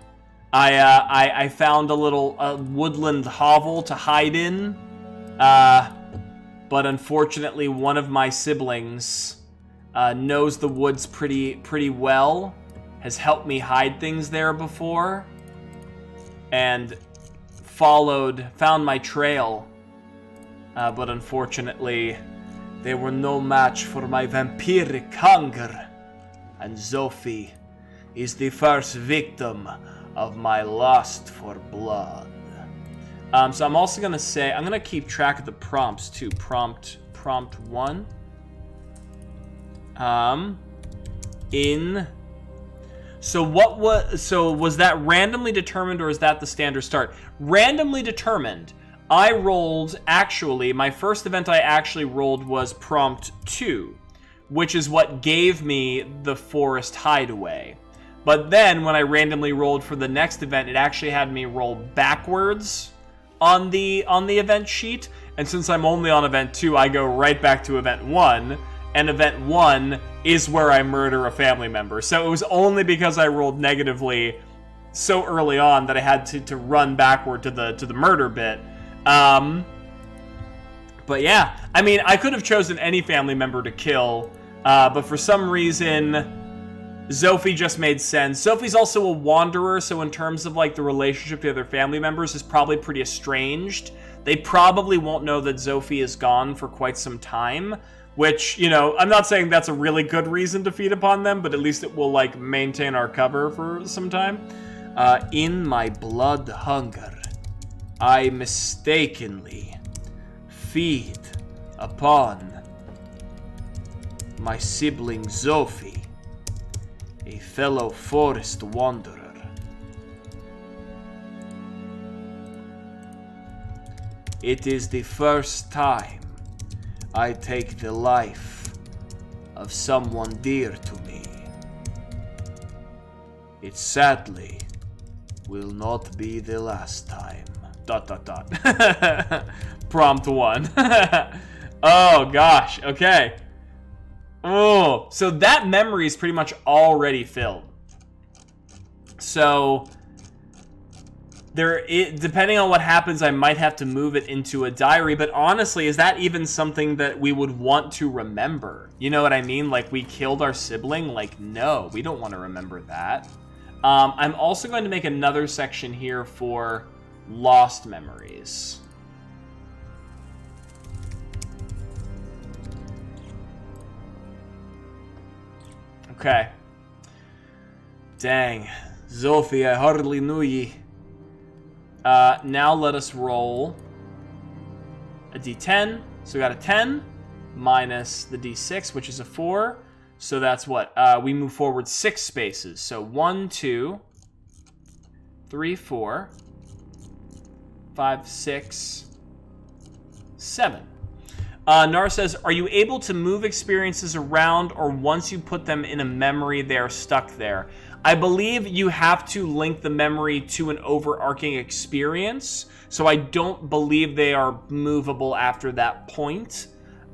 I found a little woodland hovel to hide in. But unfortunately, one of my siblings knows the woods pretty well. Has helped me hide things there before. And found my trail. But unfortunately, they were no match for my vampiric hunger. And Sophie is the first victim of my lust for blood. So I'm also gonna say, I'm gonna keep track of the prompts too. Prompt 1. So was that randomly determined or is that the standard start? Randomly determined. I rolled, actually, my first event I actually rolled was prompt 2, which is what gave me the forest hideaway. But then when I randomly rolled for the next event, it actually had me roll backwards on the event sheet. And since I'm only on event 2, I go right back to event 1. And event 1 is where I murder a family member. So it was only because I rolled negatively so early on that I had to run backward to the murder bit. But yeah, I mean, I could have chosen any family member to kill, but for some reason, Sophie just made sense. Sophie's also a wanderer, so in terms of like the relationship to other family members is probably pretty estranged. They probably won't know that Sophie is gone for quite some time, which, you know, I'm not saying that's a really good reason to feed upon them, but at least it will like maintain our cover for some time. In my blood hunger, I mistakenly feed upon my sibling Sophie, a fellow forest wanderer. It is the first time I take the life of someone dear to me. It sadly will not be the last time. ... Prompt 1. Oh gosh, okay. Oh, so that memory is pretty much already filled. So depending on what happens, I might have to move it into a diary, but honestly, is that even something that we would want to remember? You know what I mean? Like, we killed our sibling? Like, no, we don't want to remember that. I'm also going to make another section here for lost memories. Okay. Dang. Sophie, I hardly knew ye. Now let us roll a d10. So we got a 10 minus the d6, which is a 4. So that's what? We move forward 6 spaces. So 1, 2, 3, 4, 5, 6, 7. Nar says, are you able to move experiences around, or once you put them in a memory, they are stuck there? I believe you have to link the memory to an overarching experience, so I don't believe they are movable after that point.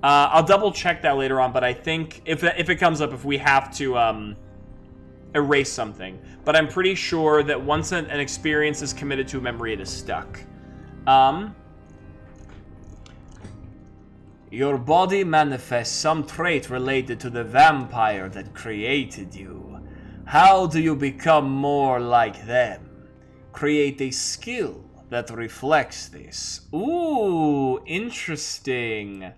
I'll double check that later on, but I think if it comes up, if we have to erase something. But I'm pretty sure that once an experience is committed to a memory, it is stuck. Your body manifests some trait related to the vampire that created you. How do you become more like them? Create a skill that reflects this. Ooh, interesting.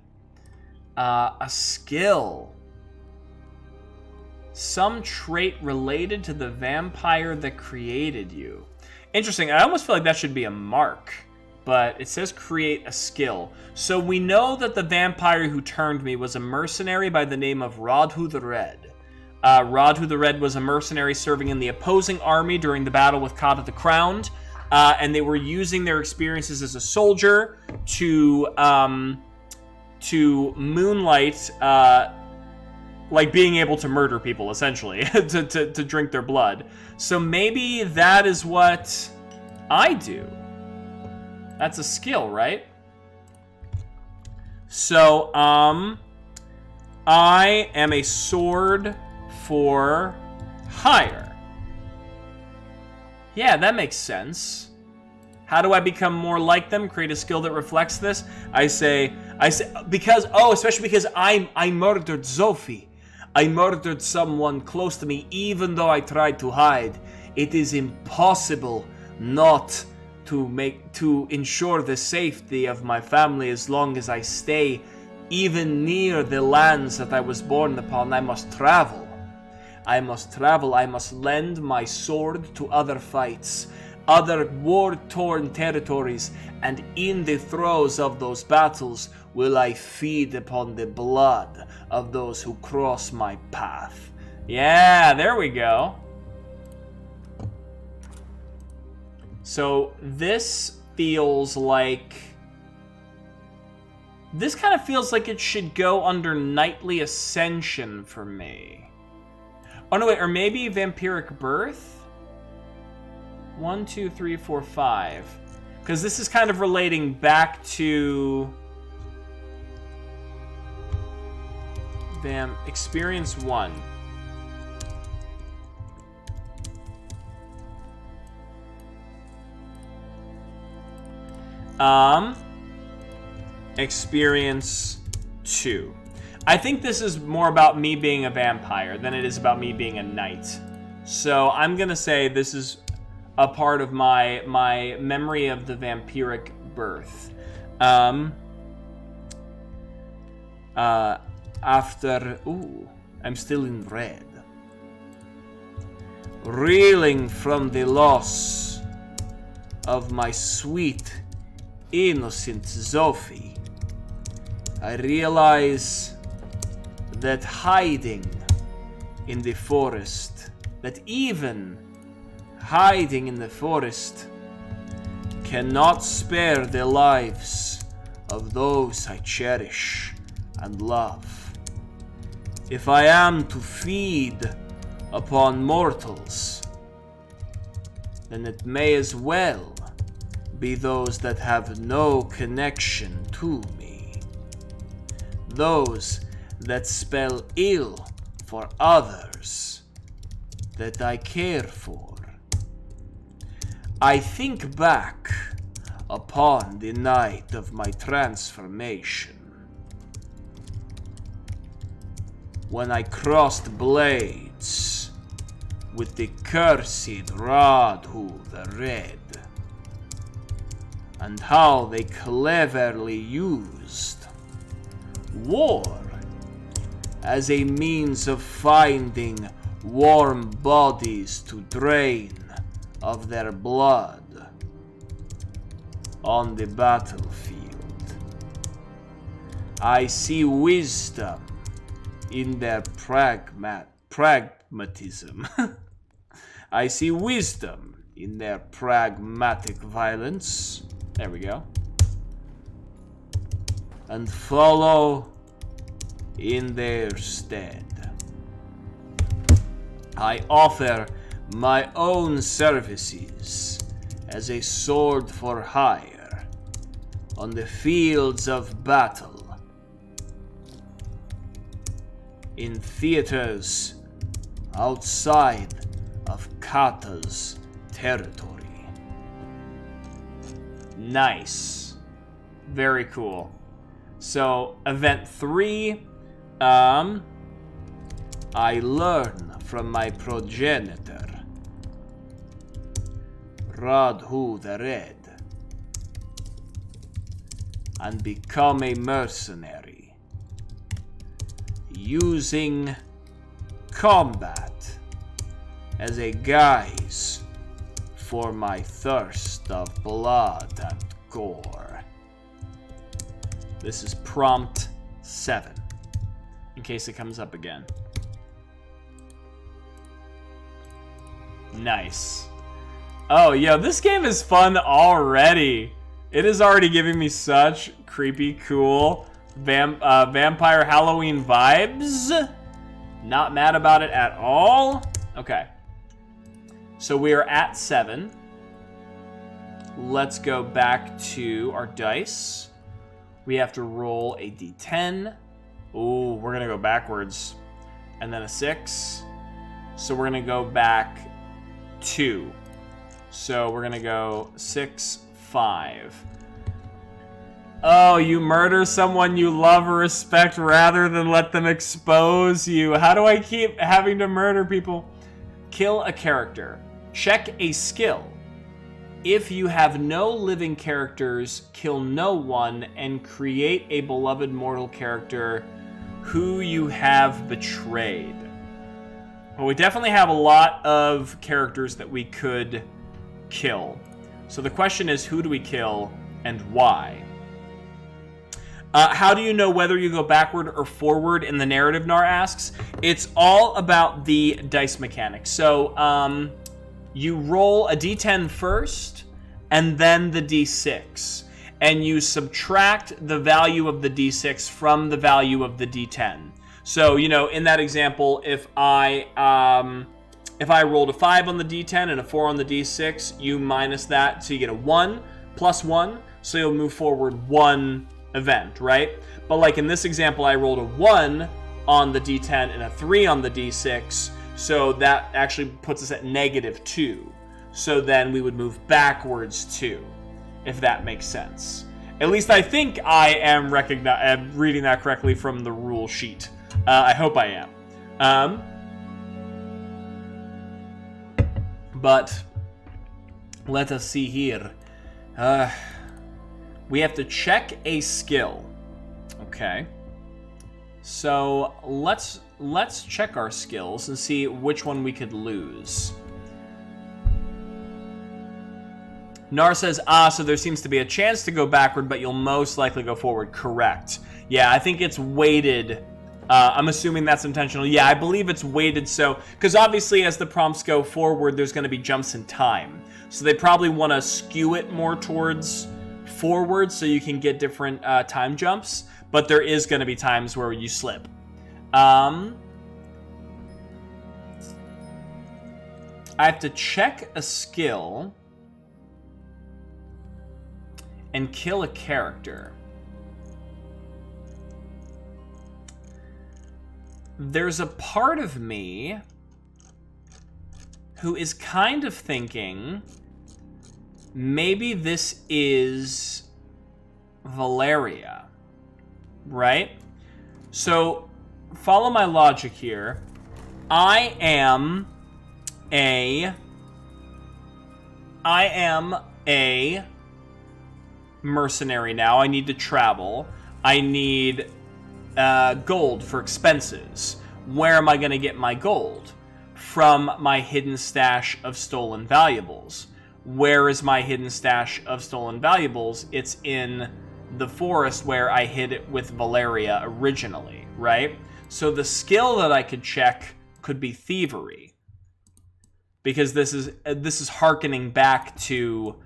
A skill. Some trait related to the vampire that created you. Interesting. I almost feel like that should be a mark. But it says create a skill. So we know that the vampire who turned me was a mercenary by the name of Rodhu the Red. Rodhu the Red was a mercenary serving in the opposing army during the battle with Kata the Crowned. And they were using their experiences as a soldier to moonlight, like being able to murder people, essentially, to drink their blood. So maybe that is what I do. That's a skill, right? So, I am a sword for hire. Yeah, that makes sense. How do I become more like them? Create a skill that reflects this? I say, because, especially because I murdered Sophie. I murdered someone close to me, even though I tried to hide. It is impossible not to ensure the safety of my family as long as I stay even near the lands that I was born upon. I must travel. I must lend my sword to other fights, other war-torn territories, and in the throes of those battles will I feed upon the blood of those who cross my path. Yeah, there we go. So this feels like... This kind of feels like it should go under Knightly Ascension for me. Oh no, wait, or maybe Vampiric Birth? 1, 2, 3, 4, 5. Because this is kind of relating back to... Experience 1. Experience 2. I think this is more about me being a vampire than it is about me being a knight. So I'm gonna say this is a part of my memory of the vampiric birth. I'm still in red. Reeling from the loss of my sweet, innocent Sophie, I realize that hiding in the forest, that even hiding in the forest, cannot spare the lives of those I cherish and love. If I am to feed upon mortals, then it may as well be those that have no connection to me. Those that spell ill for others that I care for. I think back upon the night of my transformation, when I crossed blades with the cursed Rodhu the Red, and how they cleverly used war as a means of finding warm bodies to drain of their blood on the battlefield. I see wisdom in their pragmatism. I see wisdom in their pragmatic violence. There we go. And follow in their stead. I offer my own services as a sword for hire on the fields of battle, in theaters outside of Kata's territory. Nice. Very cool. So, event 3, I learn from my progenitor, Radhu the Red, and become a mercenary, using combat as a guise for my thirst of blood and gore. This is prompt 7, in case it comes up again. Nice. Oh, yo, this game is fun already. It is already giving me such creepy, cool vampire Halloween vibes. Not mad about it at all. Okay. So we are at 7. Let's go back to our dice. We have to roll a d10. Ooh, we're going to go backwards. And then a 6. So we're going to go back 2. So we're going to go 6, 5. Oh, you murder someone you love or respect rather than let them expose you. How do I keep having to murder people? Kill a character. Check a skill. If you have no living characters, kill no one and create a beloved mortal character who you have betrayed. Well, we definitely have a lot of characters that we could kill. So the question is, who do we kill and why? How do you know whether you go backward or forward in the narrative, Nar asks? It's all about the dice mechanics. So you roll a d10 first, and then the d6. And you subtract the value of the d6 from the value of the d10. So, you know, in that example, if I rolled a 5 on the d10 and a 4 on the d6, you minus that, so you get a 1 plus 1, so you'll move forward 1 event, right? But like in this example, I rolled a 1 on the d10 and a 3 on the d6, so that actually puts us at -2. So then we would move backwards 2, if that makes sense. At least I think I am reading that correctly from the rule sheet. I hope I am. But let us see here. We have to check a skill. Okay. So let's check our skills and see which one we could lose. Nar says, so there seems to be a chance to go backward, but you'll most likely go forward. Correct. Yeah, I think it's weighted. I'm assuming that's intentional. Yeah, I believe it's weighted so, because obviously as the prompts go forward, there's going to be jumps in time. So they probably want to skew it more towards forward so you can get different time jumps, but there is going to be times where you slip. I have to check a skill and kill a character. There's a part of me who is kind of thinking maybe this is Valeria, right? So follow my logic here. I am a mercenary now. I need to travel. I need gold for expenses. Where am I going to get my gold? From my hidden stash of stolen valuables. Where is my hidden stash of stolen valuables? It's in the forest where I hid it with Valeria originally, right? So the skill that I could check could be thievery, because this is hearkening back to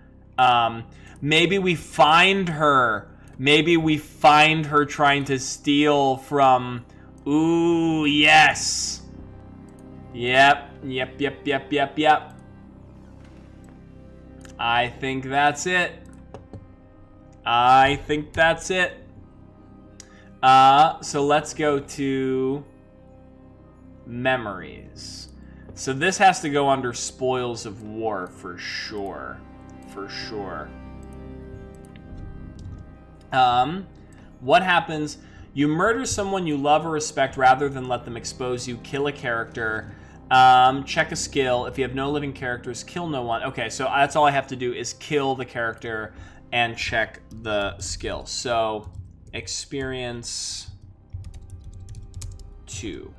maybe we find her. Maybe we find her trying to steal from... Ooh, yes. Yep. I think that's it. So let's go to memories. So this has to go under spoils of war for sure. What happens? You murder someone you love or respect rather than let them expose you. Kill a character. Check a skill. If you have no living characters, kill no one. Okay, so that's all I have to do is kill the character and check the skill. So, experience 2.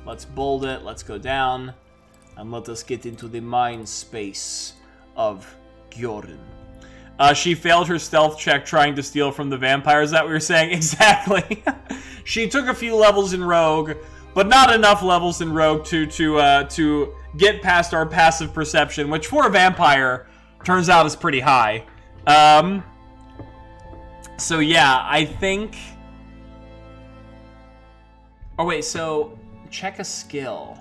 Let's bold it. Let's go down. And let us get into the mind space of Gjorin. She failed her stealth check trying to steal from the vampire. Is that what you're saying? Exactly. She took a few levels in Rogue, but not enough levels in Rogue to get past our passive perception, which for a vampire turns out is pretty high. So yeah, I think... Oh wait, so check a skill.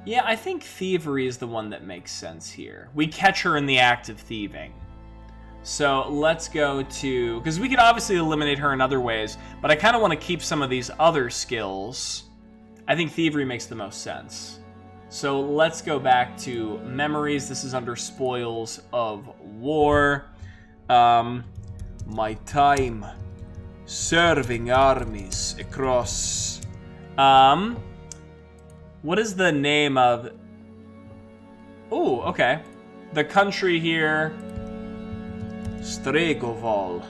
Yeah, I think thievery is the one that makes sense here. We catch her in the act of thieving. So let's go to... Because we could obviously eliminate her in other ways, but I kind of want to keep some of these other skills. I think thievery makes the most sense. So let's go back to memories. This is under spoils of war. My time serving armies across... What is the name of... Ooh, okay. The country here... Stregoval.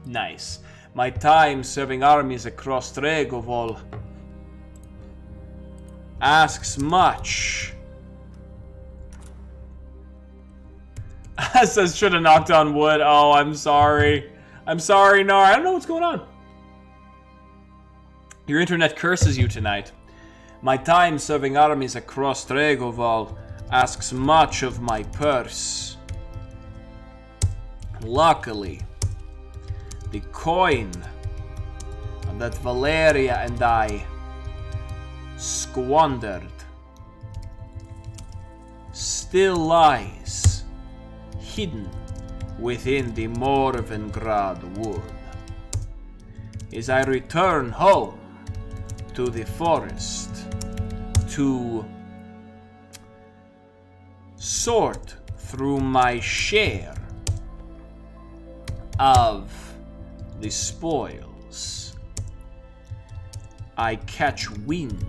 Nice. My time serving armies across Stregoval asks much. Says, should have knocked on wood. Oh, I'm sorry. I'm sorry, Nar. I don't know what's going on. Your internet curses you tonight. My time serving armies across Stregoval asks much of my purse. Luckily, the coin that Valeria and I squandered still lies hidden within the Morvengrad wood. As I return home to the forest to sort through my share of the spoils, I catch wind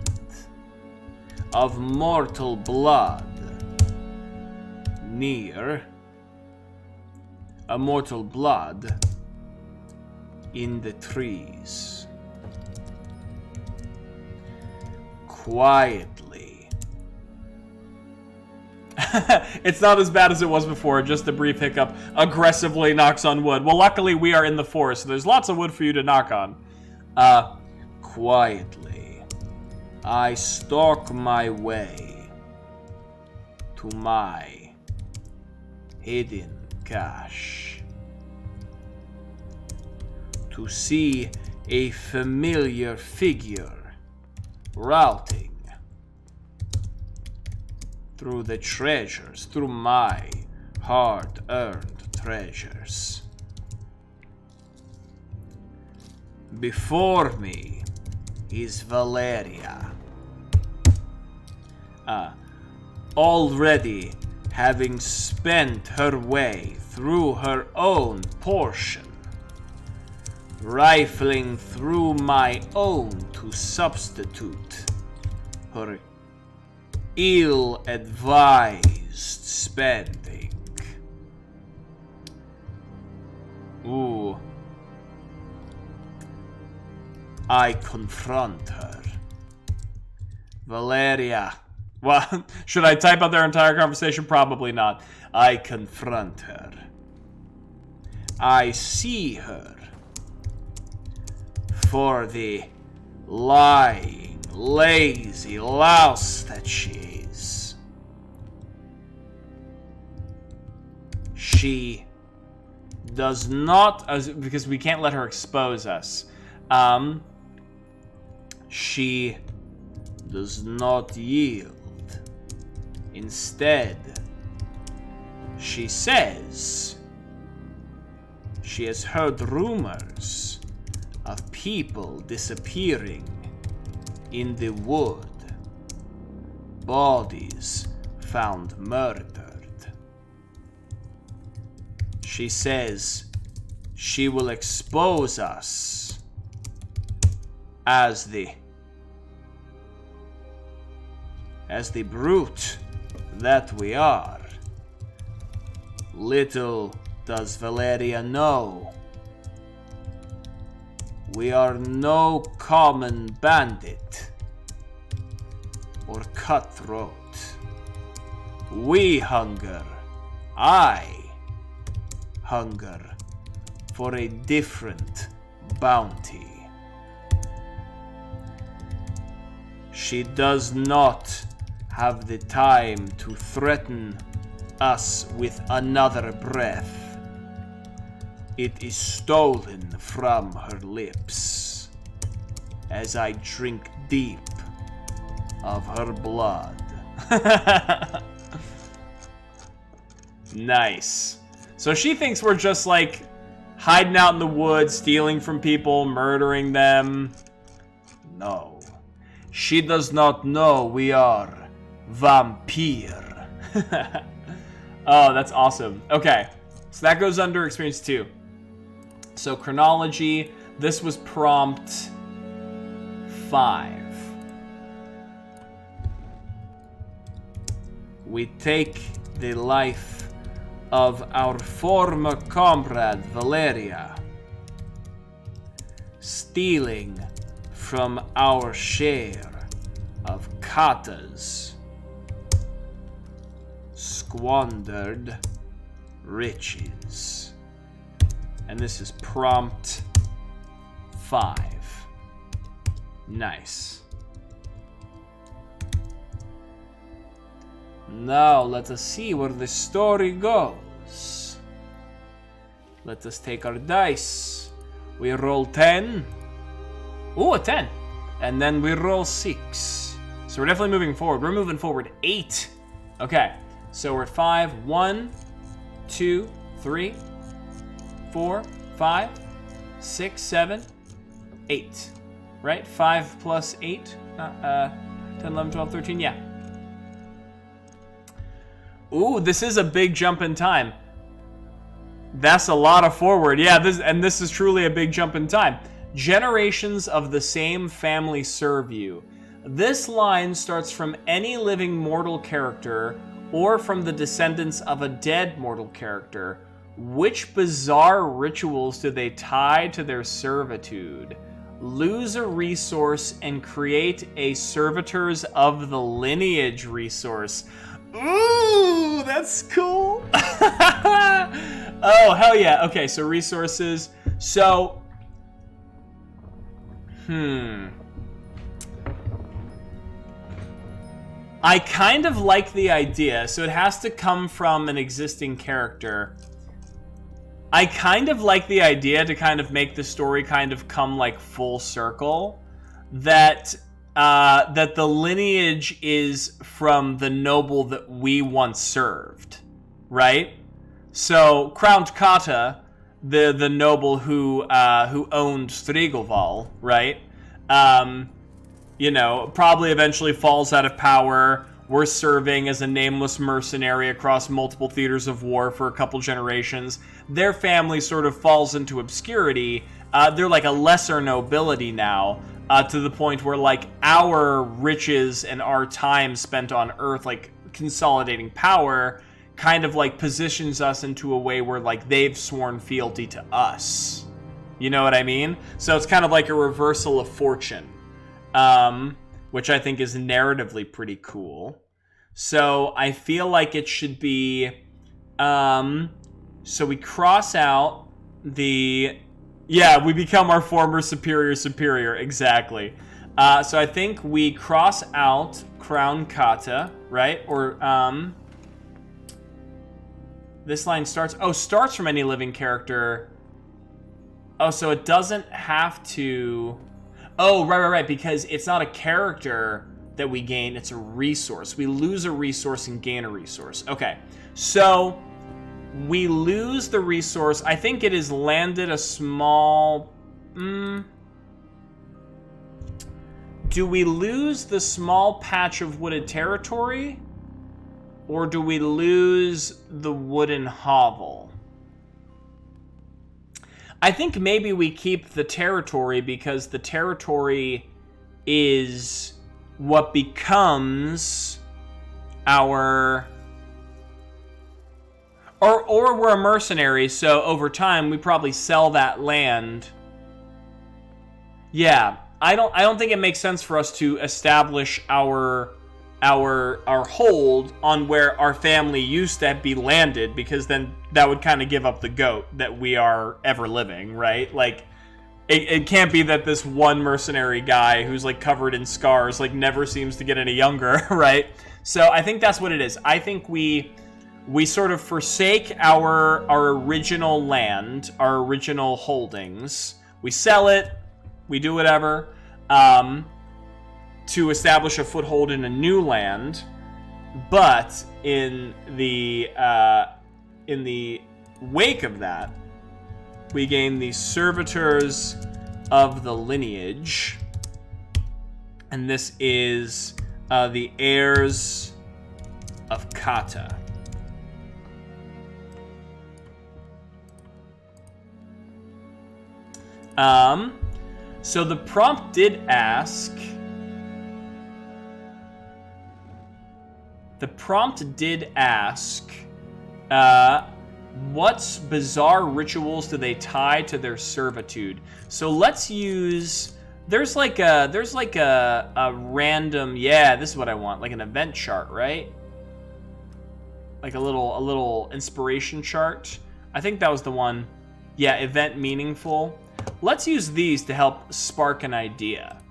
of mortal blood near a mortal blood in the trees. Quietly. It's not as bad as it was before, just a brief hiccup. Aggressively knocks on wood. Well, luckily we are in the forest, so there's lots of wood for you to knock on. Quietly, I stalk my way to my hidden cache to see a familiar figure routing through the treasures, through my hard-earned treasures. Before me is Valeria, already having spent her way through her own portion, rifling through my own to substitute her ill-advised spending. Ooh. I confront her. Valeria. Well, should I type out their entire conversation? Probably not. I confront her. I see her for the lying Lazy louse that she is. She does not, because we can't let her expose us. She does not yield. Instead, she says she has heard rumors of people disappearing in the wood. Bodies found murdered. She says she will expose us as the brute that we are. Little does Valeria know, we are no common bandit or cutthroat. We hunger, I hunger for a different bounty. She does not have the time to threaten us with another breath. It is stolen from her lips as I drink deep of her blood. Nice. So she thinks we're just like hiding out in the woods, stealing from people, murdering them. No. She does not know we are vampire. Oh, that's awesome. Okay, so that goes under experience 2. So chronology, this was prompt 5. We take the life of our former comrade Valeria, stealing from our share of Kata's squandered riches. And this is prompt 5. Nice. Now let us see where the story goes. Let us take our dice. We roll 10. Ooh, a 10. And then we roll 6. So we're definitely moving forward. We're moving forward 8. Okay, so we're 5. 1, 2, 3, 4, 5, 6, 7, 8. Right? 5 plus 8. 10, 11, 12, 13. Yeah. Ooh, this is a big jump in time. That's a lot of forward. Yeah, this is truly a big jump in time. Generations of the same family serve you. This line starts from any living mortal character or from the descendants of a dead mortal character. Which bizarre rituals do they tie to their servitude? Lose a resource and create a Servitors of the Lineage resource. Ooh, that's cool. Oh, hell yeah. Okay, so resources. So, I kind of like the idea. So it has to come from an existing character. I kind of like the idea to kind of make the story kind of come like full circle. That the lineage is from the noble that we once served, right? So Crowned Kata, the noble who owned Strigelval, right? You know, probably eventually falls out of power. We're serving as a nameless mercenary across multiple theaters of war for a couple generations. Their family sort of falls into obscurity. They're like a lesser nobility now. To the point where, like, our riches and our time spent on Earth, like, consolidating power, kind of, like, positions us into a way where, like, they've sworn fealty to us. You know what I mean? So it's kind of like a reversal of fortune, which I think is narratively pretty cool. So I feel like it should be, so we cross out the... Yeah, we become our former superior, exactly. So I think we cross out Crown Kata, right? Or, this line starts from any living character. Oh, so it doesn't have to... Oh, right, because it's not a character that we gain, it's a resource. We lose a resource and gain a resource. Okay, so we lose the resource. I think it is landed a small... Do we lose the small patch of wooded territory? Or do we lose the wooden hovel? I think maybe we keep the territory because the territory is what becomes our... Or we're a mercenary, so over time we probably sell that land. Yeah, I don't think it makes sense for us to establish our hold on where our family used to be landed, because then that would kind of give up the goat that we are ever living, right? Like, it can't be that this one mercenary guy who's like covered in scars like never seems to get any younger, right? So I think that's what it is. I think we sort of forsake our original land, our original holdings. We sell it, we do whatever, to establish a foothold in a new land, but in the wake of that, we gain the servitors of the lineage, and this is the heirs of Kata. So the prompt did ask... what bizarre rituals do they tie to their servitude? So let's use... There's like a random... Yeah, this is what I want. Like an event chart, right? Like a little inspiration chart. I think that was the one. Yeah, event meaningful. Let's use these to help spark an idea.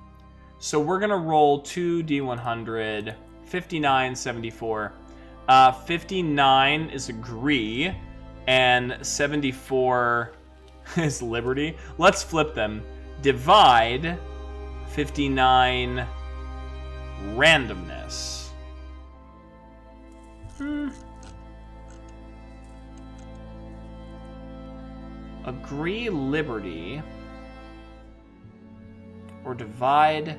So we're going to roll 2d100... 59, 74. 59 is agree, and 74 is liberty. Let's flip them. Divide 59 randomness. Agree liberty, or divide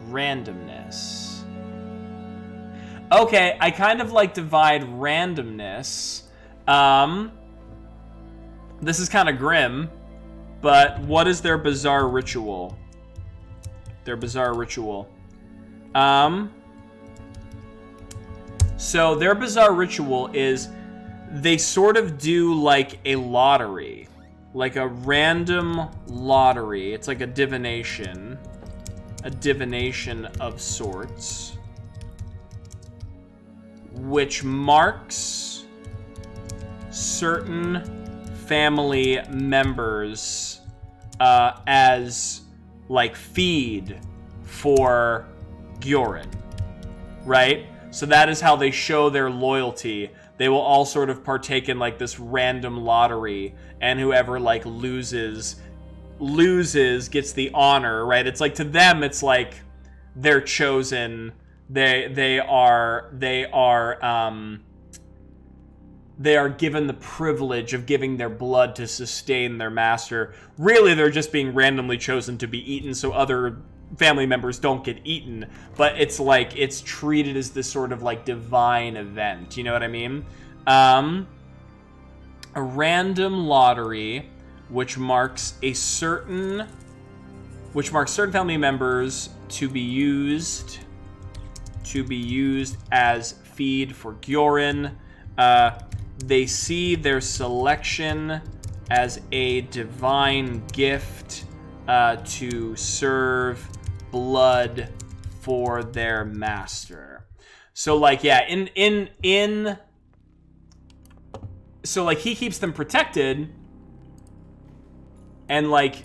randomness. Okay, I kind of like divide randomness. This is kind of grim, but what is their bizarre ritual? So their bizarre ritual is they sort of do like a lottery, like a random lottery. It's like a divination of sorts, which marks certain family members as like feed for Gyorin, right? So that is how they show their loyalty. They will all sort of partake in like this random lottery, and whoever like loses gets the honor, right? It's like, to them it's like they're chosen. They are given the privilege of giving their blood to sustain their master. Really, they're just being randomly chosen to be eaten so other family members don't get eaten. But it's like, it's treated as this sort of like divine event. You know what I mean? A random lottery, which marks certain family members to be used as feed for Gyorin. They see their selection as a divine gift to serve blood for their master. So like, yeah, so like he keeps them protected, and like,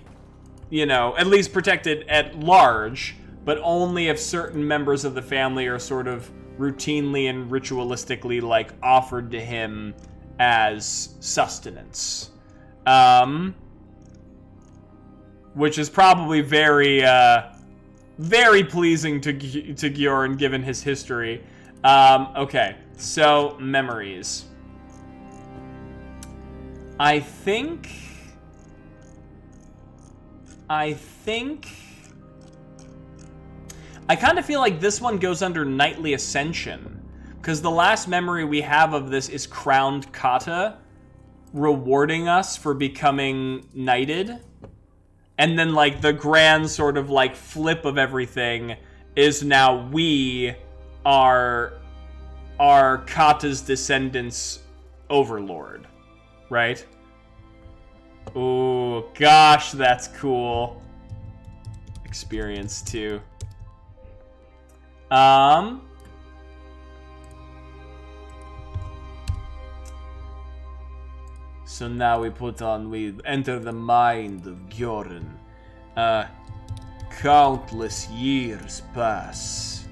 you know, at least protected at large. but only if certain members of the family are sort of routinely and ritualistically, like, offered to him as sustenance. Which is probably very, very pleasing to Gyorn, given his history. Okay, so, memories. I think... I kind of feel like this one goes under Knightly Ascension, because the last memory we have of this is Crowned Kata rewarding us for becoming knighted. And then, like, the grand sort of, like, flip of everything is now we are Kata's descendants' overlord, right? Ooh, gosh, that's cool. Experience, too. So now we enter the mind of Gyorn. Countless years pass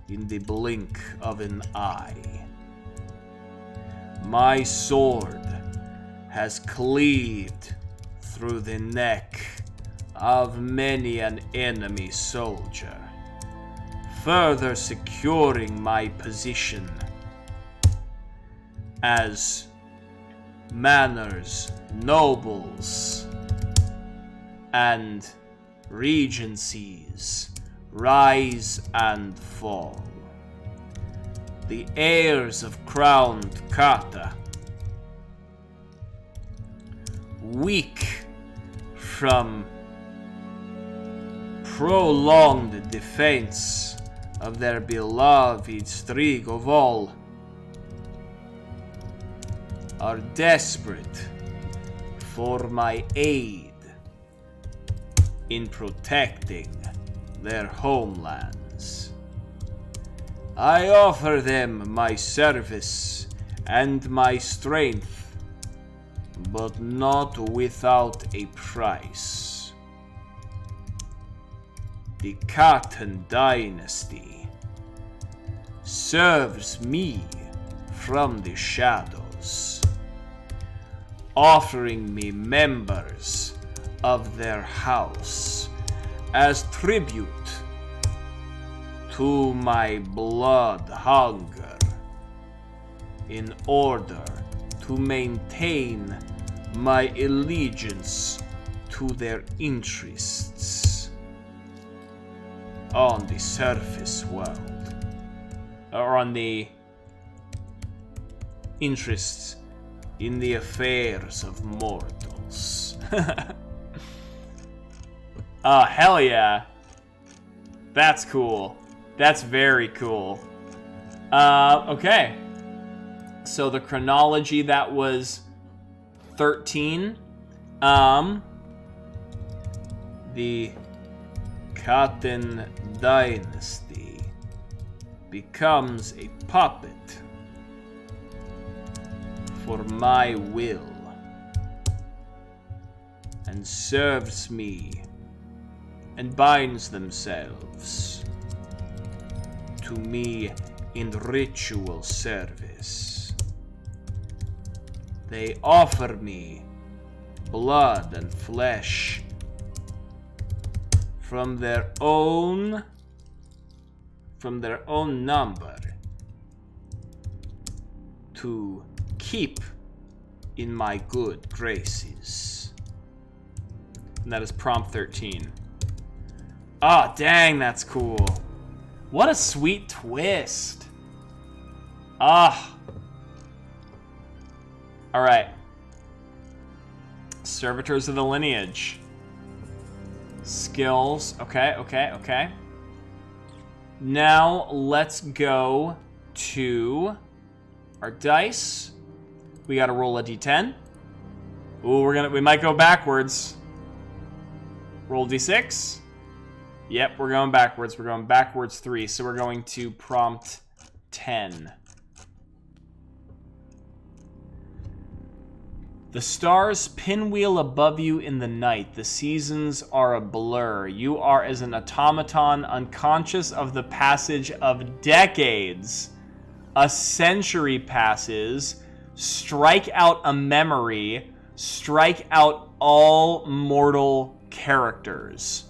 in the blink of an eye. My sword has cleaved through the neck of many an enemy soldier, further securing my position as manors, nobles, and regencies rise and fall. The heirs of Crowned Kata, weak from prolonged defense of their beloved Strigov, are desperate for my aid in protecting their homelands. I offer them my service and my strength, but not without a price. The Khatan dynasty serves me from the shadows, offering me members of their house as tribute to my blood hunger, in order to maintain my allegiance to their interests on the surface world, or on the interests in the affairs of mortals. Oh, hell yeah. That's cool. That's very cool. Okay. So the chronology, that was 13. The Khatan dynasty becomes a puppet for my will and serves me and binds themselves to me in ritual service. They offer me blood and flesh from their own number to keep in my good graces. And that is prompt 13. Ah, oh, dang, that's cool. What a sweet twist. Ah. Alright. Servitors of the lineage. Skills. Okay. Now, let's go to our dice. We gotta roll a d10. Ooh, we might go backwards. Roll d6. Yep, we're going backwards. We're going backwards 3, so we're going to prompt 10. The stars pinwheel above you in the night. The seasons are a blur. You are as an automaton, unconscious of the passage of decades. A century passes. Strike out a memory. Strike out all mortal characters.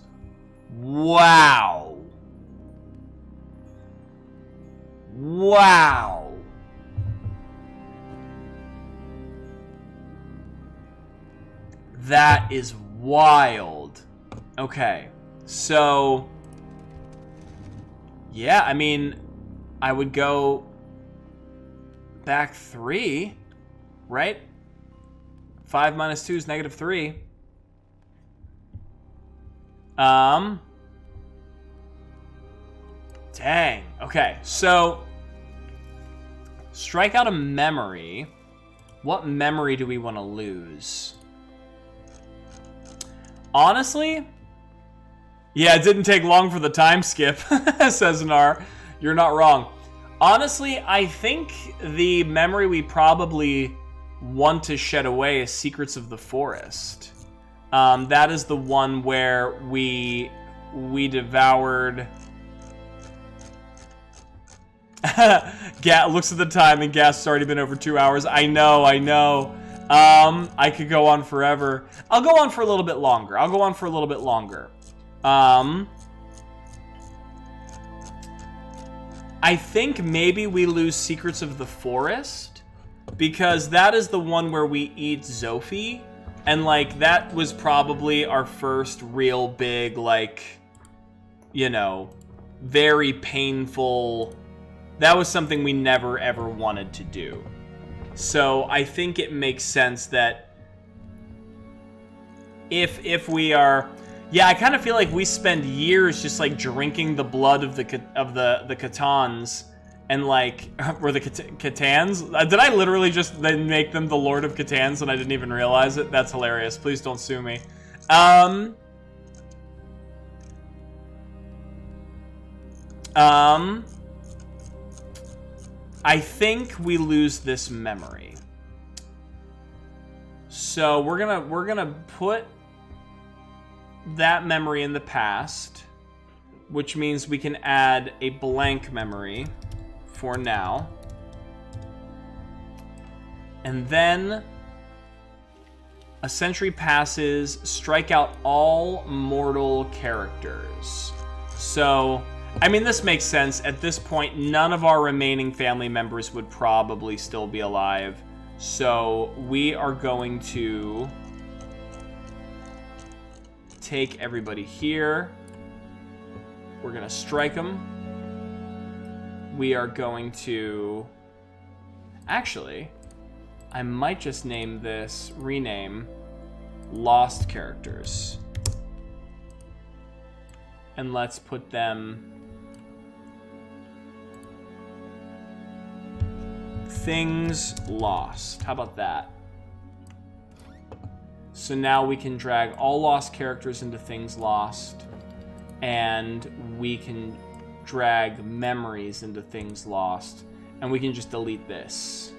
Wow. Wow. That is wild. Okay, so yeah, I mean, I would go back 3, right? 5 minus 2 is negative 3. Dang. Okay, so strike out a memory. What memory do we want to lose? Honestly, yeah, it didn't take long for the time skip, says Nar. You're not wrong. Honestly, I think the memory we probably want to shed away is Secrets of the Forest. That is the one where we devoured... looks at the time and gas has already been over 2 hours. I know. I could go on forever. I'll go on for a little bit longer. I think maybe we lose Secrets of the Forest, because that is the one where we eat Zophie, and like that was probably our first real big, like, you know, very painful. That was something we never ever wanted to do. So I think it makes sense that if we are, yeah, I kind of feel like we spend years just like drinking the blood of the Catans and like, or the Catans. Did I literally just then make them the Lord of Catans and I didn't even realize it? That's hilarious. Please don't sue me. I think we lose this memory. So we're gonna put that memory in the past, which means we can add a blank memory for now. And then a century passes, strike out all mortal characters. So, I mean, this makes sense. At this point, none of our remaining family members would probably still be alive. So we are going to take everybody here. We're going to strike them. We are going to... Actually, I might just rename Lost Characters. And let's put them... Things Lost. How about that? So now we can drag all lost characters into Things Lost, and we can drag memories into Things Lost, and we can just delete this.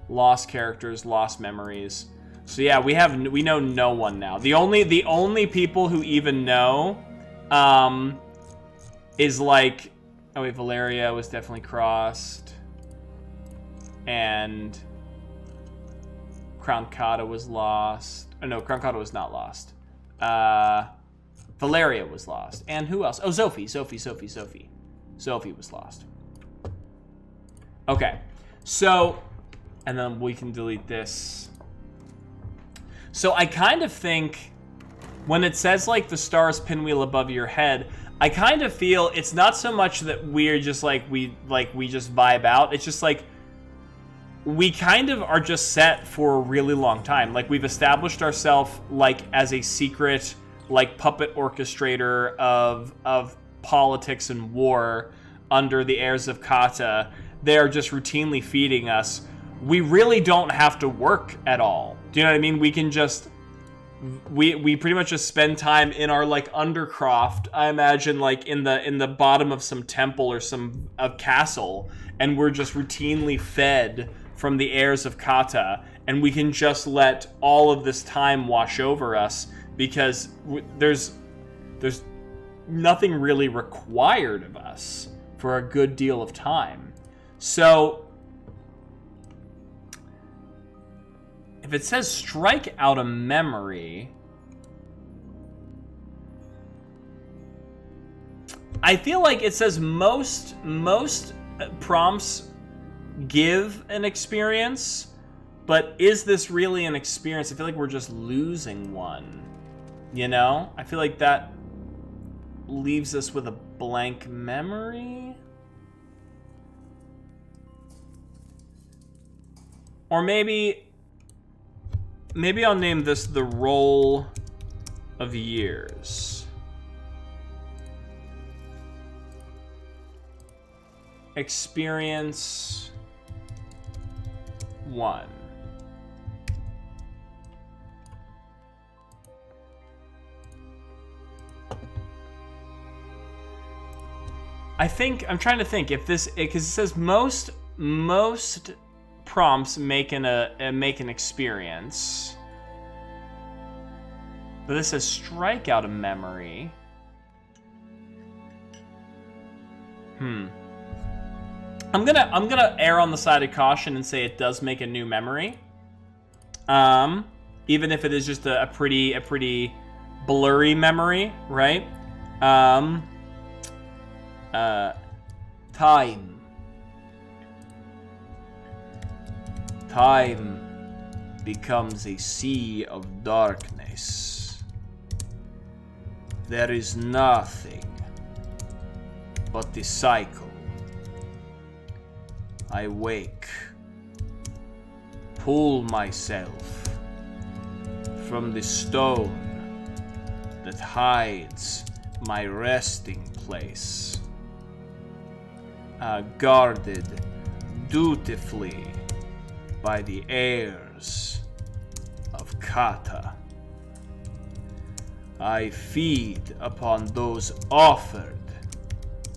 Lost characters, lost memories. So yeah, we know no one now. The only people who even know is like, oh wait, Valeria was definitely crossed. And Crown Kata was lost. Oh no, Crown Kata was not lost. Valeria was lost. And who else? Oh, Sophie was lost. Okay, so, and then we can delete this. So I kind of think when it says like the stars pinwheel above your head, I kind of feel it's not so much that we're just like, we just vibe out. It's just like, we kind of are just set for a really long time. Like, we've established ourselves like as a secret, like, puppet orchestrator of politics and war under the heirs of Kata. They are just routinely feeding us. We really don't have to work at all. Do you know what I mean? We can just we pretty much just spend time in our like undercroft. I imagine like in the bottom of some temple or some castle, and we're just routinely fed from the airs of Kata, and we can just let all of this time wash over us because there's nothing really required of us for a good deal of time. So if it says strike out a memory, I feel like it says most prompts give an experience, but is this really an experience? I feel like we're just losing one, you know? I feel like that leaves us with a blank memory. Or maybe I'll name this the roll of years. Experience 1. I'm trying to think if this, because it says most prompts make an experience, but this says strike out a memory. I'm gonna err on the side of caution and say it does make a new memory, even if it is just a pretty blurry memory, right? Time becomes a sea of darkness. There is nothing but the cycle. I wake, pull myself from the stone that hides my resting place, guarded dutifully by the heirs of Kata. I feed upon those offered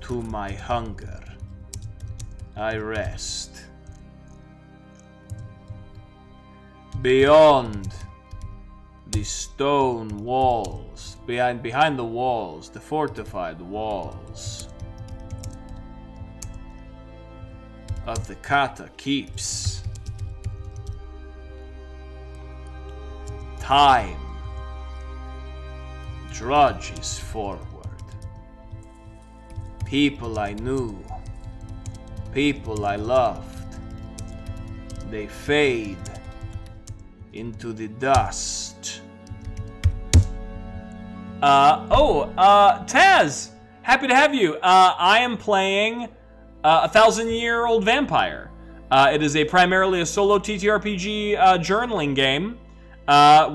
to my hunger. I rest. Beyond the stone walls, behind the walls, the fortified walls of the Kata keeps, time drudges forward. People I knew, people I loved, they fade into the dust. Taz! Happy to have you. I am playing a 1,000-year-old vampire. It is primarily a solo TTRPG journaling game,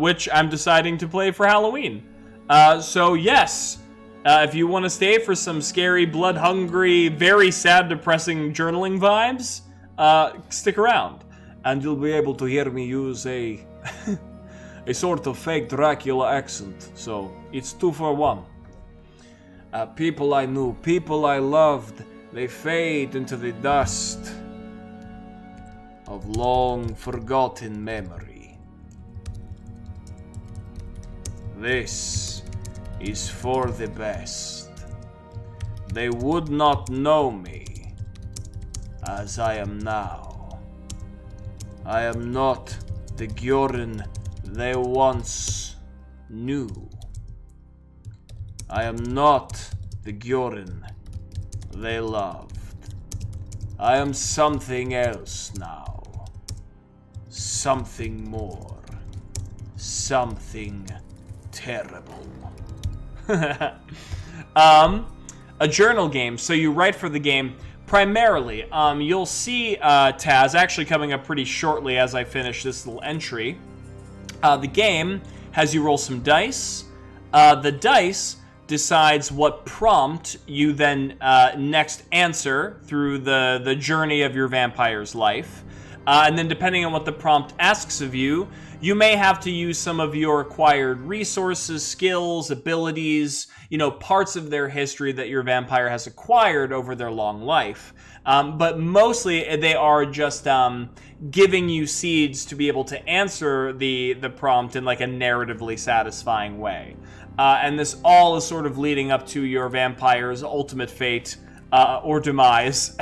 which I'm deciding to play for Halloween. So yes, if you want to stay for some scary, blood-hungry, very sad, depressing journaling vibes, stick around. And you'll be able to hear me use a sort of fake Dracula accent. So it's 2 for 1. People I knew, people I loved, they fade into the dust of long forgotten memory. This is for the best. They would not know me as I am now. I am not the Gyorin they once knew. I am not the Gyorin they loved. I am something else now. Something more. Something terrible. A journal game. So you write for the game primarily. You'll see Taz actually coming up pretty shortly as I finish this little entry. The game has you roll some dice. The dice decides what prompt you then next answer through the journey of your vampire's life. And then depending on what the prompt asks of you, you may have to use some of your acquired resources, skills, abilities, parts of their history that your vampire has acquired over their long life. But mostly they are just giving you seeds to be able to answer the prompt in like a narratively satisfying way. And this all is sort of leading up to your vampire's ultimate fate or demise.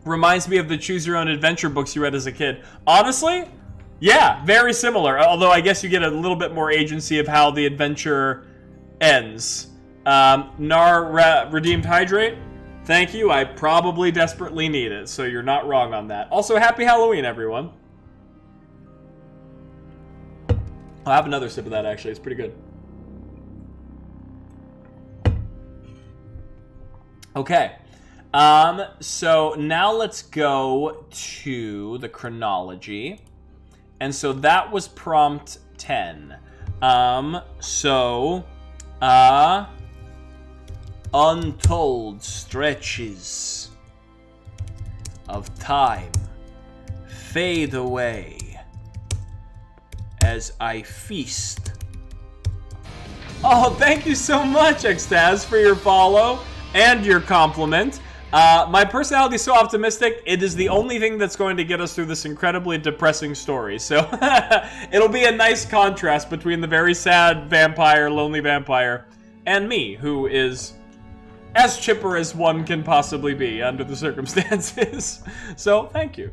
Reminds me of the Choose Your Own Adventure books you read as a kid. Honestly, yeah, very similar. Although I guess you get a little bit more agency of how the adventure ends. Redeemed Hydrate. Thank you. I probably desperately need it, so you're not wrong on that. Also, happy Halloween, everyone. I'll have another sip of that, actually. It's pretty good. Okay. So now let's go to the chronology. And so that was prompt 10. Untold stretches of time fade away as I feast. Oh, thank you so much, Extaz, for your follow and your compliment. My personality is so optimistic, it is the only thing that's going to get us through this incredibly depressing story. So it'll be a nice contrast between the very sad vampire, lonely vampire, and me, who is as chipper as one can possibly be under the circumstances. So thank you.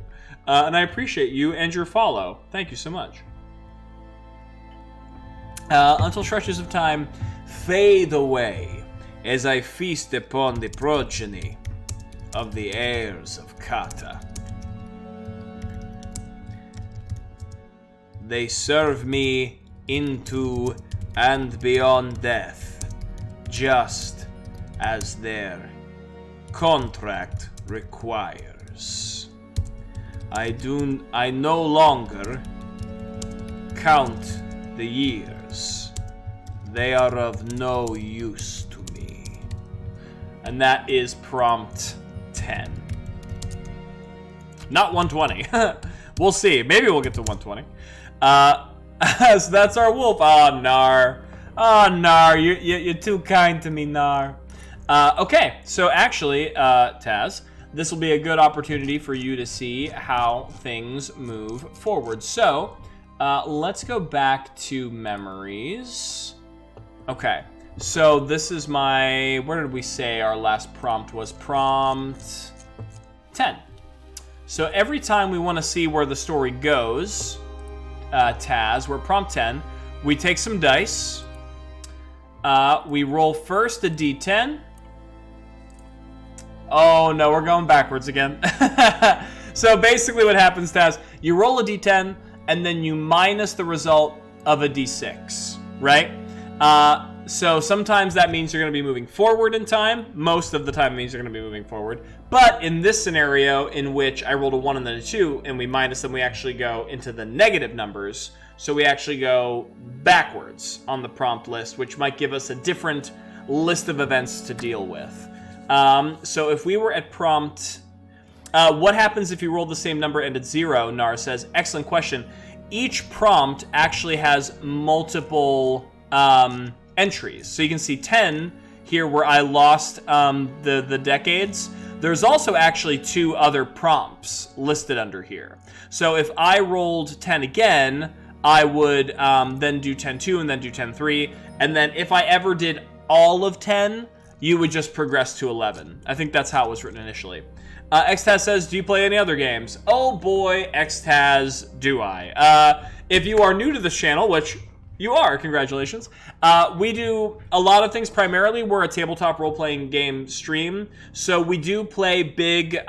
And I appreciate you and your follow. Thank you so much. Until stretches of time fade away as I feast upon the progeny of the heirs of Kata. They serve me into and beyond death, just as their contract requires. I no longer count the years. They are of no use to me. And that is prompt 10. Not 120. We'll see. Maybe we'll get to 120. So that's our wolf. Oh, Nar. Oh, Nar. You're too kind to me, Nar. Okay. So actually, Taz, this will be a good opportunity for you to see how things move forward. So let's go back to memories. Okay. So this is my, where did we say our last prompt was? Prompt 10. So every time we want to see where the story goes, Taz, we're prompt 10, we take some dice. We roll first a d10. Oh no, we're going backwards again. So basically what happens, Taz, you roll a d10 and then you minus the result of a d6, right? So sometimes that means you're going to be moving forward in time. Most of the time it means you're going to be moving forward. But in this scenario in which I rolled a 1 and then a 2 and we minus them, we actually go into the negative numbers. So we actually go backwards on the prompt list, which might give us a different list of events to deal with. So if we were at prompt... what happens if you roll the same number and it's 0? Nar says, excellent question. Each prompt actually has multiple... entries. So you can see 10 here where I lost the decades. There's also actually 2 other prompts listed under here. So if I rolled 10 again, I would then do 10-2 and then do 10-3. And then if I ever did all of 10, you would just progress to 11. I think that's how it was written initially. Xtaz says, do you play any other games? Oh boy, Xtaz, do I. If you are new to this channel, which... you are, congratulations. We do a lot of things. Primarily, we're a tabletop role-playing game stream. So we do play big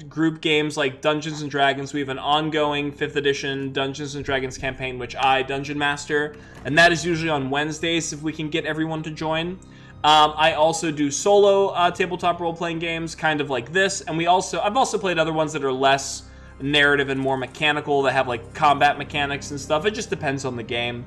group games like Dungeons & Dragons. We have an ongoing 5th edition Dungeons & Dragons campaign, which I dungeon master. And that is usually on Wednesdays if we can get everyone to join. I also do solo tabletop role-playing games, kind of like this. And I've also played other ones that are less narrative and more mechanical, that have like combat mechanics and stuff. It just depends on the game.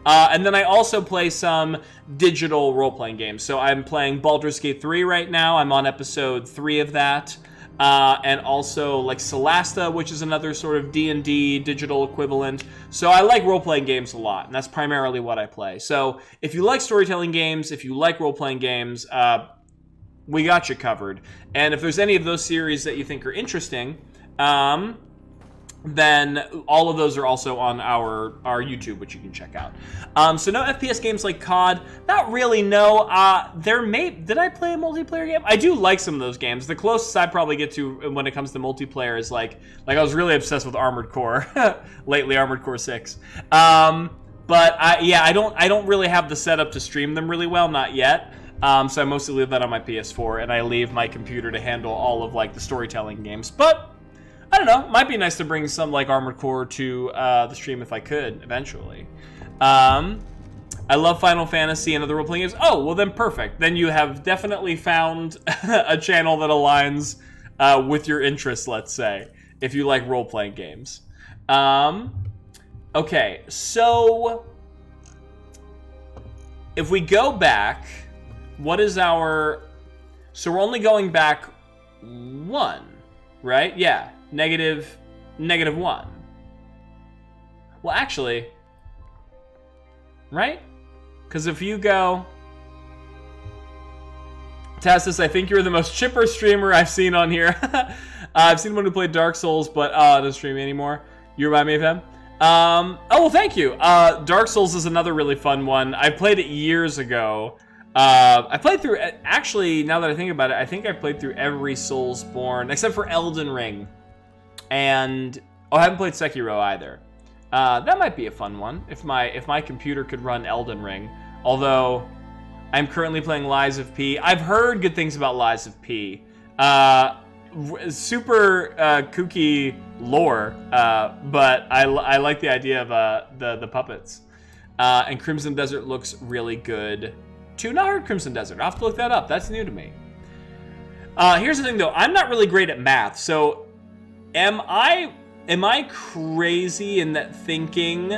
And then I also play some digital role-playing games. So I'm playing Baldur's Gate 3 right now. I'm on episode 3 of that. and also like Solasta, which is another sort of D&D digital equivalent. So I like role-playing games a lot, and that's primarily what I play. So if you like storytelling games, if you like role-playing games, we got you covered. And if there's any of those series that you think are interesting, then all of those are also on our YouTube, which you can check out. So no FPS games like COD, not really, no. Did I play a multiplayer game? I do like some of those games. The closest I probably get to when it comes to multiplayer is like I was really obsessed with Armored Core lately, Armored Core 6. But I don't really have the setup to stream them really well, not yet. So I mostly leave that on my PS4, and I leave my computer to handle all of like the storytelling games. But I don't know, might be nice to bring some like Armored Core to the stream if I could eventually. I love Final Fantasy and other role-playing games. Oh, well then perfect. Then you have definitely found a channel that aligns with your interests, let's say, if you like role-playing games. Okay, so if we go back, what is our... So we're only going back 1, right? Yeah, negative 1. Well, actually, right? Because if you go... Tassus, I think you're the most chipper streamer I've seen on here. I've seen one who played Dark Souls, but doesn't stream anymore. You remind me of him? Oh, well, thank you. Dark Souls is another really fun one. I played it years ago. I played through, actually, now that I think about it, I think I played through every Soulsborne, except for Elden Ring. And, I haven't played Sekiro either. That might be a fun one, if my computer could run Elden Ring. Although, I'm currently playing Lies of P. I've heard good things about Lies of P. Super kooky lore, but I like the idea of the puppets. And Crimson Desert looks really good. too. Not heard Crimson Desert. I'll have to look that up. That's new to me. Here's the thing, though. I'm not really great at math, so am I crazy in that thinking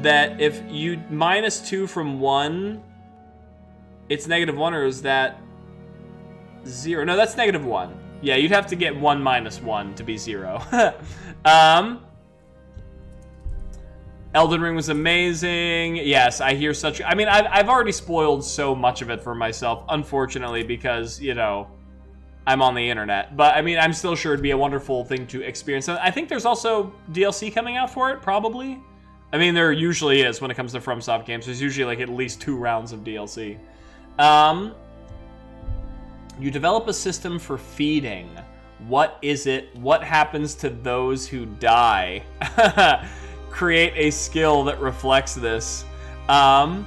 that if you minus 2 from 1, it's -1, or is that 0? No, that's -1. Yeah, you'd have to get 1 minus 1 to be 0. Elden Ring was amazing. Yes, I hear such... I mean, I've already spoiled so much of it for myself, unfortunately, because, you know, I'm on the internet. But, I mean, I'm still sure it'd be a wonderful thing to experience. I think there's also DLC coming out for it, probably. I mean, there usually is when it comes to FromSoft games. There's usually, like, at least 2 rounds of DLC. You develop a system for feeding. What is it? What happens to those who die? Create a skill that reflects this. Well,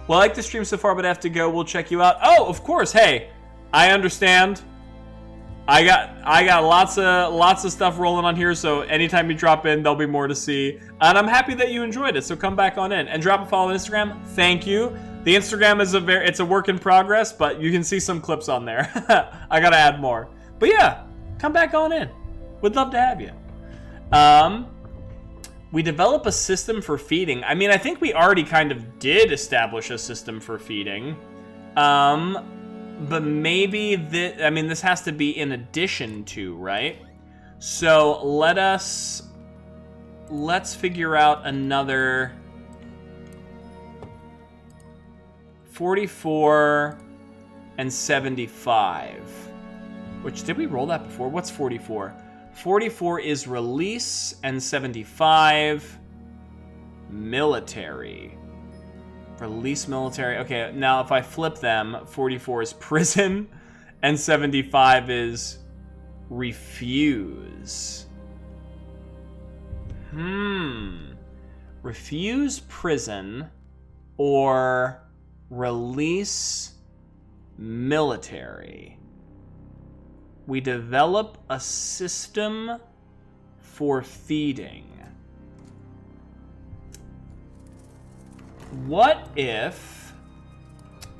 I like the stream so far, but I have to go. We'll check you out. Oh, of course. Hey, I understand. I got lots of stuff rolling on here, so anytime you drop in, there'll be more to see. And I'm happy that you enjoyed it, so come back on in. And drop a follow on Instagram. Thank you. The Instagram is it's a work in progress, but you can see some clips on there. I gotta add more. But yeah, come back on in. Would love to have you. We develop a system for feeding. I mean, I think we already kind of did establish a system for feeding. But maybe this has to be in addition to, right? So let's figure out another 44 and 75. Which, did we roll that before? What's 44? 44 is release, and 75 military. Release military. Okay, now if I flip them, 44 is prison, and 75 is refuse. Refuse prison or release military. We develop a system for feeding. What if...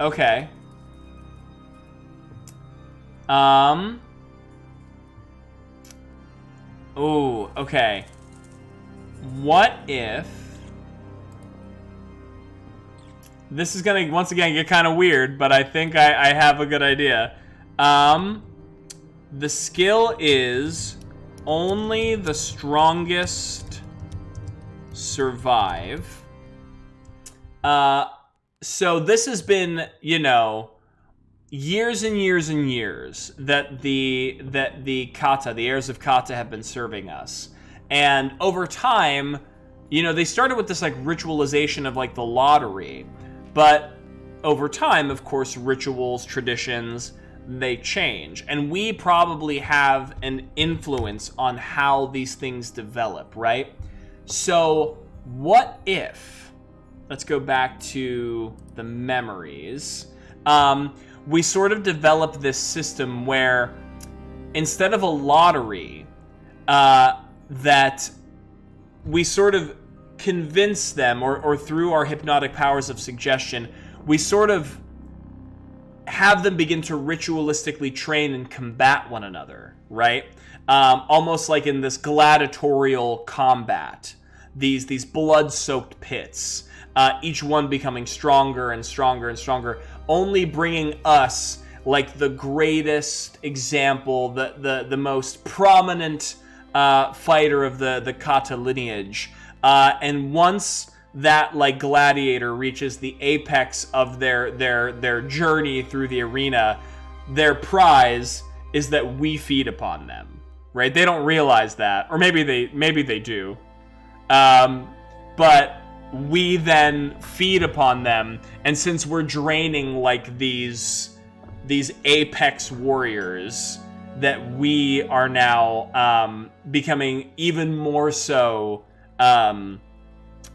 Okay. Ooh, okay. What if... This is gonna, once again, get kind of weird, but I think I have a good idea. The skill is only the strongest survive. So this has been, years and years and years that the kata, the heirs of kata, have been serving us. And over time, they started with this like ritualization of like the lottery, but over time, of course, rituals, traditions, they change. And we probably have an influence on how these things develop, right? So what if, let's go back to the memories. We sort of developed this system where instead of a lottery, that we sort of convince them, or through our hypnotic powers of suggestion, we sort of have them begin to ritualistically train and combat one another, right? Almost like in this gladiatorial combat, these blood-soaked pits, each one becoming stronger and stronger and stronger, only bringing us like the greatest example, the most prominent fighter of the kata lineage. And once that like gladiator reaches the apex of their journey through the arena, their prize is that we feed upon them, right? They don't realize that, or maybe they do, but we then feed upon them. And since we're draining like these apex warriors, that we are now becoming even more so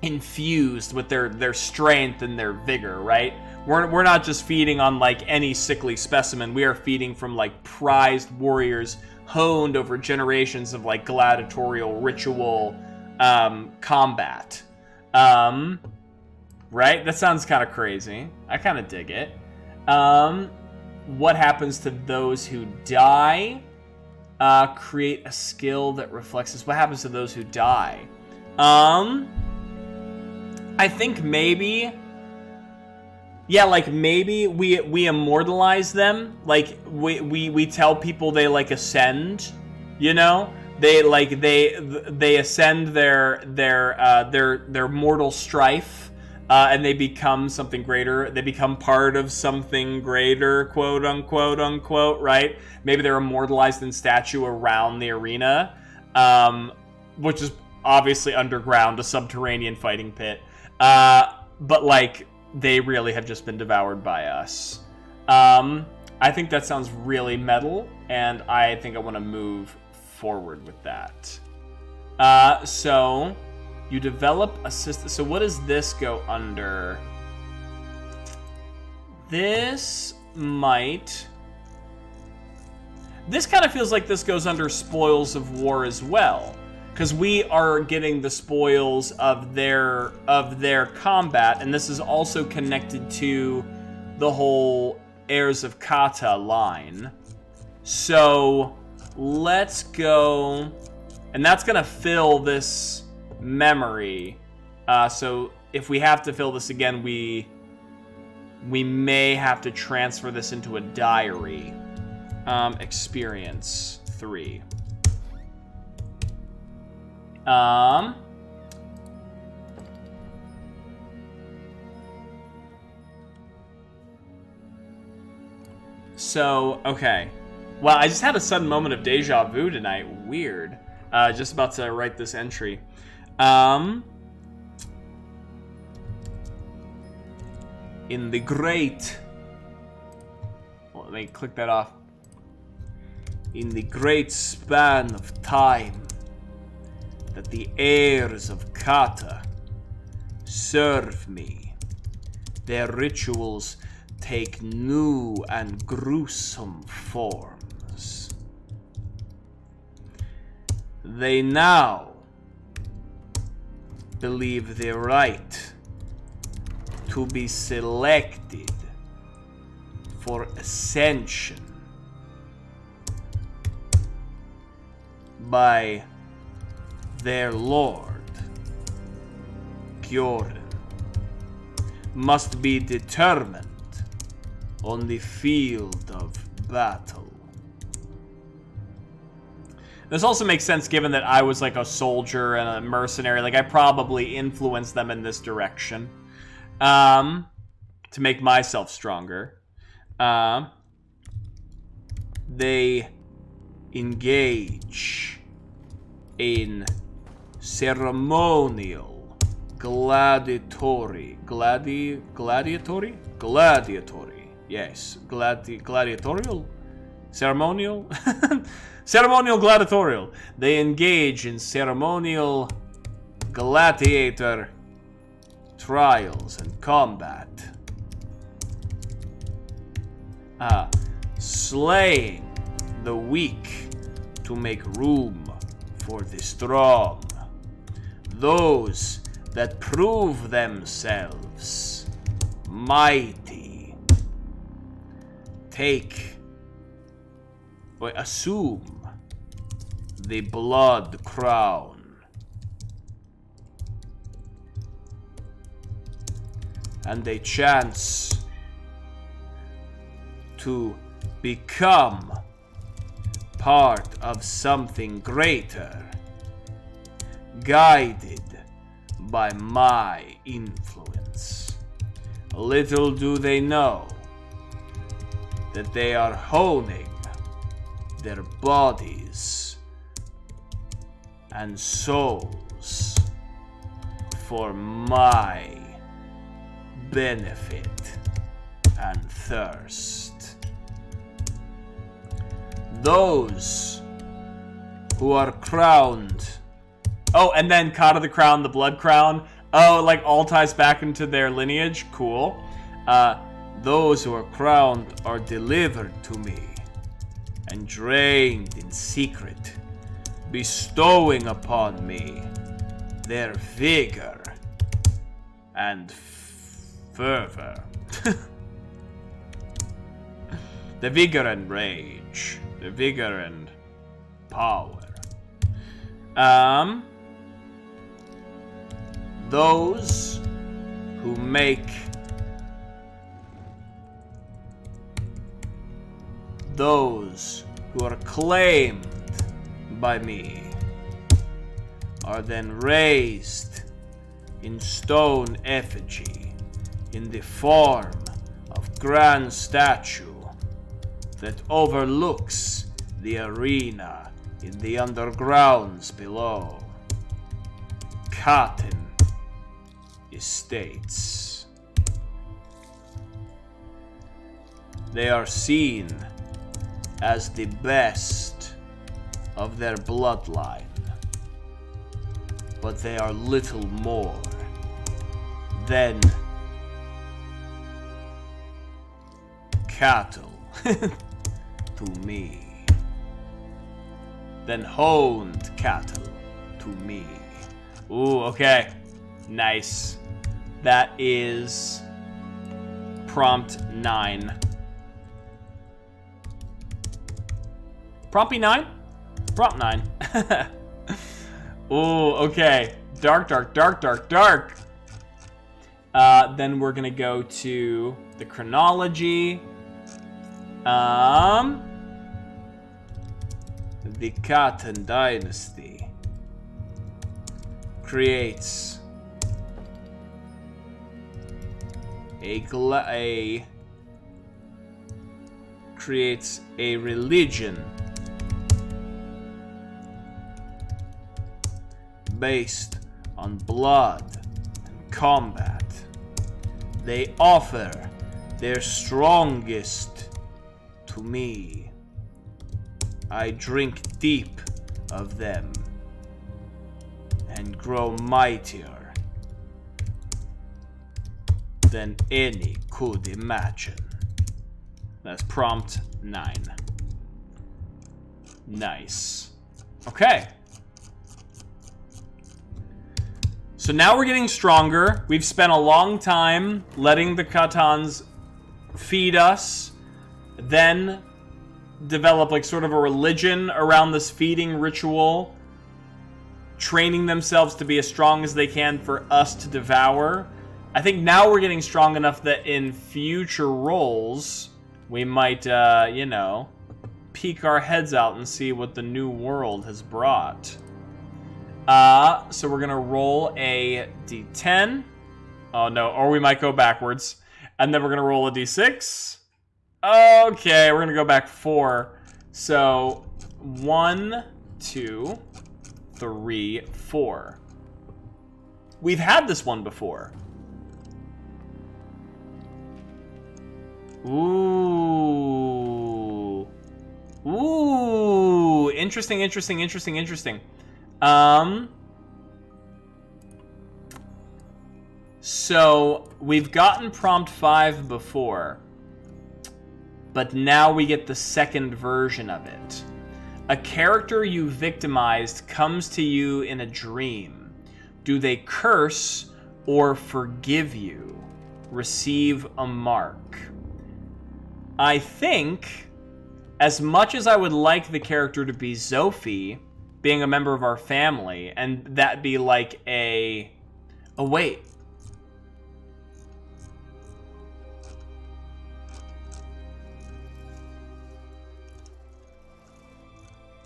infused with their strength and their vigor, right? We're not just feeding on like any sickly specimen. We are feeding from like prized warriors honed over generations of like gladiatorial ritual combat. Right? That sounds kind of crazy. I kind of dig it. What happens to those who die? Create a skill that reflects this. What happens to those who die? I think maybe... Yeah, like maybe we immortalize them. Like we tell people they like ascend, They ascend their mortal strife, and they become something greater. They become part of something greater, quote unquote, right? Maybe they're immortalized in statue around the arena, which is obviously underground, a subterranean fighting pit. But like they really have just been devoured by us. I think that sounds really metal, and I think I want to move forward with that. So you develop a system. So what does this go under? This kind of feels like this goes under spoils of war as well, because we are getting the spoils of their combat, and this is also connected to the whole heirs of kata line. So let's go, and that's gonna fill this memory. So if we have to fill this again, we may have to transfer this into a diary. Experience 3. So, okay. Wow, I just had a sudden moment of deja vu tonight. Weird. Just about to write this entry. In the great... Well, let me click that off. In the great span of time that the heirs of kata serve me, their rituals take new and gruesome forms. They now believe the right to be selected for ascension by their lord, Gyoren, must be determined on the field of battle. This also makes sense given that I was like a soldier and a mercenary. Like, I probably influenced them in this direction to make myself stronger. They engage in ceremonial gladiatory. Yes, gladiatorial? Ceremonial? Ceremonial gladiatorial. They engage in ceremonial gladiator trials and combat. Slaying the weak to make room for the strong. Those that prove themselves mighty assume the blood crown, and a chance to become part of something greater, guided by my influence. Little do they know that they are honing their bodies and souls for my benefit and thirst. Those who are crowned. Oh, and then Caught of the Crown, the Blood Crown. Oh, like all ties back into their lineage. Cool. Those who are crowned are delivered to me and drained in secret, bestowing upon me their vigor and fervor. The vigor and rage. The vigor and power. Those who make those who are claimed by me are then raised in stone effigy in the form of grand statue that overlooks the arena in the undergrounds below. Cotton Estates. They are seen as the best of their bloodline, but they are little more than cattle to me, than honed cattle to me. Ooh, okay. Nice. That is prompt 9. Prompt 9? Prompt 9. Ooh, okay. Dark. Then we're gonna go to the chronology. The Cotton Dynasty creates creates a religion based on blood and combat. They offer their strongest to me. I drink deep of them and grow mightier than any could imagine. That's prompt 9. Nice. Okay. So now we're getting stronger. We've spent a long time letting the Katans feed us, then develop like sort of a religion around this feeding ritual, training themselves to be as strong as they can for us to devour. I think now we're getting strong enough that in future roles, we might, peek our heads out and see what the new world has brought. So we're gonna roll a d10. Oh no, or we might go backwards. And then we're gonna roll a d6. Okay, we're gonna go back 4. So 1, 2, 3, 4. We've had this one before. Ooh. Ooh. Interesting. So we've gotten prompt 5 before, but now we get the second version of it. A character you victimized comes to you in a dream. Do they curse or forgive you? Receive a mark. I think, as much as I would like the character to be Zophie, being a member of our family, and that be like a... Oh, wait.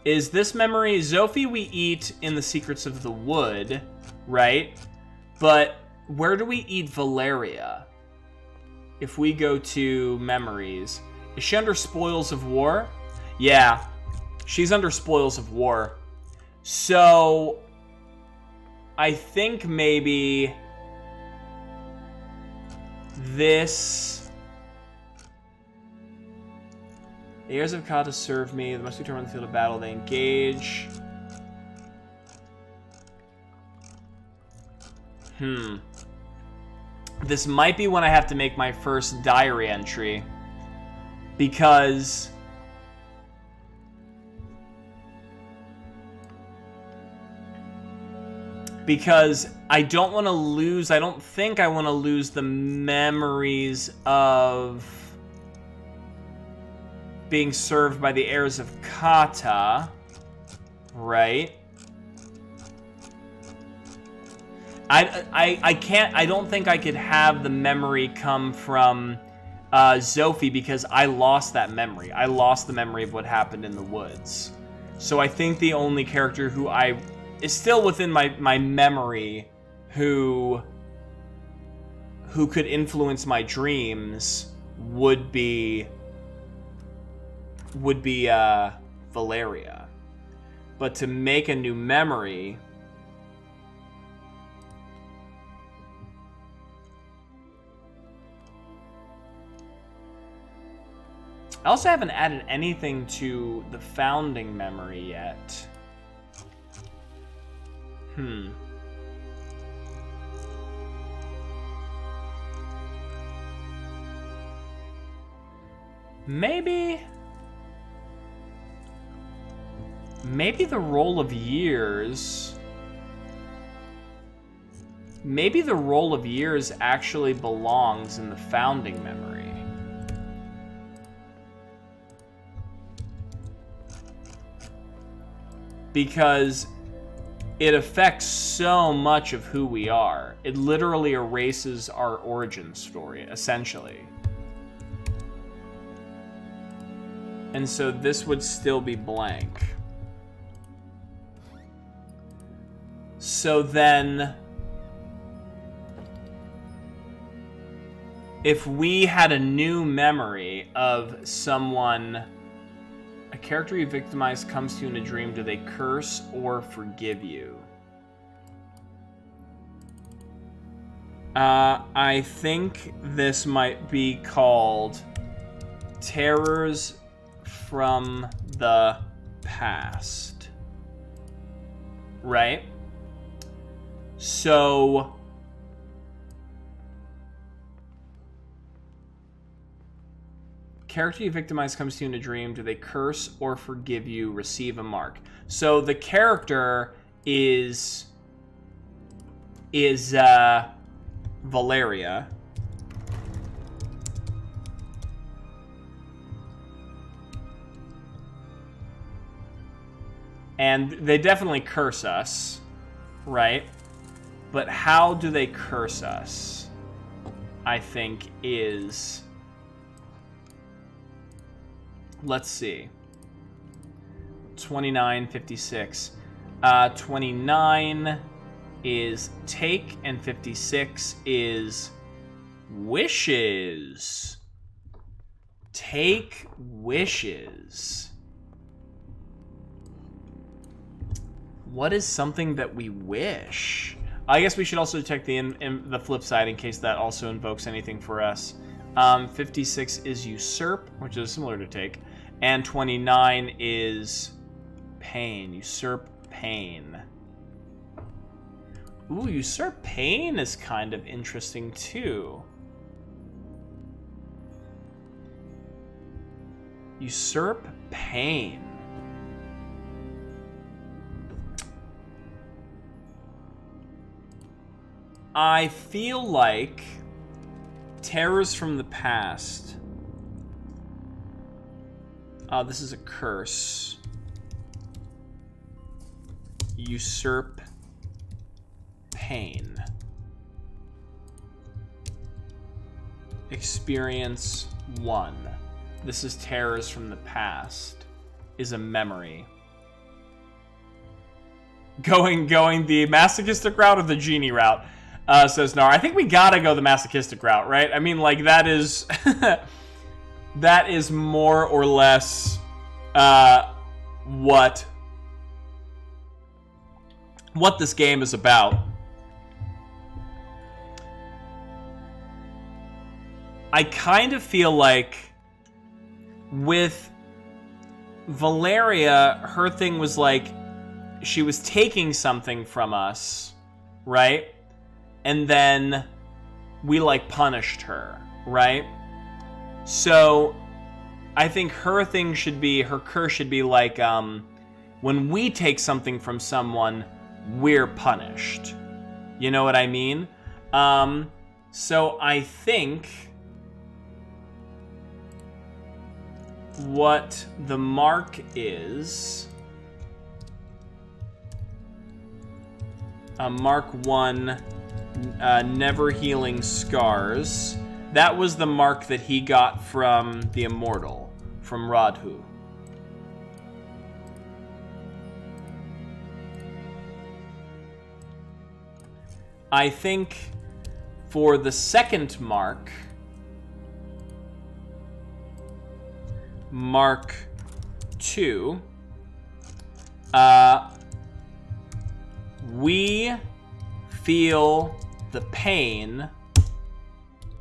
Is this memory... Zophie we eat in the Secrets of the Wood, right? But where do we eat Valeria? If we go to memories, is she under Spoils of War? Yeah, she's under Spoils of War. So, I think maybe this... The heirs of Kata serve me. They must return on the field of battle. They engage. This might be when I have to make my first diary entry. Because... I don't want to lose... I don't think I want to lose the memories of... being served by the heirs of Kata. Right? I can't... I don't think I could have the memory come from Zophie because I lost that memory. I lost the memory of what happened in the woods. So I think the only character who is still within my memory who could influence my dreams would be Valeria. But to make a new memory... I also haven't added anything to the founding memory yet. Maybe the roll of years... Maybe the roll of years actually belongs in the founding memory. Because it affects so much of who we are. It literally erases our origin story, essentially. And so this would still be blank. So then... if we had a new memory of someone... A character you victimized comes to you in a dream. Do they curse or forgive you? I think this might be called Terrors from the Past. Right? So... character you victimized comes to you in a dream. Do they curse or forgive you? Receive a mark. So the character is Valeria. And they definitely curse us, right? But how do they curse us? I think is... Let's see. 29, 56. 29 is take, and 56 is wishes. Take wishes. What is something that we wish? I guess we should also check the flip side in case that also invokes anything for us. 56 is usurp, which is similar to take, and 29 is pain. Usurp pain. Ooh, usurp pain is kind of interesting too. Usurp pain. I feel like terrors from the past. This is a curse. Usurp pain. Experience 1. This is terrors from the past. Is a memory. Going the masochistic route or the genie route? Says Nar. I think we gotta go the masochistic route, right? I mean, like, that is... that is more or less what this game is about. I kind of feel like with Valeria, her thing was like she was taking something from us, right? And then we like punished her, right? So I think her thing should be, her curse should be like when we take something from someone, we're punished. You know what I mean? So I think what the mark is, Mark 1, Never Healing Scars. That was the mark that he got from the Immortal, from Radhu. I think for the second mark, Mark 2, we feel the pain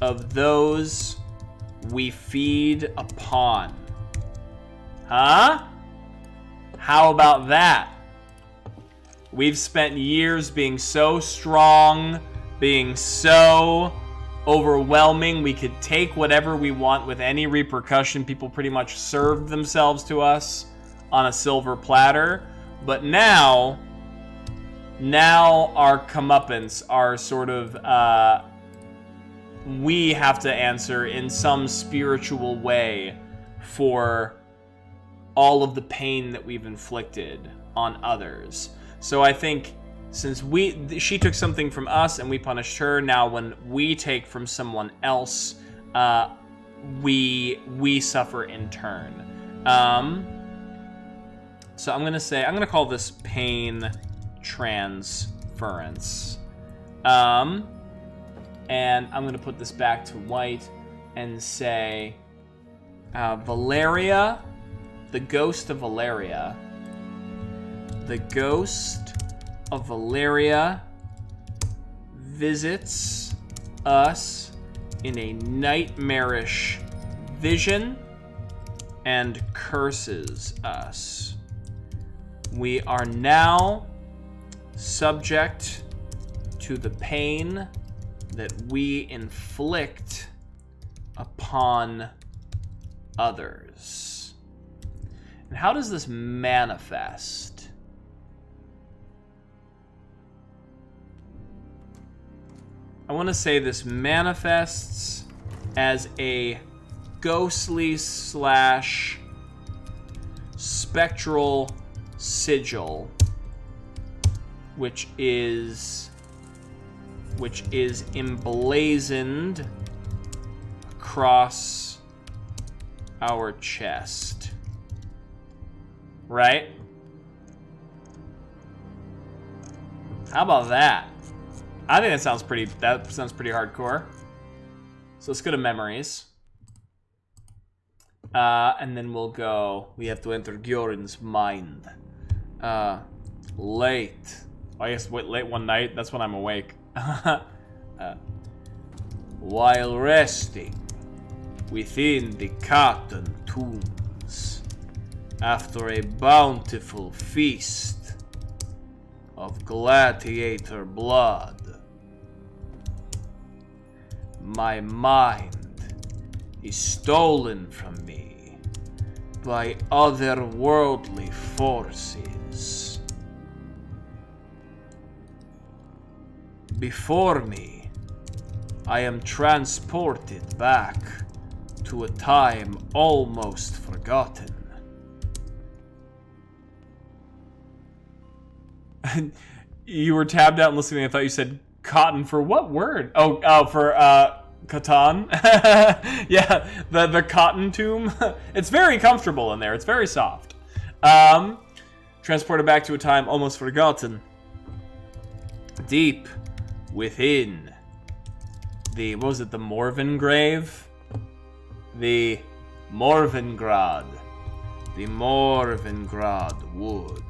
of those we feed upon. Huh? How about that? We've spent years being so strong, being so overwhelming. We could take whatever we want with any repercussion. People pretty much served themselves to us on a silver platter. But now our comeuppance are sort of, we have to answer in some spiritual way for all of the pain that we've inflicted on others. So I think since she took something from us and we punished her, now when we take from someone else, we suffer in turn. So I'm gonna call this pain transference. And I'm gonna put this back to white and say Valeria, the ghost of Valeria. The ghost of Valeria visits us in a nightmarish vision and curses us. We are now subject to the pain that we inflict upon others. And how does this manifest? I want to say this manifests as a ghostly / spectral sigil, which is emblazoned across our chest. Right? How about that? I think that sounds pretty hardcore. So let's go to memories. And then we'll go, we have to enter Gyorin's mind. Late. I guess late one night, that's when I'm awake. While resting within the cotton tombs, after a bountiful feast of gladiator blood, my mind is stolen from me by otherworldly forces. Before me, I am transported back to a time almost forgotten. You were tabbed out and listening. I thought you said cotton for what word? Oh, for Catan. Yeah, the cotton tomb. It's very comfortable in there. It's very soft. Transported back to a time almost forgotten. Deep within the, what was it, the Morven grave? The Morvengrad. The Morvengrad wood.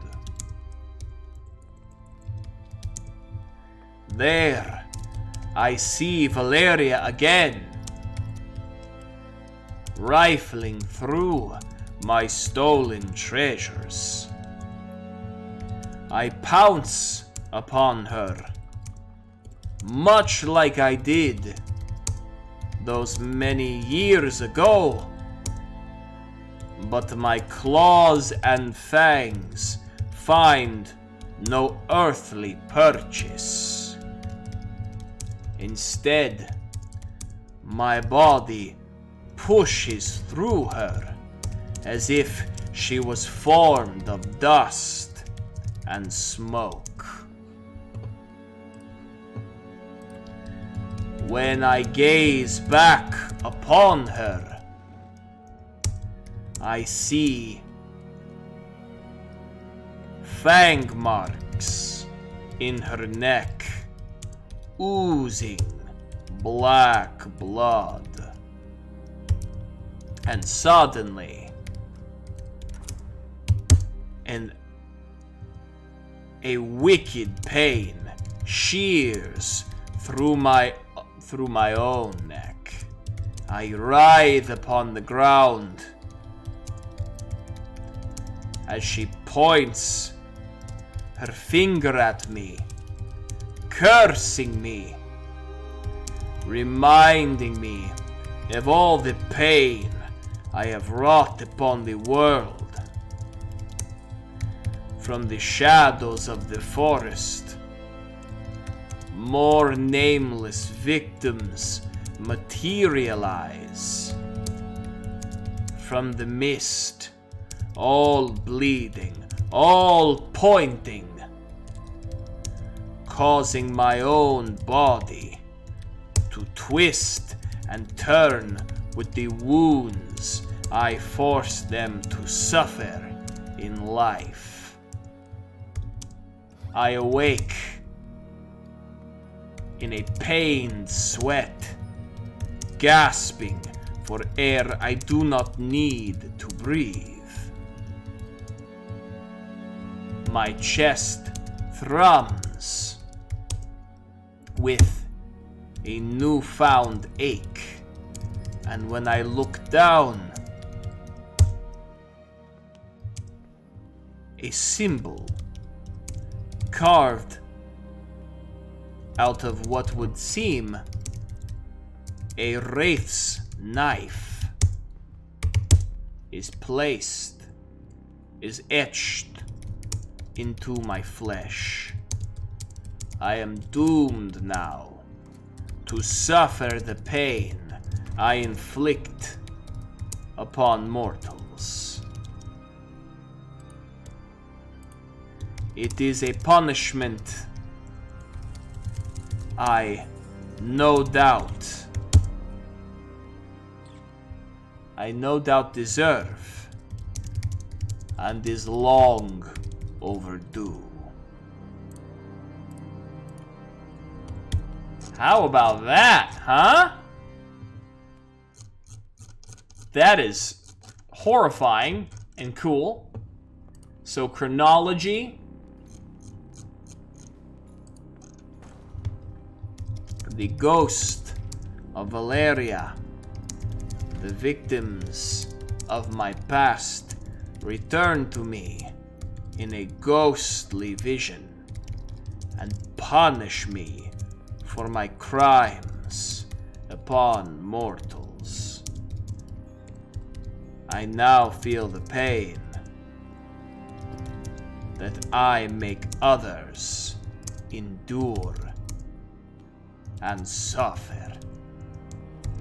There, I see Valeria again, rifling through my stolen treasures. I pounce upon her, much like I did those many years ago, but my claws and fangs find no earthly purchase. Instead, my body pushes through her as if she was formed of dust and smoke. When I gaze back upon her, I see fang marks in her neck, oozing black blood. And suddenly, a wicked pain shears through my own neck. I writhe upon the ground as she points her finger at me, cursing me, reminding me of all the pain I have wrought upon the world. From the shadows of the forest, more nameless victims materialize. From the mist, all bleeding, all pointing, causing my own body to twist and turn with the wounds I forced them to suffer in life. I awake in a pained sweat, gasping for air I do not need to breathe. My chest thrums with a newfound ache, and when I look down, a symbol carved out of what would seem a wraith's knife is etched into my flesh. I am doomed now to suffer the pain I inflict upon mortals. It is a punishment I no doubt deserve, and is long overdue. How about that, huh? That is horrifying and cool. So chronology. The ghost of Valeria. The victims of my past return to me in a ghostly vision and punish me for my crimes upon mortals. I now feel the pain that I make others endure and suffer.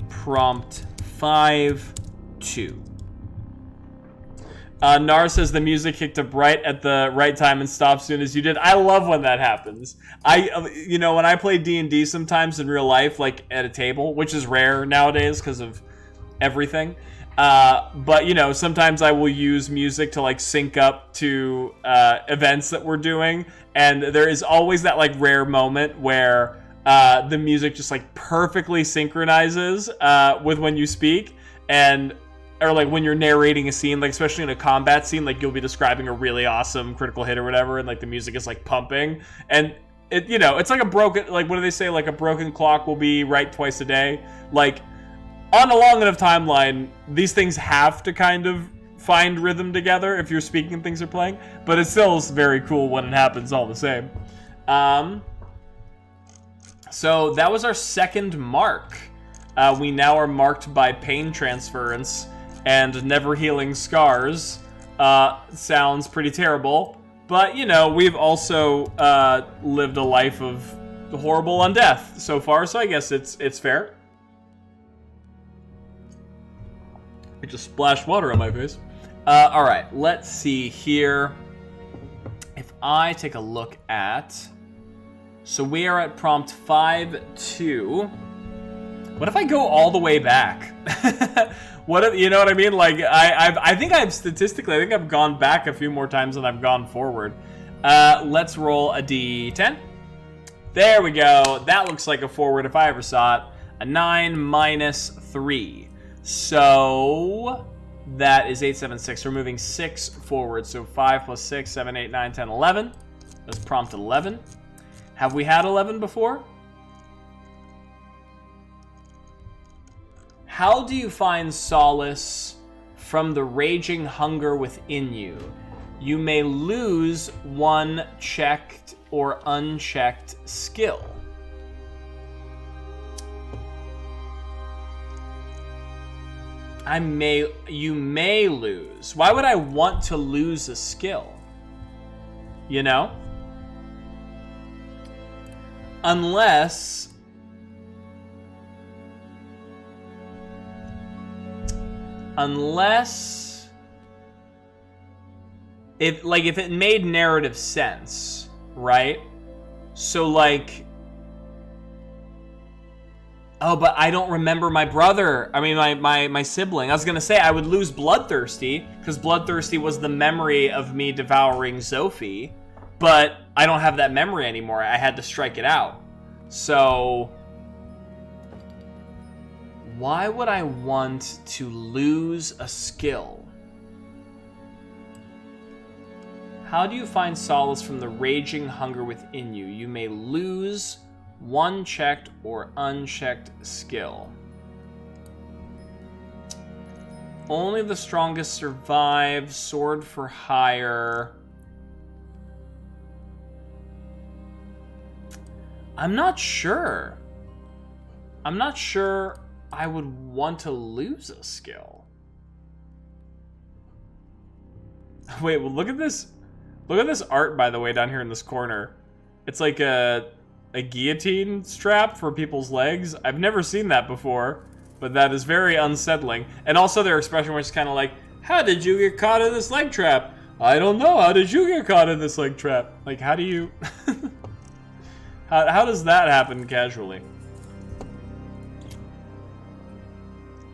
Prompt 5-2. Nar says the music kicked up right at the right time and stopped soon as you did. I love when that happens. When I play D&D sometimes in real life, like at a table, which is rare nowadays because of everything. But sometimes I will use music to like sync up to events that we're doing, and there is always that like rare moment where the music just like perfectly synchronizes with when you speak, or like when you're narrating a scene, like especially in a combat scene, like you'll be describing a really awesome critical hit or whatever, and like the music is like pumping, and it's like a broken, like what do they say, like a broken clock will be right twice a day. Like on a long enough timeline, these things have to kind of find rhythm together if you're speaking and things are playing, but it still is very cool when it happens all the same. So that was our second mark. We now are marked by pain transference and never healing scars. Sounds pretty terrible, but we've also lived a life of horrible undeath so far, so I guess it's fair. I just splashed water on my face. All right, let's see here. If I take a look at... So we are at prompt 5-2. What if I go all the way back? What if, you know what I mean? Like I think I've gone back a few more times than I've gone forward. Let's roll a d10. There we go. That looks like a forward if I ever saw it. A 9 minus 3. So that is 8, 7, 6. We're moving 6 forward. So 5 plus 6, 7, 8, 9, 10, 11. That's prompt 11. Have we had 11 before? How do you find solace from the raging hunger within you? You may lose one checked or unchecked skill. You may lose. Why would I want to lose a skill? Unless if it made narrative sense, right? So like, oh, but I don't remember my brother. I mean, my sibling. I was gonna say I would lose Bloodthirsty because Bloodthirsty was the memory of me devouring Zophie, but I don't have that memory anymore. I had to strike it out. So why would I want to lose a skill? How do you find solace from the raging hunger within you? You may lose one checked or unchecked skill. Only the strongest survive. Sword for hire. I'm not sure. I would want to lose a skill. Wait, well, look at this. Look at this art, by the way, down here in this corner. It's like a guillotine strap for people's legs. I've never seen that before, but that is very unsettling. And also their expression was kind of like, how did you get caught in this leg trap? I don't know. How did you get caught in this leg trap? Like, how do you... how does that happen casually?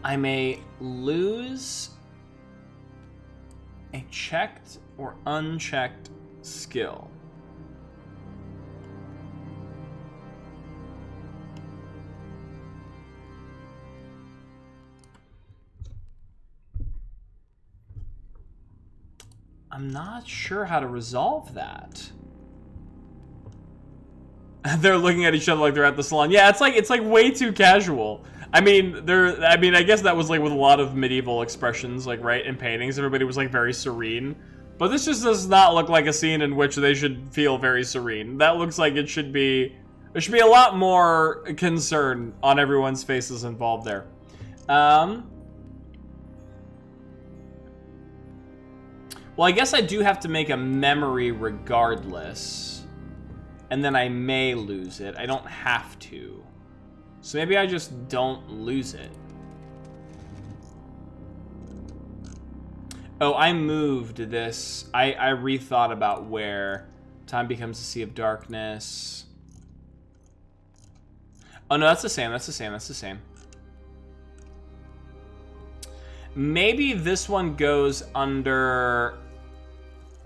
I may lose a checked or unchecked skill. I'm not sure how to resolve that. They're looking at each other like they're at the salon. Yeah, it's like way too casual. I mean, I guess that was like with a lot of medieval expressions, like, right, in paintings, everybody was like very serene. But this just does not look like a scene in which they should feel very serene. That looks like there should be a lot more concern on everyone's faces involved there. Well, I guess I do have to make a memory regardless. And then I may lose it. I don't have to. So maybe I just don't lose it. Oh, I moved this. I rethought about where time becomes a sea of darkness. Oh, no, that's the same. That's the same. That's the same. Maybe this one goes under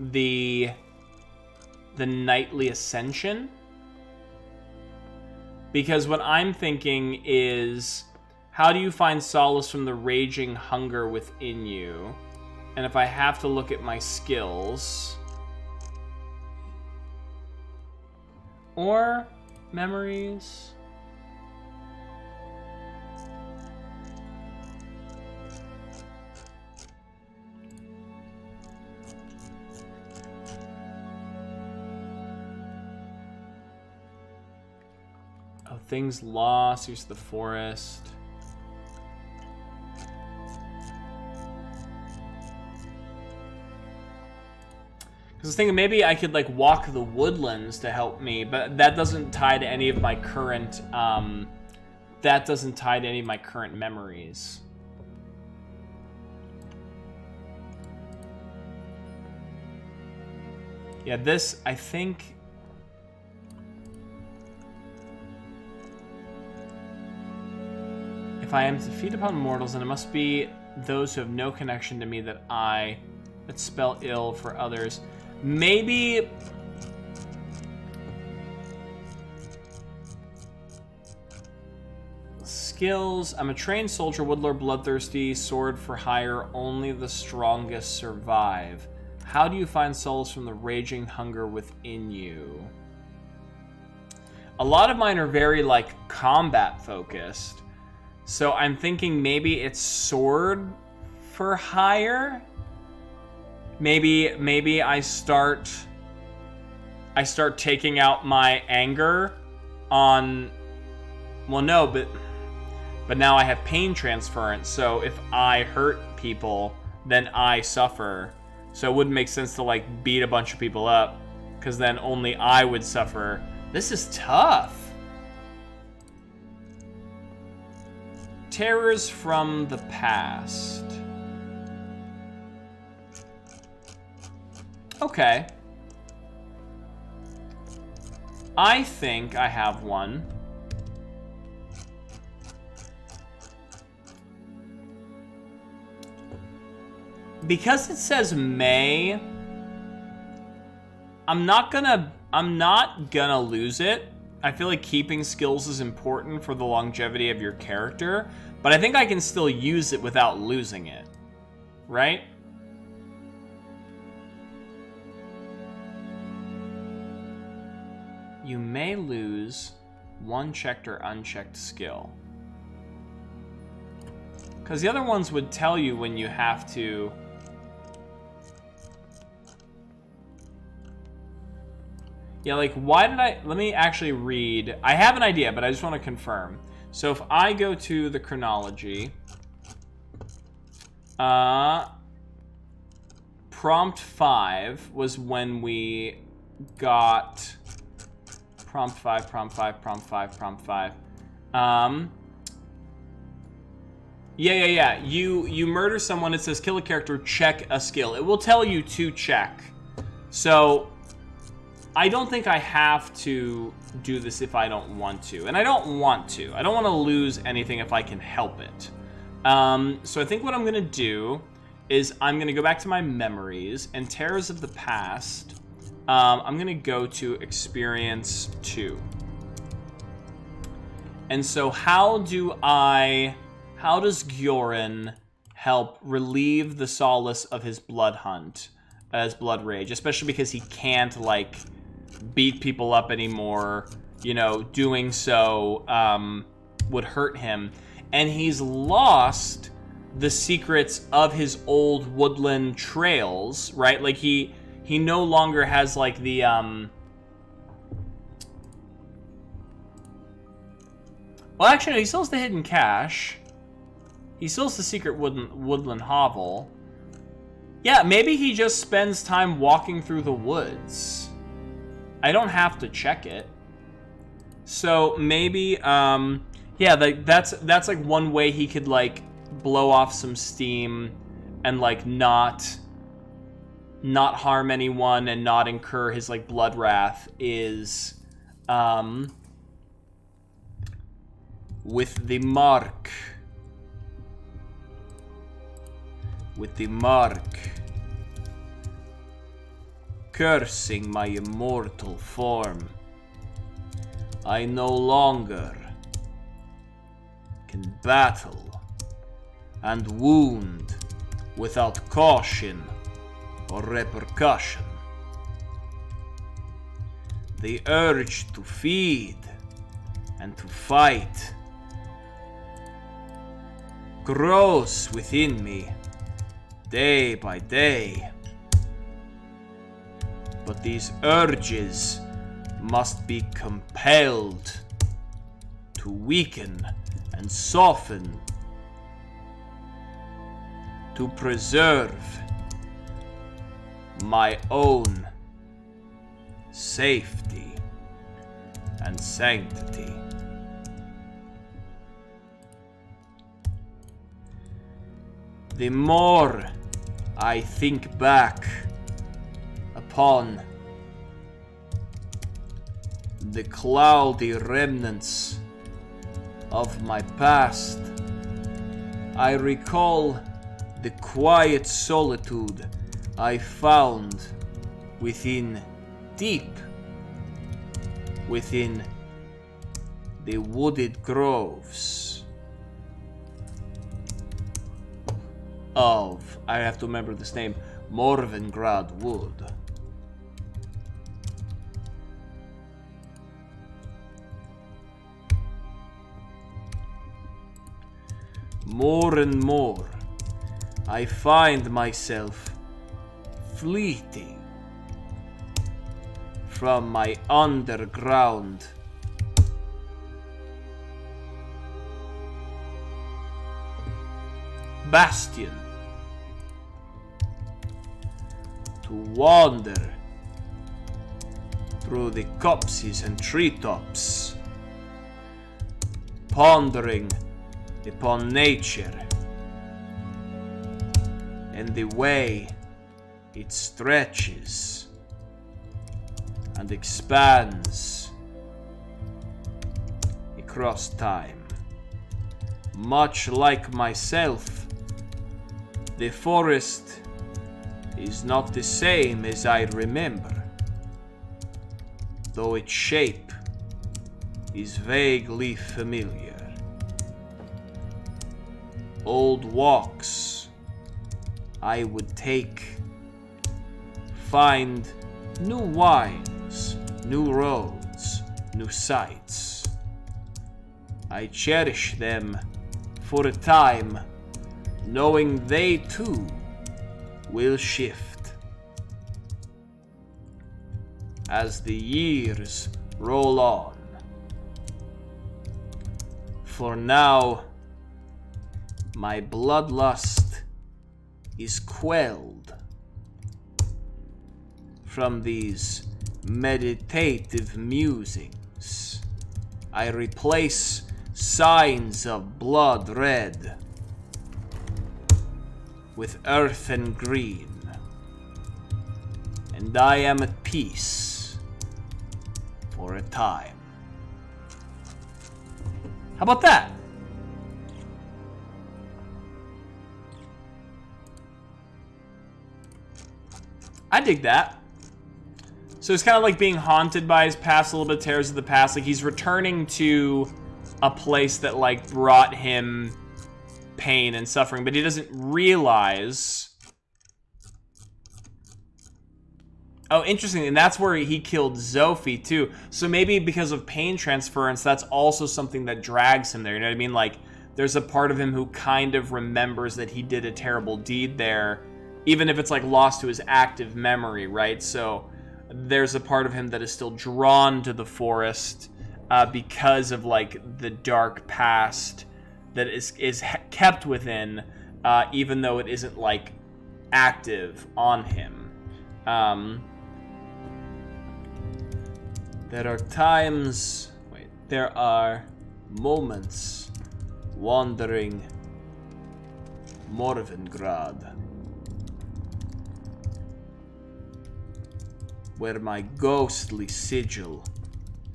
the nightly ascension, because what I'm thinking is, how do you find solace from the raging hunger within you? And if I have to look at my skills or memories, things lost, use the forest. Because I was thinking maybe I could like walk the woodlands to help me, but that doesn't tie to any of my current memories. Yeah, this, I think, if I am to feed upon mortals, then it must be those who have no connection to me that spell ill for others. Maybe skills. I'm a trained soldier, woodlord, bloodthirsty, sword for hire. Only the strongest survive. How do you find solace from the raging hunger within you? A lot of mine are very like combat focused. So I'm thinking maybe it's sword for hire. Maybe I start taking out my anger on, well, no, but now I have pain transference. So if I hurt people, then I suffer. So it wouldn't make sense to like beat a bunch of people up, because then only I would suffer. This is tough. Terrors from the past. Okay. I think I have one. Because it says may, I'm not gonna lose it. I feel like keeping skills is important for the longevity of your character, but I think I can still use it without losing it, right? You may lose one checked or unchecked skill. Because the other ones would tell you when you have to. Yeah, like, why did let me actually read. I have an idea, but I just want to confirm. So if I go to the chronology, prompt 5 was when we got prompt 5, prompt 5, prompt 5, prompt 5. Yeah. You murder someone, it says kill a character, check a skill. It will tell you to check. So I don't think I have to do this if I don't want to. And I don't want to. I don't want to lose anything if I can help it. So I think what I'm going to do is I'm going to go back to my memories and terrors of the past. I'm going to go to experience 2. And so how does Gioran help relieve the solace of his blood hunt? as Blood Rage, especially because he can't, like, beat people up anymore. You know, doing so would hurt him. And he's lost the secrets of his old woodland trails, right? Like, he no longer has, like, the, well, actually, he still has the hidden cache. He still has the secret woodland hovel. Yeah, maybe he just spends time walking through the woods. I don't have to check it. So maybe, yeah, that's like one way he could, like, blow off some steam and, like, not harm anyone and not incur his, like, blood wrath is, with the mark. With the mark. Cursing my immortal form, I no longer can battle and wound without caution or repercussion. The urge to feed and to fight grows within me day by day. But these urges must be compelled to weaken and soften to preserve my own safety and sanctity. The more I think back upon the cloudy remnants of my past, I recall the quiet solitude I found deep within the wooded groves of, I have to remember this name, Morvengrad Wood. More and more, I find myself fleeting from my underground bastion to wander through the copses and treetops, pondering upon nature and the way it stretches and expands across time. Much like myself, the forest is not the same as I remember, though its shape is vaguely familiar. Old walks I would take, find new wines, new roads, new sights. I cherish them for a time, knowing they too will shift as the years roll on. For now, my bloodlust is quelled from these meditative musings. I replace signs of blood red with earth and green, and I am at peace for a time. How about that? I dig that. So it's kind of like being haunted by his past, a little bit tears of the past. Like he's returning to a place that like brought him pain and suffering, but he doesn't realize Oh, interesting. And that's where he killed Zophie, too. So maybe because of pain transference, that's also something that drags him there. You know what I mean? Like, there's a part of him who kind of remembers that he did a terrible deed there, even if it's, like, lost to his active memory, right? So there's a part of him that is still drawn to the forest because of, like, the dark past that is kept within, even though it isn't, like, active on him. There are moments wandering Morvengrad where my ghostly sigil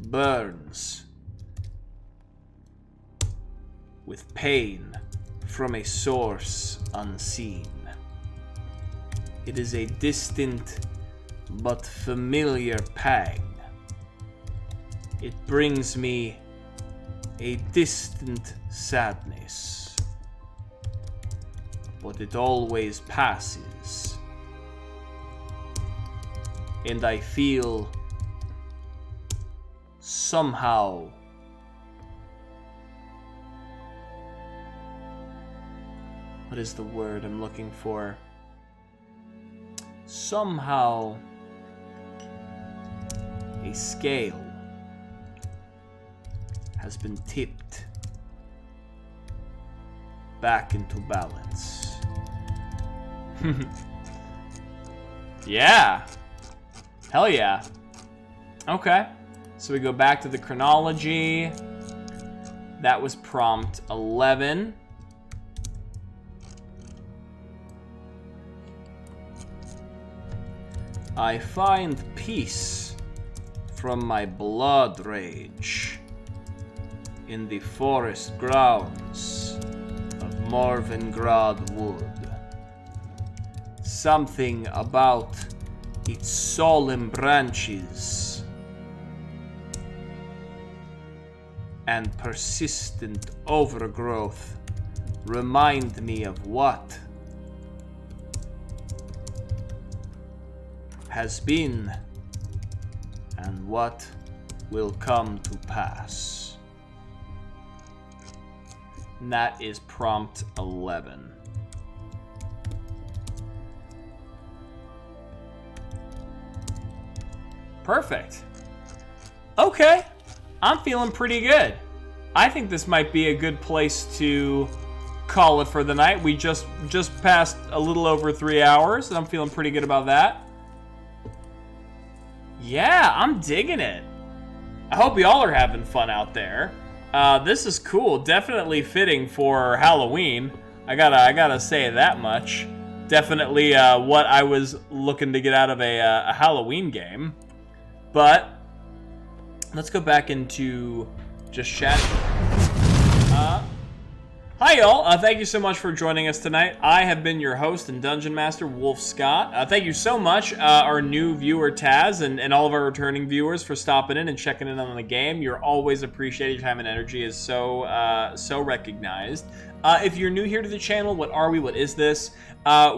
burns with pain from a source unseen. It is a distant but familiar pang. It brings me a distant sadness, but it always passes, and I feel somehow what is the word I'm looking for? Somehow a scale has been tipped back into balance. Yeah. Hell yeah. Okay. So we go back to the chronology. That was prompt 11. I find peace from my blood rage in the forest grounds of Morvengrad Wood. Something about its solemn branches and persistent overgrowth remind me of what has been and what will come to pass. And that is prompt 11. Perfect. Okay, I'm feeling pretty good. I think this might be a good place to call it for the night. We just passed a little over 3 hours, and I'm feeling pretty good about that. Yeah, I'm digging it. I hope y'all are having fun out there. This is cool. Definitely fitting for Halloween. I gotta say that much. Definitely what I was looking to get out of a Halloween game. But let's go back into just chat. Hi y'all, thank you so much for joining us tonight. I have been your host and Dungeon Master, Wolfe Scott. Thank you so much, our new viewer Taz, and all of our returning viewers for stopping in and checking in on the game. You're always appreciated. Your time and energy is so recognized. If you're new here to the channel, what are we? What is this?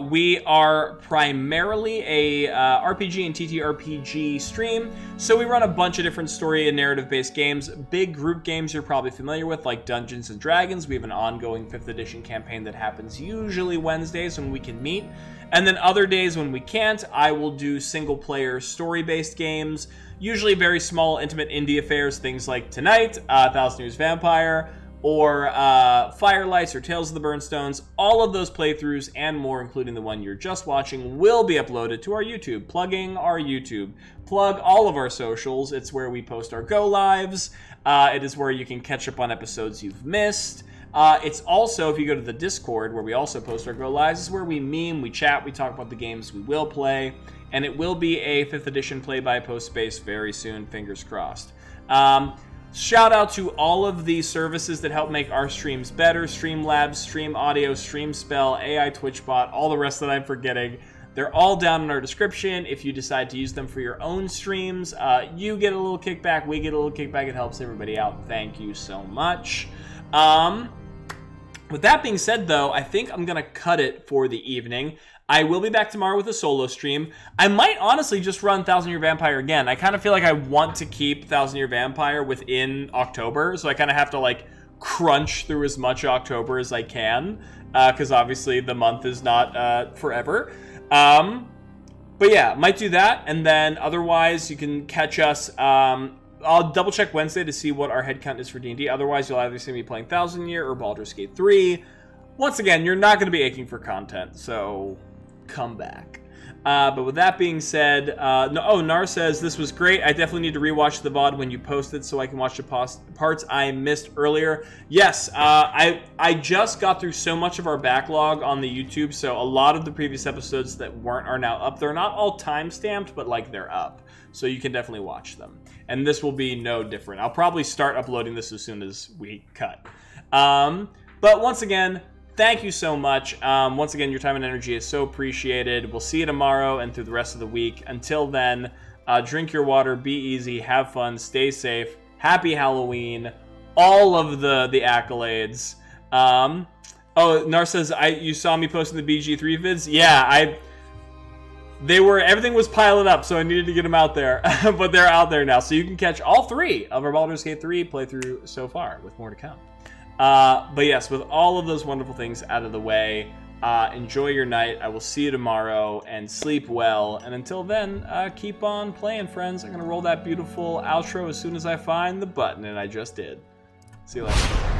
We are primarily a RPG and TTRPG stream, so we run a bunch of different story and narrative-based games. Big group games you're probably familiar with, like Dungeons & Dragons. We have an ongoing 5th edition campaign that happens usually Wednesdays when we can meet. And then other days when we can't, I will do single-player story-based games, usually very small, intimate indie affairs, things like tonight, 1000 Years Vampire, or Firelights or Tales of the Burnstones. All of those playthroughs and more, including the one you're just watching, will be uploaded to our YouTube. Plugging our YouTube. Plug all of our socials. It's where we post our go-lives. It is where you can catch up on episodes you've missed. It's also, if you go to the Discord, where we also post our go-lives, is where we meme, we chat, we talk about the games we will play. And it will be a 5th edition play-by-post space very soon, fingers crossed. Shout out to all of the services that help make our streams better. Streamlabs, Stream Audio, Streamspell, AI TwitchBot, all the rest that I'm forgetting. They're all down in our description. If you decide to use them for your own streams, you get a little kickback, we get a little kickback. It helps everybody out. Thank you so much. With that being said, though, I think I'm going to cut it for the evening. I will be back tomorrow with a solo stream. I might honestly just run 1,000 Year Vampire again. I kind of feel like I want to keep 1,000 Year Vampire within October, so I kind of have to like crunch through as much October as I can, because obviously the month is not forever. But yeah, might do that, and then otherwise you can catch us. I'll double check Wednesday to see what our head count is for D&D. Otherwise, you'll either see me playing 1,000 Year or Baldur's Gate 3. Once again, you're not going to be aching for content, so come back. But with that being said, Nar says, this was great. I definitely need to rewatch the VOD when you post it so I can watch the parts I missed earlier. Yes, I just got through so much of our backlog on the YouTube, so a lot of the previous episodes that weren't are now up. They're not all time-stamped, but like they're up. So you can definitely watch them. And this will be no different. I'll probably start uploading this as soon as we cut. But once again, thank you so much. Once again, your time and energy is so appreciated. We'll see you tomorrow and through the rest of the week. Until then, drink your water, be easy, have fun, stay safe. Happy Halloween. All of the accolades. Nar says, you saw me posting the BG3 vids? Yeah, everything was piling up, so I needed to get them out there. But they're out there now. So you can catch all 3 of our Baldur's Gate 3 playthrough so far, with more to come. But yes, with all of those wonderful things out of the way, enjoy your night. I will see you tomorrow, and sleep well. And until then, keep on playing, friends. I'm going to roll that beautiful outro as soon as I find the button, and I just did. See you later.